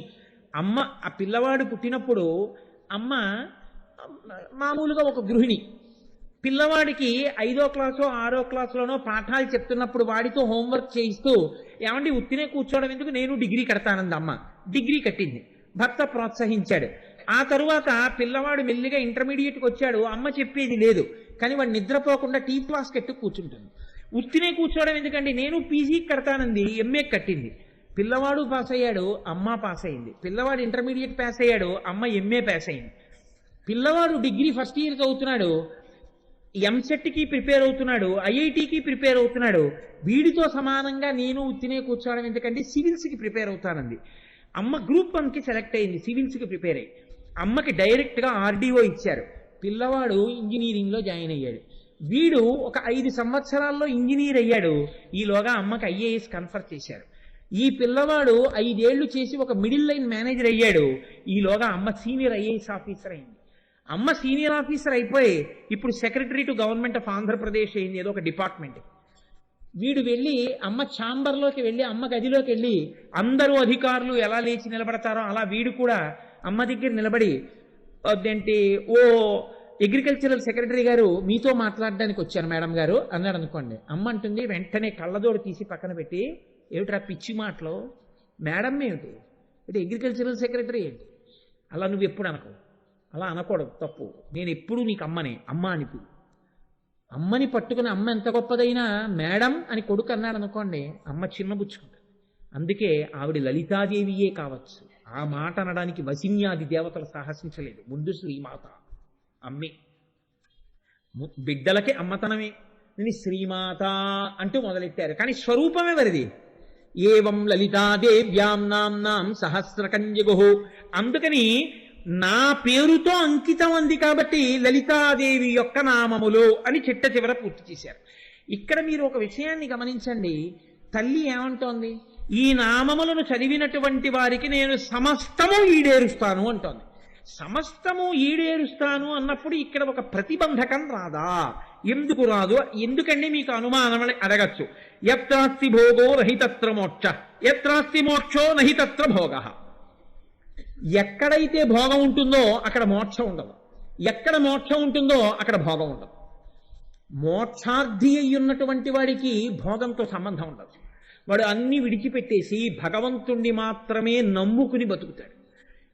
అమ్మ ఆ పిల్లవాడు పుట్టినప్పుడు అమ్మ మామూలుగా ఒక గృహిణి పిల్లవాడికి 5వ క్లాసో 6వ క్లాసులోనో పాఠాలు చెప్తున్నప్పుడు వాడితో హోంవర్క్ చేయిస్తూ, ఏమండి ఉత్తినే కూర్చోవడం ఎందుకు, నేను డిగ్రీ కడతానంది అమ్మ. డిగ్రీ కట్టింది. భర్త ప్రోత్సహించాడు. ఆ తరువాత పిల్లవాడు మెల్లిగా ఇంటర్మీడియట్కి వచ్చాడు. అమ్మ చెప్పేది లేదు, కానీ వాడు నిద్రపోకుండా టీ క్లాస్ కట్టు కూర్చుంటుంది. ఉత్తినే కూర్చోవడం ఎందుకండి, నేను పీజీకి కడతానంది, ఎంఏ కట్టింది. పిల్లవాడు పాస్ అయ్యాడు, అమ్మ పాస్ అయింది. పిల్లవాడు ఇంటర్మీడియట్ పాస్ అయ్యాడు, అమ్మ ఎంఏ పాస్ అయింది. పిల్లవాడు డిగ్రీ ఫస్ట్ ఇయర్ చదువుతున్నాడు, ఎంసెట్కి ప్రిపేర్ అవుతున్నాడు, ఐఐటికి ప్రిపేర్ అవుతున్నాడు. వీడితో సమానంగా నేను ఉత్తినే కూర్చోవడం ఎందుకంటే సివిల్స్కి ప్రిపేర్ అవుతానంది. అమ్మ గ్రూప్ 1కి సెలెక్ట్ అయింది, సివిల్స్కి ప్రిపేర్ అయ్యి. అమ్మకి డైరెక్ట్గా ఆర్డీఓ ఇచ్చారు. పిల్లవాడు ఇంజనీరింగ్లో జాయిన్ అయ్యాడు. వీడు ఒక 5 సంవత్సరాల్లో ఇంజనీర్ అయ్యాడు. ఈలోగా అమ్మకి ఐఏఎస్ కన్ఫర్ చేశారు. ఈ పిల్లవాడు 5 ఏళ్లు చేసి ఒక మిడిల్ లైన్ మేనేజర్ అయ్యాడు. ఈలోగా అమ్మ సీనియర్ ఐఏఎస్ ఆఫీసర్ అయింది. అమ్మ సీనియర్ ఆఫీసర్ అయిపోయి ఇప్పుడు secretary to government of Andhra Pradesh అయింది, ఏదో ఒక డిపార్ట్మెంట్. వీడు వెళ్ళి అమ్మ ఛాంబర్లోకి వెళ్ళి అమ్మ గదిలోకి వెళ్ళి అందరూ అధికారులు ఎలా లేచి నిలబడతారో అలా వీడు కూడా అమ్మ దగ్గర నిలబడి, అదేంటి ఓ అగ్రికల్చరల్ సెక్రటరీ గారు మీతో మాట్లాడడానికి వచ్చాను మేడం గారు అన్నాడు అనుకోండి. అమ్మ అంటుంది వెంటనే కళ్ళజోడు తీసి పక్కన పెట్టి, ఏమిట్రా పిచ్చి మాటలో మేడం ఏమిటి, అంటే అగ్రికల్చరల్ సెక్రటరీ ఏంటి, అలా నువ్వు ఎప్పుడు అనకు, అలా అనకూడదు, తప్పు. నేను ఎప్పుడూ నీకు అమ్మనే, అమ్మ అనిపి. అమ్మని పట్టుకుని అమ్మ ఎంత గొప్పదైనా మేడం అని కొడుకు అన్నాడు అనుకోండి, అమ్మ చిన్నబుచ్చుకుంటుంది. అందుకే ఆవిడ లలితాదేవియే కావచ్చు. ఆ మాట అనడానికి వసిన్యాది దేవతలు సాహసించలేదు. ముందు శ్రీమాత అమ్మే, బిడ్డలకి అమ్మతనమే. నేను శ్రీమాత అంటూ మొదలెట్టారు, కానీ స్వరూపమే వరిది. ఏవం లలితాదేవ్యాం నామ్నాం సహస్రకంజగు. అందుకని నా పేరుతో అంకితం అంది కాబట్టి లలితాదేవి యొక్క నామములు అని చిట్ట చివర పూర్తి చేశారు. ఇక్కడ మీరు ఒక విషయాన్ని గమనించండి. తల్లి ఏమంటోంది, ఈ నామములను చదివినటువంటి వారికి నేను సమస్తము ఈడేరుస్తాను అంటోంది. సమస్తము ఈడేరుస్తాను అన్నప్పుడు ఇక్కడ ఒక ప్రతిబంధకం రాదా? ఎందుకు రాదు? ఎందుకండి మీకు అనుమానం అడగచ్చు. యత్రాస్తి భోగో నహితత్ర మోక్ష, యత్రాస్తి మోక్షో నహితత్ర భోగ. ఎక్కడైతే భోగం ఉంటుందో అక్కడ మోక్షం ఉండదు, ఎక్కడ మోక్షం ఉంటుందో అక్కడ భోగం ఉండదు. మోక్షార్థి అయ్యున్నటువంటి వాడికి భోగంతో సంబంధం ఉండదు. వాడు అన్ని విడిచిపెట్టేసి భగవంతుణ్ణి మాత్రమే నమ్ముకుని బతుకుతాడు.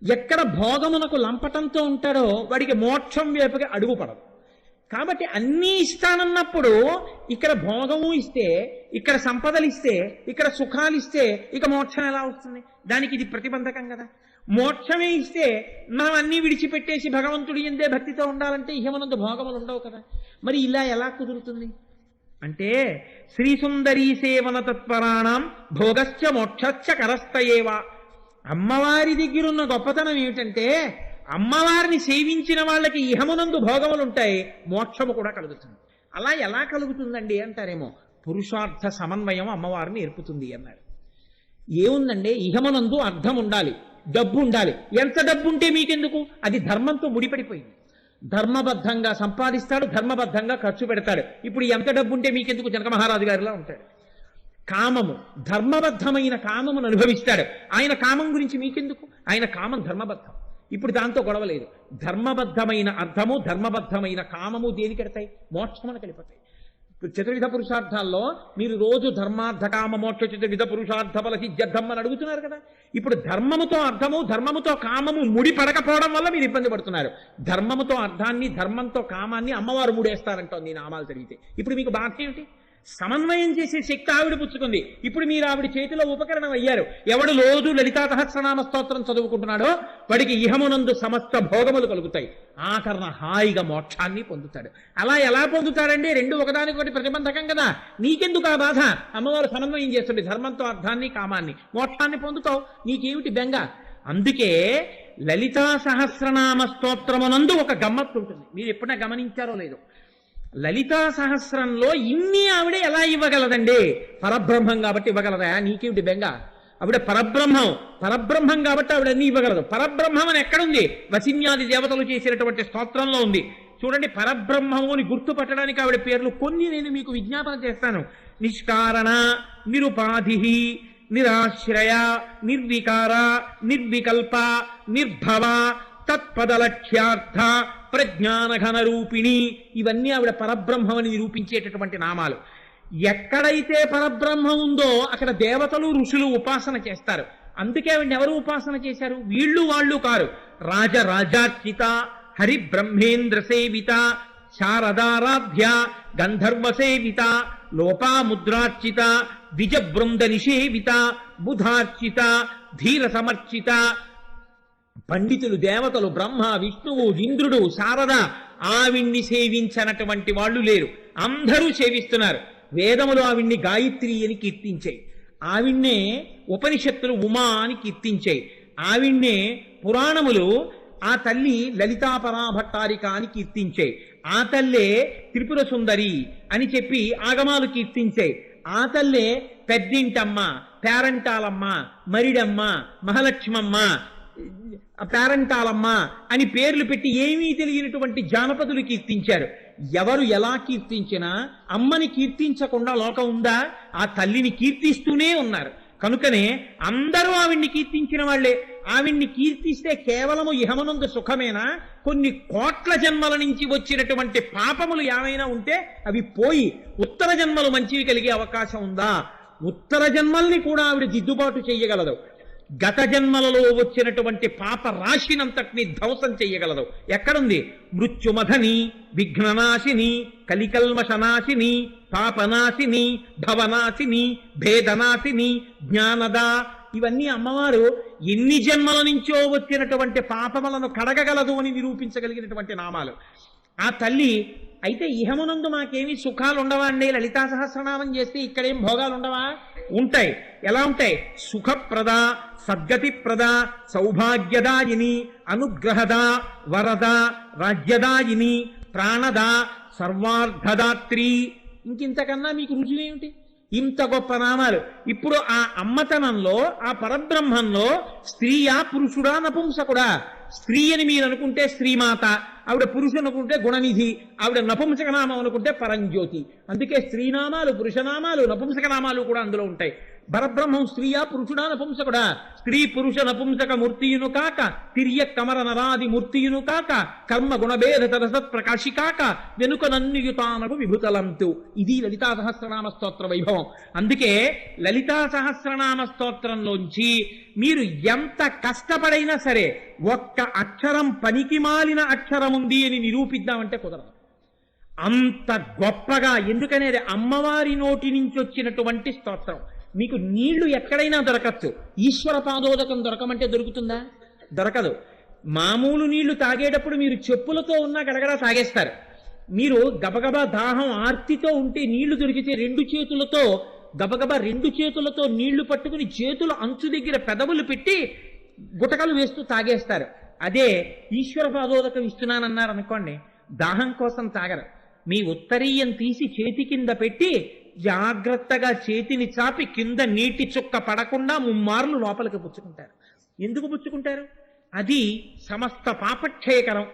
ఎక్కడ భోగమునకు లంపటంతో ఉంటాడో వాడికి మోక్షం వైపుకి అడుగు పడదు. కాబట్టి అన్నీ ఇస్తానన్నప్పుడు ఇక్కడ భోగము ఇస్తే, ఇక్కడ సంపదలు ఇస్తే, ఇక్కడ సుఖాలు ఇస్తే ఇక మోక్షం ఎలా వస్తుంది? దానికి ఇది ప్రతిబంధకం కదా. మోక్షమే ఇస్తే మనం అన్నీ విడిచిపెట్టేసి భగవంతుడి ఎందే భక్తితో ఉండాలంటే ఇహమనందు భోగములు ఉండవు కదా. మరి ఇలా ఎలా కుదురుతుంది అంటే, శ్రీసుందరీ సేవన తత్పరాణం భోగశ్చ మోక్షశ్చ కరస్తయేవా. అమ్మవారి దగ్గరున్న గొప్పతనం ఏమిటంటే, అమ్మవారిని సేవించిన వాళ్ళకి ఇహమునందు భోగములు ఉంటాయి, మోక్షము కూడా కలుగుతుంది. అలా ఎలా కలుగుతుందండి అంటారేమో. పురుషార్థ సమన్వయం అమ్మవారిని నేర్పుతుంది అన్నారు. ఏముందండి, ఇహమునందు అర్థం ఉండాలి, డబ్బు ఉండాలి. ఎంత డబ్బు ఉంటే మీకెందుకు? అది ధర్మంతో ముడిపడిపోయింది. ధర్మబద్ధంగా సంపాదిస్తాడు, ధర్మబద్ధంగా ఖర్చు పెడతాడు. ఇప్పుడు ఎంత డబ్బు ఉంటే మీకెందుకు? జనక మహారాజు గారిలా ఉంటాడు. కామము, ధర్మబద్ధమైన కామమును అనుభవిస్తాడు. ఆయన కామం గురించి మీకెందుకు? ఆయన కామం ధర్మబద్ధం. ఇప్పుడు దాంతో గొడవ లేదు. ధర్మబద్ధమైన అర్థము, ధర్మబద్ధమైన కామము దేనికెడతాయి? మోక్షమును కలిపోతాయి. చతుర్విధ పురుషార్థాల్లో మీరు రోజు ధర్మార్థ కామ మోక్ష చతుర్విధ పురుషార్థ ఫల సిద్ధ్యర్థం అని అడుగుతున్నారు కదా. ఇప్పుడు ధర్మముతో అర్థము, ధర్మముతో కామము ముడి పడకపోవడం వల్ల మీరు ఇబ్బంది పడుతున్నారు. ధర్మముతో అర్థాన్ని, ధర్మంతో కామాన్ని అమ్మవారు ముడేస్తారంటోంది నామాలు చదివితే. ఇప్పుడు మీకు బాధ ఏమిటి? సమన్వయం చేసే శక్తి ఆవిడ పుచ్చుకుంది. ఇప్పుడు మీరు ఆవిడ చేతిలో ఉపకరణం అయ్యారు. ఎవడు రోజు లలితా సహస్రనామ స్తోత్రం చదువుకుంటున్నాడో వాడికి ఇహమునందు సమస్త భోగములు కలుగుతాయి. ఆఖరణ హాయిగా మోక్షాన్ని పొందుతాడు. అలా ఎలా పొందుతాడండి? రెండు ఒకదానికొకటి ప్రతిబంధకం కదా. నీకెందుకు ఆ బాధ? అమ్మవారు సమన్వయం చేస్తుంది ధర్మంతో అర్థాన్ని, కామాన్ని. మోక్షాన్ని పొందుతావు, నీకేమిటి బెంగ? అందుకే లలితా సహస్రనామ స్తోత్రమునందు ఒక గమ్మత్తు ఉంటుంది. మీరు ఎప్పుడైనా గమనించారో లేదో, లలితా సహస్రంలో ఇన్ని ఆవిడ ఎలా ఇవ్వగలదండి? పరబ్రహ్మం కాబట్టి ఇవ్వగలదా? నీకేమిటి బెంగ? ఆవిడ పరబ్రహ్మం కాబట్టి ఆవిడ అన్ని ఇవ్వగలదు. పరబ్రహ్మం అని ఎక్కడుంది? వసిన్యాది దేవతలు చేసినటువంటి స్తోత్రంలో ఉంది. చూడండి, పరబ్రహ్మముని గుర్తుపట్టడానికి ఆవిడ పేర్లు కొన్ని నేను మీకు విజ్ఞాపన చేస్తాను. నిష్కారణ, నిరుపాధి, నిరాశ్రయ, నిర్వికార, నిర్వికల్ప, నిర్భవ, తత్పదలక్ష్యార్థ, ప్రజ్ఞానఘన రూపిణి. ఇవన్నీ ఆవిడ పరబ్రహ్మని నిరూపించేటటువంటి నామాలు. ఎక్కడైతే పరబ్రహ్మం ఉందో అక్కడ దేవతలు, ఋషులు ఉపాసన చేస్తారు. అందుకే ఆవిడ ఎవరు ఉపాసన చేశారు? వీళ్ళు వాళ్ళు కారు. రాజరాజార్చిత, హరి బ్రహ్మేంద్ర సేవిత, శారదారాధ్య, గంధర్వ సేవిత, లోపాముద్రార్చిత, ద్విజ బృంద నిషేవిత, బుధార్చిత, ధీర సమర్చిత. పండితులు, దేవతలు, బ్రహ్మ, విష్ణువు, ఇంద్రుడు, శారద, ఆవిణ్ణి సేవించనటువంటి వాళ్ళు లేరు. అందరూ సేవిస్తున్నారు. వేదములు ఆవిణ్ణి గాయత్రి అని కీర్తించాయి. ఆవిణ్ణే ఉపనిషత్తులు ఉమా అని కీర్తించాయి. ఆవిణ్ణే పురాణములు ఆ తల్లి లలితాపరాభట్టారిక అని కీర్తించాయి. ఆ తల్లే త్రిపుర సుందరి అని చెప్పి ఆగమాలు కీర్తించాయి. ఆ తల్లే పెద్దింటమ్మ, పేరంటాలమ్మ, మరిడమ్మ, మహాలక్ష్మమ్మ, పేరంటాలమ్మ అని పేర్లు పెట్టి ఏమీ తెలియనటువంటి జానపదులు కీర్తించారు. ఎవరు ఎలా కీర్తించినా అమ్మని కీర్తించకుండా లోకం ఉందా? ఆ తల్లిని కీర్తిస్తూనే ఉన్నారు. కనుకనే అందరూ ఆవిడ్ని కీర్తించిన వాళ్లే. ఆవిడ్ని కీర్తిస్తే కేవలము ఇహమనందు సుఖమేనా? కొన్ని కోట్ల జన్మల నుంచి వచ్చినటువంటి పాపములు ఏమైనా ఉంటే అవి పోయి ఉత్తర జన్మలు మంచివి కలిగే అవకాశం ఉందా? ఉత్తర జన్మల్ని కూడా ఆవిడ దిద్దుబాటు చేయగలదు. గత జన్మలలో వచ్చినటువంటి పాప రాశినంతటిని ధ్వంసం చెయ్యగలదు. ఎక్కడుంది? మృత్యుమధని, విఘ్ననాశిని, కలికల్మషనాశిని, పాపనాశిని, భవనాశిని, భేదనాశిని, జ్ఞానద. ఇవన్నీ అమ్మవారు ఎన్ని జన్మల నుంచో వచ్చినటువంటి పాపములను కడగగలదు అని నిరూపించగలిగినటువంటి నామాలు. ఆ తల్లి అయితే ఇహమునందు మాకేమీ సుఖాలు ఉండవా అండి? లలితా సహస్రనామం చేస్తే ఇక్కడేం భోగాలు ఉండవా? ఉంటాయి. ఎలా ఉంటాయి? సుఖప్రద, సద్గతిప్రద, సౌభాగ్యదాయిని, అనుగ్రహద, వరద, రాజ్యదాయిని, ప్రాణద, సర్వార్థదాత్రి. ఇంకింతకన్నా మీకు రుజువేమిటి? ఇంత గొప్ప నామాలు. ఇప్పుడు ఆ అమ్మతనంలో, ఆ పరబ్రహ్మంలో స్త్రీయా, పురుషుడా, నపుంసకుడా? స్త్రీ అని మీరు అనుకుంటే శ్రీమాత, ఆవిడ పురుషుడు అనుకుంటే గుణనిధి, ఆవిడ నపుంసకనామం అనుకుంటే పరంజ్యోతి. అందుకే స్త్రీనామాలు, పురుషనామాలు, నపుంసకనామాలు కూడా అందులో ఉంటాయి. పరబ్రహ్మం స్త్రీయా, పురుషుడా, నపుంసకుడా? స్త్రీ పురుష నపుంసక మూర్తియును కాక, తిర్య కమర నరాది మూర్తియును కాక, కర్మ గుణభేద తరసత్ ప్రకాశి కాక, వెనుక నన్నియుతానకు విభుతలంతు. ఇది లలితా సహస్రనామ స్తోత్ర వైభవం. అందుకే లలితా సహస్రనామ స్తోత్రంలోంచి మీరు ఎంత కష్టపడైనా సరే ఒక్క అక్షరం పనికి మాలిన అక్షరం ఉంది అని నిరూపిద్దామంటే కుదరదు. అంత గొప్పగా, ఎందుకనేది అమ్మవారి నోటి నుంచి వచ్చినటువంటి స్తోత్రం. మీకు నీళ్లు ఎక్కడైనా దొరకచ్చు, ఈశ్వర పాదోదకం దొరకమంటే దొరుకుతుందా? దొరకదు. మామూలు నీళ్లు తాగేటప్పుడు మీరు చెప్పులతో ఉన్నా గడగడా తాగేస్తారు. మీరు గబగబా దాహం ఆర్తితో ఉంటే నీళ్లు దొరికితే గబగబా రెండు చేతులతో నీళ్లు పట్టుకుని చేతుల అంచు దగ్గర పెదవులు పెట్టి గుటకలు వేస్తూ తాగేస్తారు. అదే ఈశ్వర పాదోదకం ఇస్తున్నానన్నారు అనుకోండి, దాహం కోసం తాగరు. మీ ఉత్తరీయం తీసి చేతి కింద పెట్టి జాగ్రత్తగా చేతిని చాపి కింద నీటి చుక్క పడకుండా ముమ్మార్లు లోపలికి పుచ్చుకుంటారు. ఎందుకు పుచ్చుకుంటారు? అది సమస్త పాపక్షయకరం.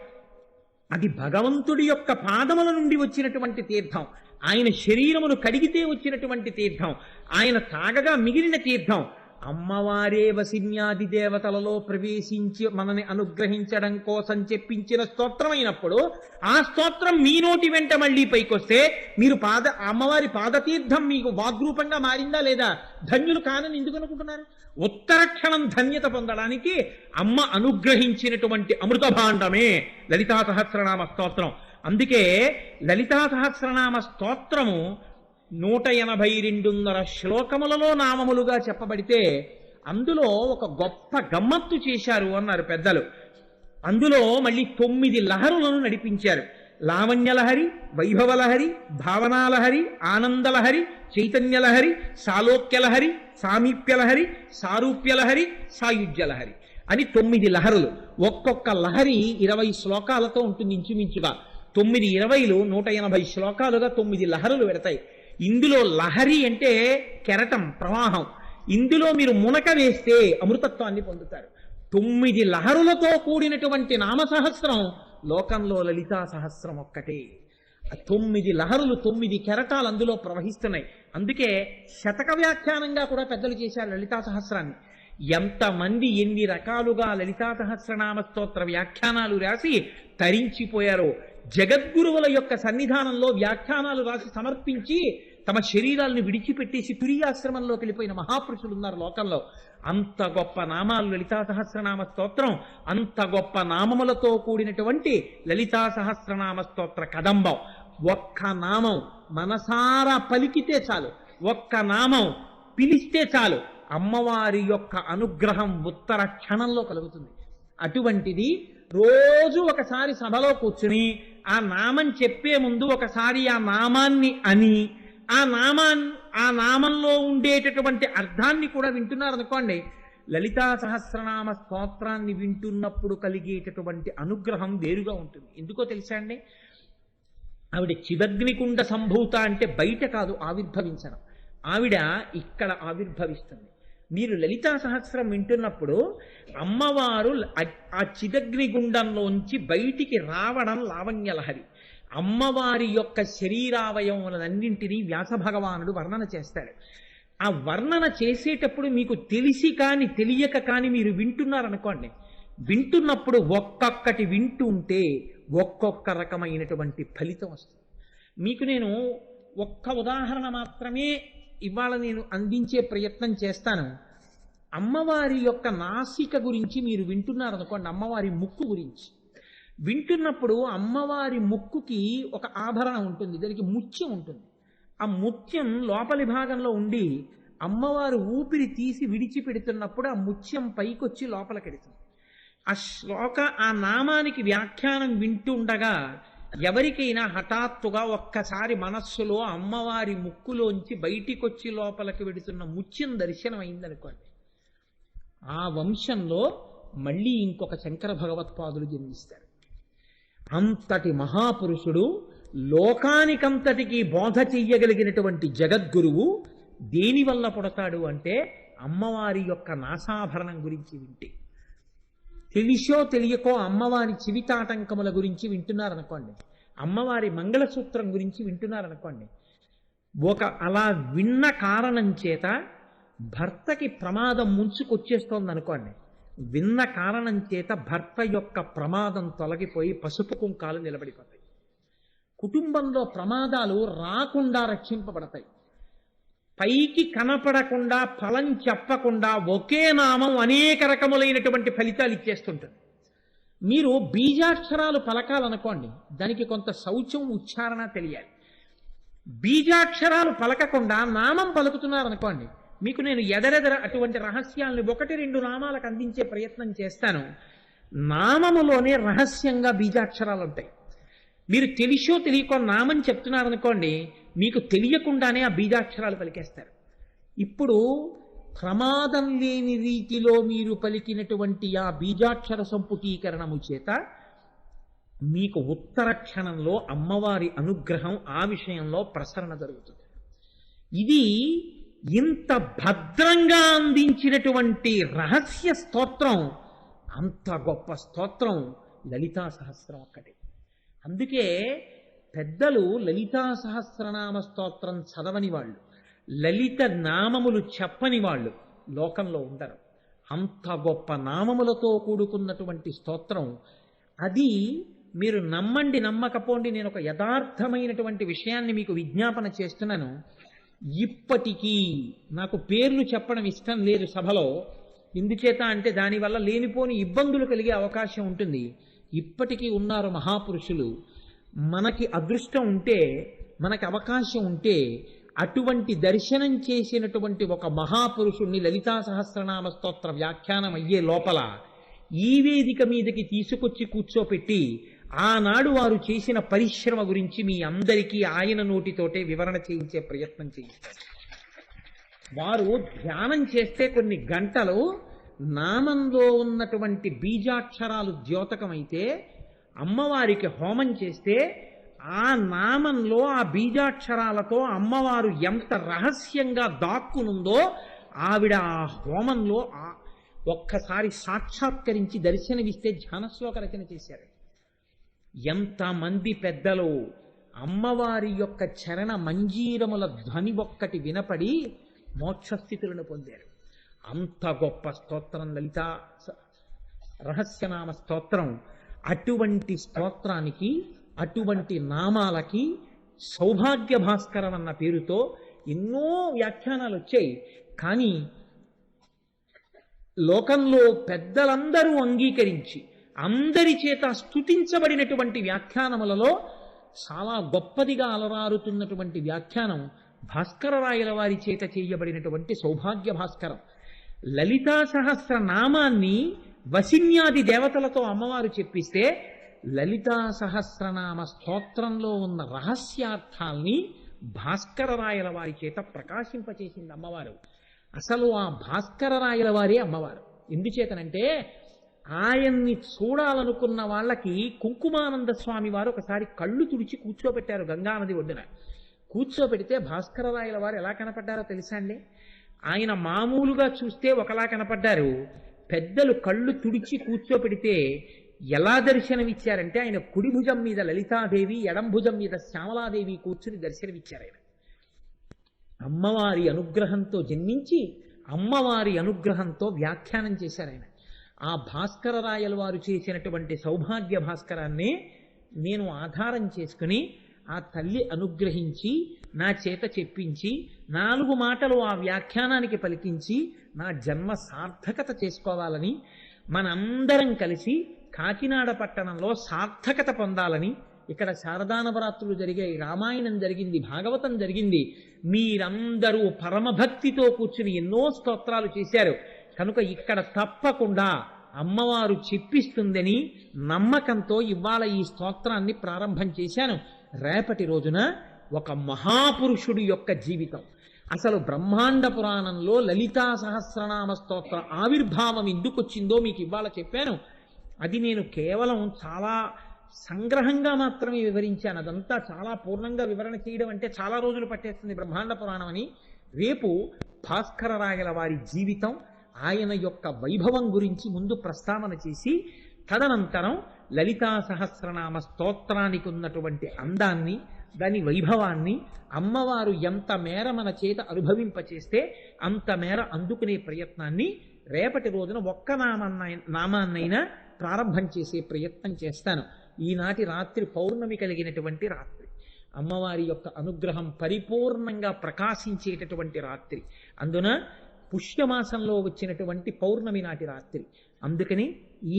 అది భగవంతుడి యొక్క పాదముల నుండి వచ్చినటువంటి తీర్థం, ఆయన శరీరమును కడిగితే వచ్చినటువంటి తీర్థం, ఆయన తాగగా మిగిలిన తీర్థం. అమ్మవారే వసిన్యాది దేవతలలో ప్రవేశించి మనని అనుగ్రహించడం కోసం చెప్పించిన స్తోత్రమైనప్పుడు ఆ స్తోత్రం మీ నోటి వెంట మళ్ళీ పైకొస్తే మీరు అమ్మవారి పాదతీర్థం మీకు వాగ్రూపంగా మారిందా లేదా? ధన్యులు కానని ఎందుకు అనుకుంటున్నారు? ఉత్తరక్షణం ధన్యత పొందడానికి అమ్మ అనుగ్రహించినటువంటి అమృత భాండమే లలితా సహస్రనామ స్తోత్రం. అందుకే లలితా సహస్రనామ స్తోత్రము 182.5 శ్లోకములలో నామములుగా చెప్పబడితే అందులో ఒక గొప్ప గమ్మత్తు చేశారు అన్నారు పెద్దలు. అందులో మళ్ళీ 9 లహరులను నడిపించారు. లావణ్యలహరి, వైభవలహరి, భావనాలహరి, ఆనందలహరి, చైతన్యలహరి, సాలోక్యలహరి, సామీప్యలహరి, సారూప్యలహరి, సాయుజ్యలహరి అని 9 లహరులు. ఒక్కొక్క లహరి 20 శ్లోకాలతో ఉంటుంది ఇంచుమించుగా. 9 20లు 180 శ్లోకాలుగా 9 లహరులు పెడతాయి. ఇందులో లహరి అంటే కెరటం, ప్రవాహం. ఇందులో మీరు మునక వేస్తే అమృతత్వాన్ని పొందుతారు. 9 లహరులతో కూడినటువంటి నామసహస్రం లోకంలో లలితా సహస్రం ఒక్కటే. 9 లహరులు, 9 కెరటాలు అందులో ప్రవహిస్తున్నాయి. అందుకే శతక వ్యాఖ్యానంగా కూడా పెద్దలు చేశారు లలితా సహస్రాన్ని. ఎంతమంది ఎన్ని రకాలుగా లలితా సహస్రనామ స్తోత్ర వ్యాఖ్యానాలు రాసి తరించిపోయారో. జగద్గురువుల యొక్క సన్నిధానంలో వ్యాఖ్యానాలు రాసి సమర్పించి తమ శరీరాలను విడిచిపెట్టేసి తురియాశ్రమంలోకి వెళ్ళిపోయిన మహాపురుషులు ఉన్నారు లోకంలో. అంత గొప్ప నామాలు లలితా సహస్రనామ స్తోత్రం. అంత గొప్ప నామములతో కూడినటువంటి లలితా సహస్రనామ స్తోత్ర కదంబం. ఒక్క నామం మనసారా పలికితే చాలు, ఒక్క నామం పిలిస్తే చాలు, అమ్మవారి యొక్క అనుగ్రహం ఉత్తర క్షణంలో కలుగుతుంది. అటువంటిది రోజు ఒకసారి సభలో కూర్చుని ఆ నామం చెప్పే ముందు ఒకసారి ఆ నామాన్ని అని ఆ నామంలో ఉండేటటువంటి అర్థాన్ని కూడా వింటున్నారనుకోండి, లలితా సహస్రనామ స్తోత్రాన్ని వింటున్నప్పుడు కలిగేటటువంటి అనుగ్రహం వేరుగా ఉంటుంది. ఎందుకో తెలుసా అండి? ఆవిడ చిదగ్నికుండ సంభూత అంటే బయట కాదు ఆవిర్భవించడం, ఆవిడ ఇక్కడ ఆవిర్భవిస్తుంది. మీరు లలితా సహస్రం వింటున్నప్పుడు అమ్మవారు ఆ చిదగ్నిగుండంలోంచి బయటికి రావడం లావణ్యలహరి. అమ్మవారి యొక్క శరీరావయములన్నింటినీ వ్యాస భగవానుడు వర్ణన చేస్తాడు. ఆ వర్ణన చేసేటప్పుడు మీకు తెలిసి కాని తెలియక కాని మీరు వింటున్నారనుకోండి, వింటున్నప్పుడు ఒక్కొక్కటి వింటుంటే ఒక్కొక్క రకమైనటువంటి ఫలితం వస్తుంది. మీకు నేను ఒక్క ఉదాహరణ మాత్రమే ఇవాళ నేను అందించే ప్రయత్నం చేస్తాను. అమ్మవారి యొక్క నాసిక గురించి మీరు వింటున్నారనుకోండి, అమ్మవారి ముక్కు గురించి వింటున్నప్పుడు అమ్మవారి ముక్కుకి ఒక ఆభరణం ఉంటుంది, దానికి ముత్యం ఉంటుంది. ఆ ముత్యం లోపలి భాగంలో ఉండి అమ్మవారు ఊపిరి తీసి విడిచిపెడుతున్నప్పుడు ఆ ముత్యం పైకొచ్చి లోపలికెడుతుంది. ఆ నామానికి వ్యాఖ్యానం వింటుండగా ఎవరికైనా హఠాత్తుగా ఒక్కసారి మనస్సులో అమ్మవారి ముక్కులోంచి బయటికొచ్చి లోపలికి వెడుతున్న ముత్యం దర్శనం అయిందనుకోండి, ఆ వంశంలో మళ్ళీ ఇంకొక శంకర భగవత్పాదులు జన్మిస్తారు. అంతటి మహాపురుషుడు, లోకానికంతటికీ బోధ చెయ్యగలిగినటువంటి జగద్గురువు దేనివల్ల పుడతాడు అంటే అమ్మవారి యొక్క నాసాభరణం గురించి వింటే. తెలిసో తెలియకో అమ్మవారి చివితాటంకముల గురించి వింటున్నారనుకోండి, అమ్మవారి మంగళసూత్రం గురించి వింటున్నారనుకోండి, అలా విన్న కారణం చేత భర్తకి ప్రమాదం ముంచుకొచ్చేస్తోంది అనుకోండి, విన్న కారణం చేత భర్త యొక్క ప్రమాదం తొలగిపోయి పసుపు కుంకాలు నిలబడిపోతాయి. కుటుంబంలో ప్రమాదాలు రాకుండా రక్షింపబడతాయి. పైకి కనపడకుండా, ఫలం చెప్పకుండా ఒకే నామం అనేక రకములైనటువంటి ఫలితాలు ఇచ్చేస్తుంటుంది. మీరు బీజాక్షరాలు పలకాలనుకోండి, దానికి కొంత శౌచం ఉచ్చారణ తెలియాలి. బీజాక్షరాలు పలకకుండా నామం పలుకుతున్నారనుకోండి, మీకు నేను ఎదరెదర అటువంటి రహస్యాలను 1-2 నామాలకు అందించే ప్రయత్నం చేస్తాను. నామములోనే రహస్యంగా బీజాక్షరాలు ఉంటాయి. మీరు తెలిసో తెలియకో నామం చెప్తున్నారనుకోండి, మీకు తెలియకుండానే ఆ బీజాక్షరాలు పలికేస్తారు. ఇప్పుడు ప్రమాదం లేని రీతిలో మీరు పలికినటువంటి ఆ బీజాక్షర సంపుటీకరణము చేత మీకు ఉత్తర క్షణంలో అమ్మవారి అనుగ్రహం ఆ విషయంలో ప్రసరణ జరుగుతుంది. ఇది ఇంత భద్రంగా అందించినటువంటి రహస్య స్తోత్రం, అంత గొప్ప స్తోత్రం లలితా సహస్రం ఒక్కటే. అందుకే పెద్దలు లలితా సహస్రనామ స్తోత్రం చదవని వాళ్ళు, లలిత నామములు చెప్పని వాళ్ళు లోకంలో ఉండరు. అంత గొప్ప నామములతో కూడుకున్నటువంటి స్తోత్రం అది. మీరు నమ్మండి నమ్మకపోండి, నేను ఒక యథార్థమైనటువంటి విషయాన్ని మీకు విజ్ఞాపన చేస్తున్నాను. ఇప్పటికీ నాకు పేర్లు చెప్పడం ఇష్టం లేదు సభలో, ఎందుచేత అంటే దానివల్ల లేనిపోని ఇబ్బందులు కలిగే అవకాశం ఉంటుంది. ఇప్పటికీ ఉన్నారు మహాపురుషులు. మనకి అదృష్టం ఉంటే, మనకి అవకాశం ఉంటే, అటువంటి దర్శనం చేసినటువంటి ఒక మహాపురుషుణ్ణి లలితా సహస్రనామ స్తోత్ర వ్యాఖ్యానం అయ్యే లోపల ఈ వేదిక మీదకి తీసుకొచ్చి కూర్చోపెట్టి ఆనాడు వారు చేసిన పరిశ్రమ గురించి మీ అందరికీ ఆయన నోటితోటే వివరణ చేయించే ప్రయత్నం చేయిస్తారు. వారు ధ్యానం చేస్తే కొన్ని గంటలు నామంలో ఉన్నటువంటి బీజాక్షరాలు ద్యోతకమైతే, అమ్మవారికి హోమం చేస్తే ఆ నామంలో ఆ బీజాక్షరాలతో అమ్మవారు ఎంత రహస్యంగా దాక్కునుందో ఆవిడ ఆ హోమంలో ఒక్కసారి సాక్షాత్కరించి దర్శనమిస్తే ధ్యానశ్లోక రచన చేశారు. ఎంతమంది పెద్దలు అమ్మవారి యొక్క చరణ మంజీరముల ధ్వని ఒక్కటి వినపడి మోక్షస్థితులను పొందారు. అంత గొప్ప స్తోత్రం లలితా రహస్యనామ స్తోత్రం. అటువంటి స్తోత్రానికి, అటువంటి నామాలకి సౌభాగ్య భాస్కరం అన్న పేరుతో ఎన్నో వ్యాఖ్యానాలు వచ్చాయి. కానీ లోకంలో పెద్దలందరూ అంగీకరించి అందరి చేత స్తుతించబడినటువంటి వ్యాఖ్యానములలో చాలా గొప్పదిగా అలరారుతున్నటువంటి వ్యాఖ్యానం భాస్కరరాయల వారి చేత చేయబడినటువంటి సౌభాగ్య భాస్కరం. లలితా సహస్ర నామాన్ని వసిన్యాది దేవతలతో అమ్మవారు చెప్పిస్తే, లలితా సహస్రనామ స్తోత్రంలో ఉన్న రహస్యార్థాల్ని భాస్కరరాయల వారి చేత ప్రకాశింపచేసింది అమ్మవారు. అసలు ఆ భాస్కరరాయల వారే అమ్మవారు. ఎందుచేతనంటే ఆయన్ని చూడాలనుకున్న వాళ్ళకి కుంకుమానంద స్వామి వారు ఒకసారి కళ్ళు తుడిచి కూర్చోబెట్టారు గంగానది ఒడ్డున. కూర్చోబెడితే భాస్కరరాయల వారు ఎలా కనపడ్డారో తెలుసా అండి? ఆయన మామూలుగా చూస్తే ఒకలా కనపడ్డారు. పెద్దలు కళ్ళు తుడిచి కూర్చోపెడితే ఎలా దర్శనమిచ్చారంటే, ఆయన కుడి భుజం మీద లలితాదేవి, ఎడం భుజం మీద శ్యామలాదేవి కూర్చుని దర్శనమిచ్చారు. ఆయన అమ్మవారి అనుగ్రహంతో జన్మించి అమ్మవారి అనుగ్రహంతో వ్యాఖ్యానం చేశారు. ఆయన ఆ భాస్కరరాయల వారు చేసినటువంటి సౌభాగ్య భాస్కరాన్ని నేను ఆధారం చేసుకుని ఆ తల్లి అనుగ్రహించి నా చేత చెప్పించి 4 మాటలు ఆ వ్యాఖ్యానానికి పలికించి నా జన్మ సార్థకత చేసుకోవాలని, మనందరం కలిసి కాకినాడ పట్టణంలో సార్థకత పొందాలని, ఇక్కడ శారదానవరాత్రులు జరిగాయి, రామాయణం జరిగింది, భాగవతం జరిగింది. మీరందరూ పరమభక్తితో కూర్చుని ఎన్నో స్తోత్రాలు చేశారు. కనుక ఇక్కడ తప్పకుండా అమ్మవారు చెప్పిస్తుందని నమ్మకంతో ఇవాళ ఈ స్తోత్రాన్ని ప్రారంభం చేశాను. రేపటి రోజున ఒక మహాపురుషుడి యొక్క జీవితం, అసలు బ్రహ్మాండ పురాణంలో లలితా సహస్రనామ స్తోత్ర ఆవిర్భావం ఎందుకు వచ్చిందో మీకు ఇవాళ చెప్పాను. అది నేను కేవలం చాలా సంగ్రహంగా మాత్రమే వివరించాను. అదంతా చాలా పూర్ణంగా వివరణ చేయడం అంటే చాలా రోజులు పట్టేస్తుంది బ్రహ్మాండ పురాణం అని. రేపు భాస్కరరాయల వారి జీవితం, ఆయన యొక్క వైభవం గురించి ముందు ప్రస్తావన చేసి, తదనంతరం లలితా సహస్రనామ స్తోత్రానికి ఉన్నటువంటి అందాన్ని, దాని వైభవాన్ని, అమ్మవారు ఎంత మేర మన చేత అనుభవింపచేస్తే అంత మేర అందుకునే ప్రయత్నాన్ని రేపటి రోజున ఒక్క నామాన్నైనా ప్రారంభం చేసే ప్రయత్నం చేస్తాను. ఈనాటి రాత్రి పౌర్ణమి కలిగినటువంటి రాత్రి, అమ్మవారి యొక్క అనుగ్రహం పరిపూర్ణంగా ప్రకాశించేటటువంటి రాత్రి. అందున పుష్యమాసంలో వచ్చినటువంటి పౌర్ణమి నాటి రాత్రి. అందుకని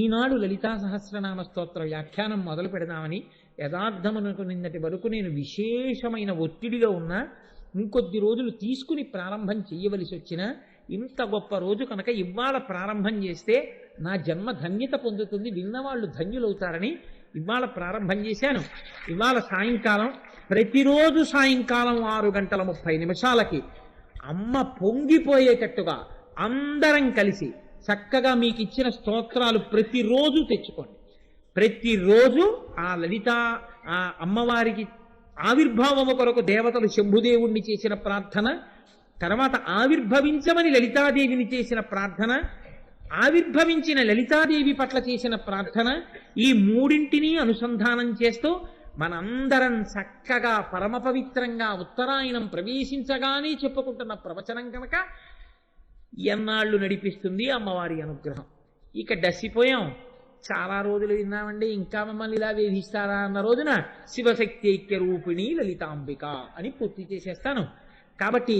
ఈనాడు లలితా సహస్రనామ స్తోత్ర వ్యాఖ్యానం మొదలు పెడదామని, యథార్థమునకు నిన్నటి వరకు నేను విశేషమైన ఒత్తిడిగా ఉన్నా, ఇంకొద్ది రోజులు తీసుకుని ప్రారంభం చేయవలసి వచ్చినా, ఇంత గొప్ప రోజు కనుక ఇవాళ ప్రారంభం చేస్తే నా జన్మ ధన్యత పొందుతుంది, విన్నవాళ్ళు ధన్యులవుతారని ఇవాళ ప్రారంభం చేశాను. ఇవాళ సాయంకాలం, ప్రతిరోజు సాయంకాలం 6:30 అమ్మ పొంగిపోయేటట్టుగా అందరం కలిసి చక్కగా మీకు ఇచ్చిన స్తోత్రాలు ప్రతిరోజు తెచ్చుకోండి. ప్రతిరోజు ఆ లలిత ఆ అమ్మవారికి ఆవిర్భావము కొరకు దేవతలు శంభుదేవుణ్ణి చేసిన ప్రార్థన, తర్వాత ఆవిర్భవించమని లలితాదేవిని చేసిన ప్రార్థన, ఆవిర్భవించిన లలితాదేవి పట్ల చేసిన ప్రార్థన, ఈ మూడింటినీ అనుసంధానం చేస్తూ మనందరం చక్కగా పరమ పవిత్రంగా ఉత్తరాయణం ప్రవేశించగానే చెప్పుకుంటున్న ప్రవచనం కనుక ఎన్నాళ్ళు నడిపిస్తుంది అమ్మవారి అనుగ్రహం. ఇక డసిపోయాం, చాలా రోజులు విన్నామండి, ఇంకా మమ్మల్ని ఇలా వేధిస్తారా అన్న రోజున శివశక్తి ఐక్య రూపిణి లలితాంబిక అని పూర్తి చేసేస్తాను. కాబట్టి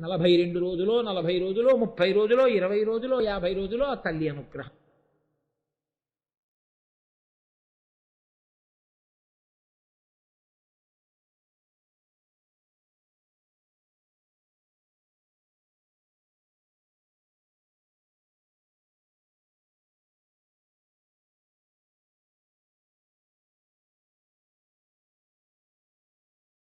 42 రోజులో, 40 రోజులో, 30 రోజులో, 20 రోజులో, 50 రోజులో ఆ తల్లి అనుగ్రహం.